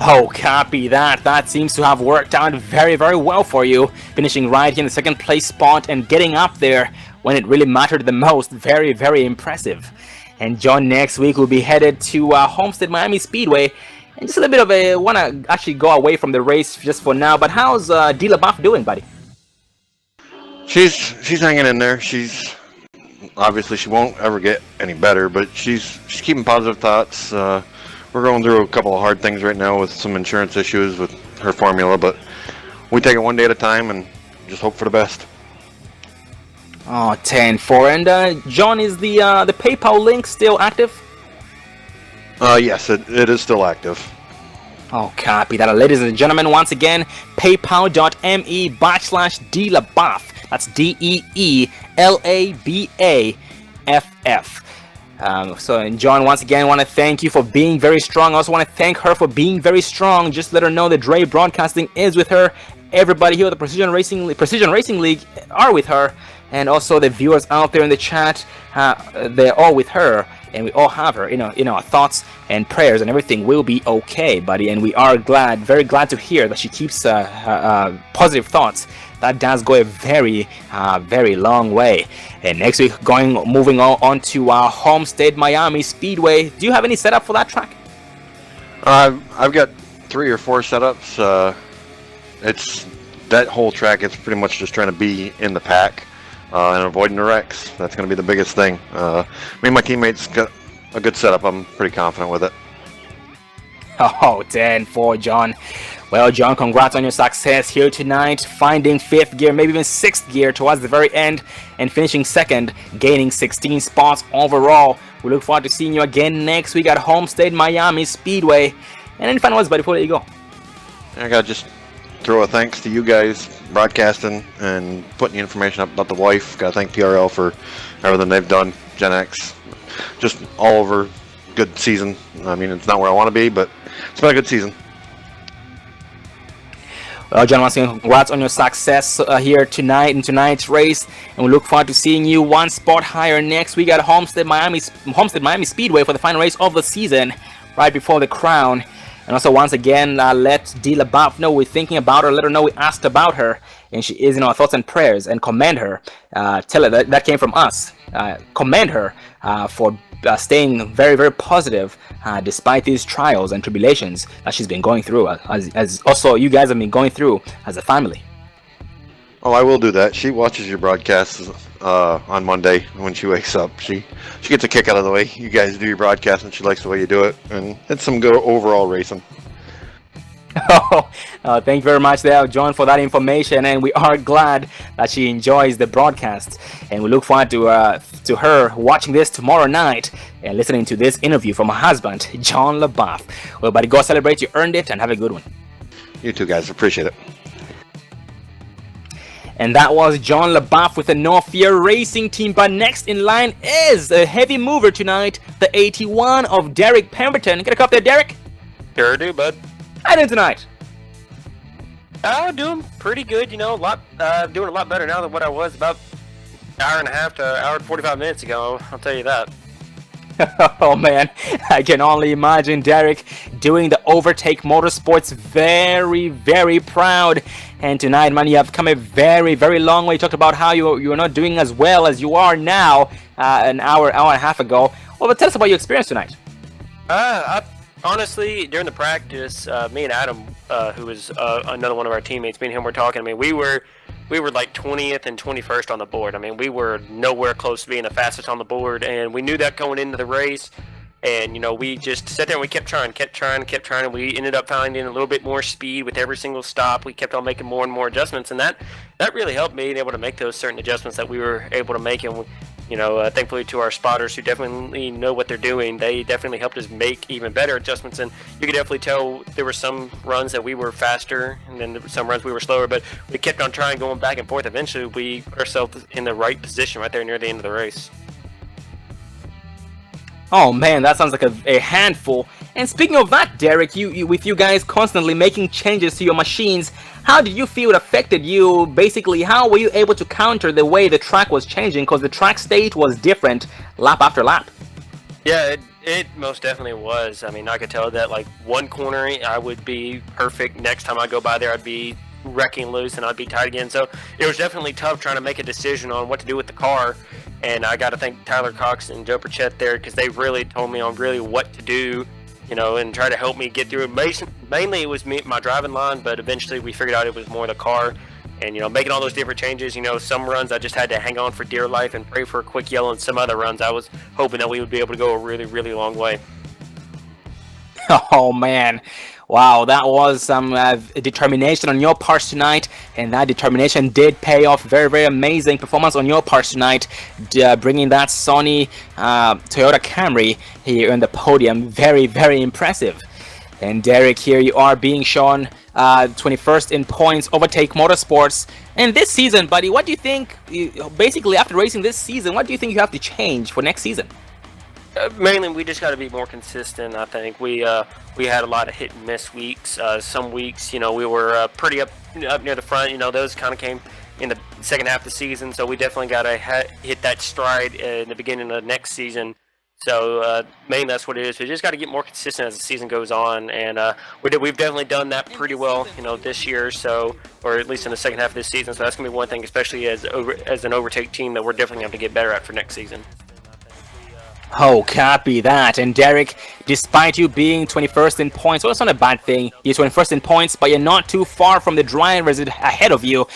Oh, copy that. That seems to have worked out very, very well for you. Finishing right here in the second place spot and getting up there when it really mattered the most. Very, very impressive. And John, next week will be headed to Homestead Miami Speedway. And just a little bit of want to actually go away from the race just for now. But how's D. LaBeouf doing, buddy? She's hanging in there. She's obviously she won't ever get any better, but she's keeping positive thoughts. We're going through a couple of hard things right now with some insurance issues with her formula, but we take it one day at a time and just hope for the best. Oh, 10-4. And John, is the PayPal link still active? Yes, it is still active. Oh, copy that. Ladies and gentlemen, once again, paypal.me/D LaBeouf. That's DEELABAFF. And John, once again, I want to thank you for being very strong. I also want to thank her for being very strong. Just let her know that Dre Broadcasting is with her. Everybody here at the Precision Racing League are with her. and also the viewers out there in the chat. They're all with her, and we all have her in our thoughts and prayers, and everything will be okay, buddy. And we are very glad to hear that she keeps positive thoughts. That does go a very long way. And next week, moving on to our Homestead Miami Speedway. Do you have any setup for that track? I've got 3 or 4 setups. It's that whole track. It's pretty much just trying to be in the pack and avoiding the wrecks. That's going to be the biggest thing. Me and my teammates got a good setup. I'm pretty confident with it. Oh, 10-4, John. Well, John, congrats on your success here tonight, finding 5th gear, maybe even 6th gear towards the very end, and finishing 2nd, gaining 16 spots overall. We look forward to seeing you again next week at Homestead Miami Speedway. And any final words, buddy, before I let you go? I got to just throw a thanks to you guys broadcasting and putting the information up about the wife. Got to thank PRL for everything they've done. Gen X, just all over good season. I mean, it's not where I want to be, but it's been a good season. Well, John, once again, congrats on your success here tonight in tonight's race, and we look forward to seeing you one spot higher next week at Homestead Miami Speedway for the final race of the season, right before the crown. And also, once again, let D. LaBeouf know we're thinking about her. Let her know we asked about her, and she is in our thoughts and prayers. And commend her. Tell her that came from us. Commend her for staying very positive despite these trials and tribulations that she's been going through, as also you guys have been going through as a family. Oh, I will do that. She watches your broadcasts on Monday when she wakes up. She gets a kick out of the way you guys do your broadcast, and she likes the way you do it. And it's some good overall racing. Thank you very much there, John, for that information, and we are glad that she enjoys the broadcast, and we look forward to her watching this tomorrow night and listening to this interview from her husband, John LaBeouf. Well, buddy, go celebrate. You earned it, and have a good one. You too, guys. Appreciate it. And that was John LaBeouf with the No Fear Racing team. But next in line is a heavy mover tonight, the 81 of Derek Pemberton. Get a cup there, Derek? Sure do, bud. How you doing tonight? Doing pretty good, doing a lot better now than what I was about an hour and a half to an hour and 45 minutes ago, I'll tell you that. Oh man, I can only imagine Derek doing the Overtake Motorsports very proud. And tonight, man, you have come a very long way. You talked about how you're not doing as well as you are now an hour and a half ago. Well, but tell us about your experience tonight. Honestly, during the practice, me and Adam, who was another one of our teammates, me and him were talking. I mean, we were like 20th and 21st on the board. I mean, we were nowhere close to being the fastest on the board, and we knew that going into the race. And, we just sat there and we kept trying, and we ended up finding a little bit more speed with every single stop. We kept on making more and more adjustments, and that really helped me being able to make those certain adjustments that we were able to make. And thankfully to our spotters who definitely know what they're doing, they definitely helped us make even better adjustments. And you could definitely tell there were some runs that we were faster, and then some runs we were slower, but we kept on trying, going back and forth. Eventually we put ourselves in the right position right there near the end of the race. Oh man, that sounds like a handful. And speaking of that, Derek, with you guys constantly making changes to your machines, how did you feel it affected you? Basically, how were you able to counter the way the track was changing? Because the track state was different lap after lap. Yeah, it most definitely was. I mean, I could tell that like one corner I would be perfect. Next time I go by there, I'd be wrecking loose and I'd be tight again. So it was definitely tough trying to make a decision on what to do with the car. And I got to thank Tyler Cox and Joe Pritchett there, because they really told me on really what to do, and try to help me get through it. Mainly it was my driving line, but eventually we figured out it was more the car. And, making all those different changes, some runs I just had to hang on for dear life and pray for a quick yellow, and some other runs I was hoping that we would be able to go a really long way. Oh man, wow, that was some determination on your part tonight, and that determination did pay off. Very amazing performance on your part tonight, bringing that Sony Toyota Camry here on the podium. Very impressive. And Derek, here you are being shown 21st in points, Overtake Motorsports. And this season, buddy, what do you think, basically after racing this season, what do you think you have to change for next season? Mainly, we just got to be more consistent. I think we had a lot of hit and miss weeks. Some weeks, we were pretty up near the front. Those kind of came in the second half of the season. So we definitely got to hit that stride in the beginning of the next season. So mainly that's what it is. We just got to get more consistent as the season goes on, and we've definitely done that pretty well, this year. So, or at least in the second half of this season. So that's gonna be one thing, especially as an overtake team, that we're definitely gonna have to get better at for next season. Oh, copy that. And Derek, despite you being 21st in points, well, it's not a bad thing. You're 21st in points, but you're not too far from the drivers ahead of you.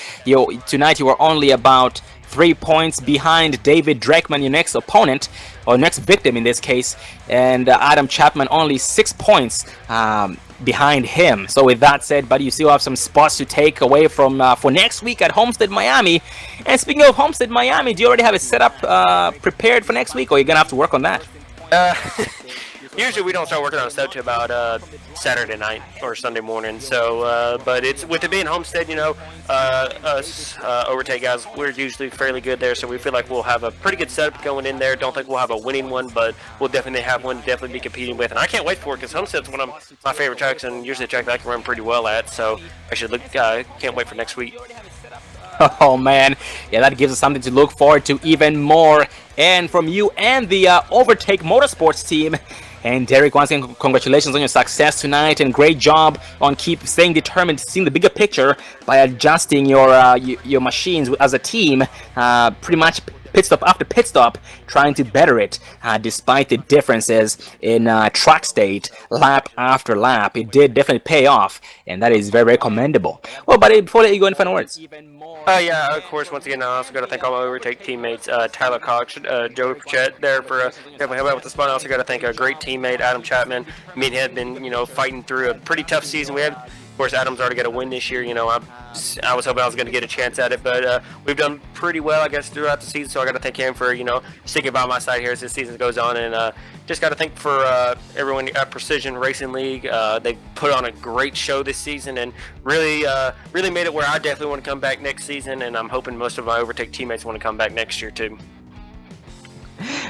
Tonight you were only about 3 points behind David Dreckman, your next opponent, or next victim in this case, and Adam Chapman only 6 points behind him. So with that said, buddy, you still have some spots to take away from for next week at Homestead Miami. And speaking of Homestead Miami, do you already have a setup prepared for next week, or you're gonna have to work on that? Usually we don't start working on stuff till about Saturday night or Sunday morning. So, but it's with it being Homestead, us overtake guys, we're usually fairly good there. So we feel like we'll have a pretty good setup going in there. Don't think we'll have a winning one, but we'll definitely have one to definitely be competing with. And I can't wait for it because Homestead's one of my favorite tracks and usually a track that I can run pretty well at. So I should can't wait for next week. Oh man, yeah, that gives us something to look forward to even more. And from you and the Overtake Motorsports team. And Derek, once again, congratulations on your success tonight, and great job on staying determined, seeing the bigger picture by adjusting your machines as a team, pretty much pit stop after pit stop, trying to better it, despite the differences in track state, lap after lap. It did definitely pay off, and that is very, very commendable. Well, buddy, before I let you go, any final words? Yeah, of course, once again, I also got to thank all my Overtake teammates, Tyler Cox, Joey Pritchett there for definitely helping out with the spot. I also got to thank a great teammate, Adam Chapman. Me and him have been, fighting through a pretty tough season. Of course, Adam's already got a win this year. I was hoping I was going to get a chance at it, but we've done pretty well, I guess, throughout the season. So I got to thank him for, sticking by my side here as this season goes on. And just got to thank for everyone at Precision Racing League. They put on a great show this season and really made it where I definitely want to come back next season. And I'm hoping most of my Overtake teammates want to come back next year too.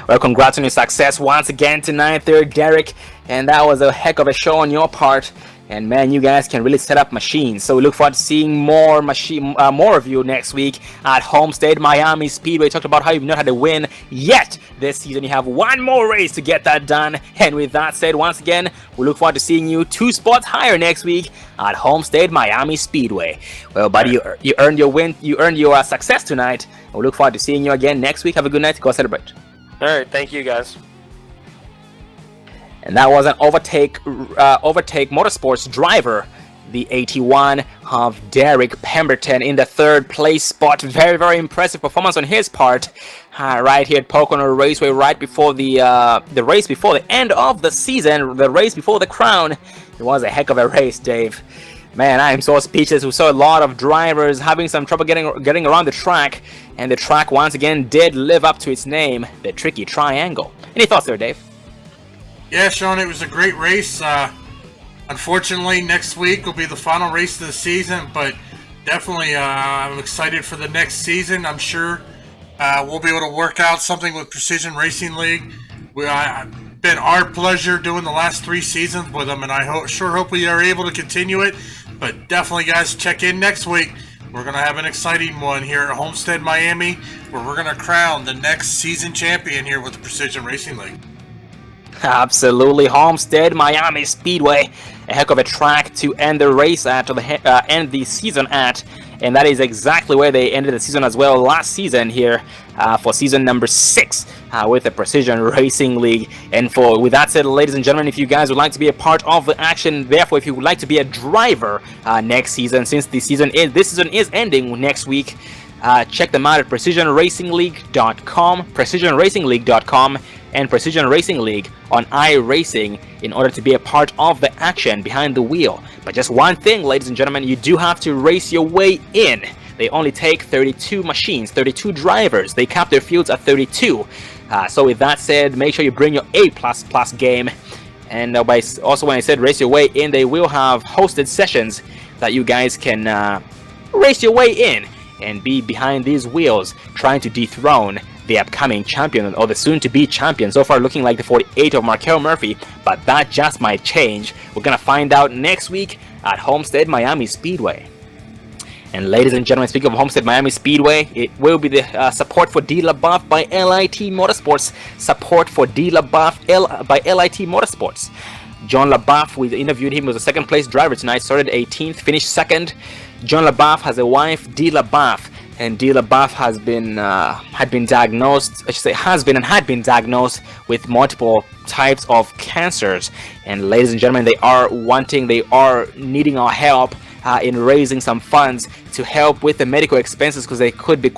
Well, congrats on your success once again tonight there, Derek. And that was a heck of a show on your part. And man, you guys can really set up machines. So we look forward to seeing more of you next week at Homestead Miami Speedway. Talked about how you've not had a win yet this season. You have one more race to get that done. And with that said, once again, we look forward to seeing you 2 spots higher next week at Homestead Miami Speedway. Well, buddy, you earned your win. You earned your success tonight. We look forward to seeing you again next week. Have a good night. Go celebrate. All right, thank you guys. And that was an Overtake Motorsports driver, the 81 of Derek Pemberton in the 3rd place spot. Very, very impressive performance on his part, right here at Pocono Raceway, right before the race before the end of the season, the race before the crown. It was a heck of a race, Dave. Man, I am so speechless. We saw a lot of drivers having some trouble getting around the track, and the track once again did live up to its name, the Tricky Triangle. Any thoughts there, Dave? Yeah, Sean, it was a great race. Unfortunately, next week will be the final race of the season, but definitely I'm excited for the next season. I'm sure we'll be able to work out something with Precision Racing League. It's been our pleasure doing the last 3 seasons with them, and I sure hope we are able to continue it. But definitely, guys, check in next week. We're going to have an exciting one here at Homestead Miami, where we're going to crown the next season champion here with the Precision Racing League. Absolutely, Homestead Miami Speedway, a heck of a track to end the race at, or end the season at, and that is exactly where they ended the season as well last season here for season number 6 with the Precision Racing League. And with that said, ladies and gentlemen, if you guys would like to be a part of the action, therefore if you would like to be a driver next season, since this season is ending next week, check them out at precisionracingleague.com, precisionracingleague.com, and Precision Racing League on iRacing in order to be a part of the action behind the wheel. But just one thing, ladies and gentlemen, you do have to race your way in. They only take 32 machines, 32 drivers. They cap their fields at 32. So with that said, make sure you bring your A++ game. And also when I said race your way in, they will have hosted sessions that you guys can race your way in and be behind these wheels trying to dethrone the upcoming champion, or the soon-to-be champion. So far looking like the 48 of Markel Murphy, but that just might change. We're gonna find out next week at Homestead Miami Speedway. And ladies and gentlemen, speaking of Homestead Miami Speedway, it will be the support for D. LaBeouf by LIT Motorsports. Support for D. LaBeouf by LIT Motorsports. John LaBeouf, we interviewed him, was a second place driver tonight, started 18th, finished second. John LaBeouf has a wife, D. LaBeouf, and D. LaBeouf had been diagnosed with multiple types of cancers. And ladies and gentlemen, they are needing our help in raising some funds to help with the medical expenses, because they can be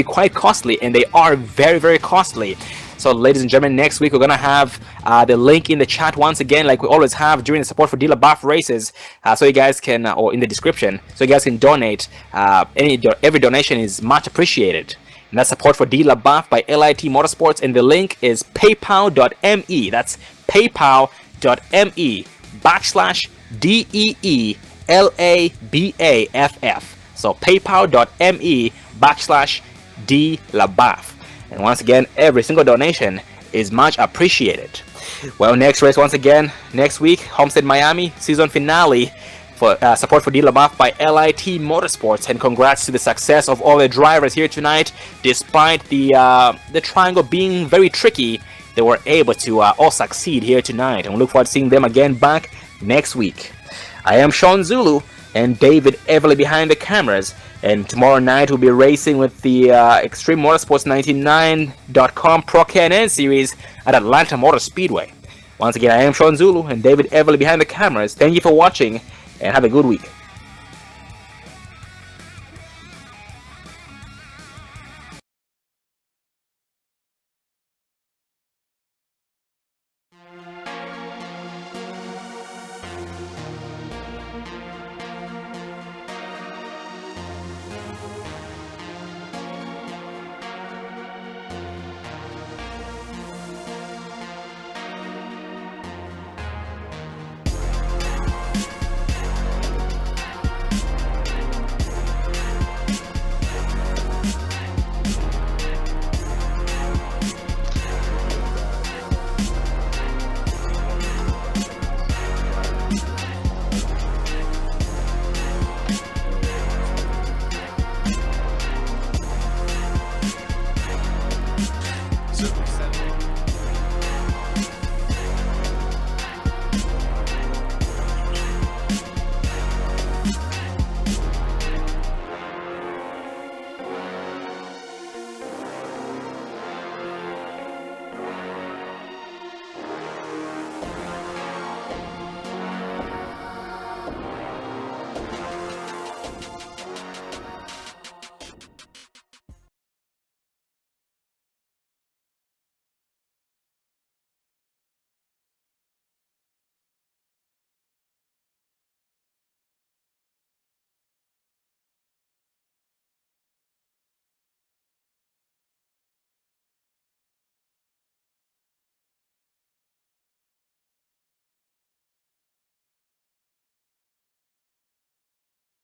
quite costly, and they are very, very costly. So ladies and gentlemen, next week we're gonna have the link in the chat once again, like we always have during the support for D. LaBeouf races, so you guys can, or in the description, so you guys can donate. Every donation is much appreciated. And that's support for D. LaBeouf by LIT Motorsports, and the link is paypal.me. That's paypal.me/DEELABAFF. So paypal.me/D. LaBeouf. And once again, every single donation is much appreciated. Well, next race once again, next week, Homestead Miami, season finale for support for D. LaBeouf by LIT Motorsports. And congrats to the success of all the drivers here tonight. Despite the triangle being very tricky, they were able to all succeed here tonight. And we look forward to seeing them again back next week. I am Sean Zulu, and David Everly behind the cameras. And tomorrow night we'll be racing with the Extreme Motorsports 99.com Pro Can-N Series at Atlanta Motor Speedway. Once again, I am Sean Zulu and David Everly behind the cameras. Thank you for watching, and have a good week.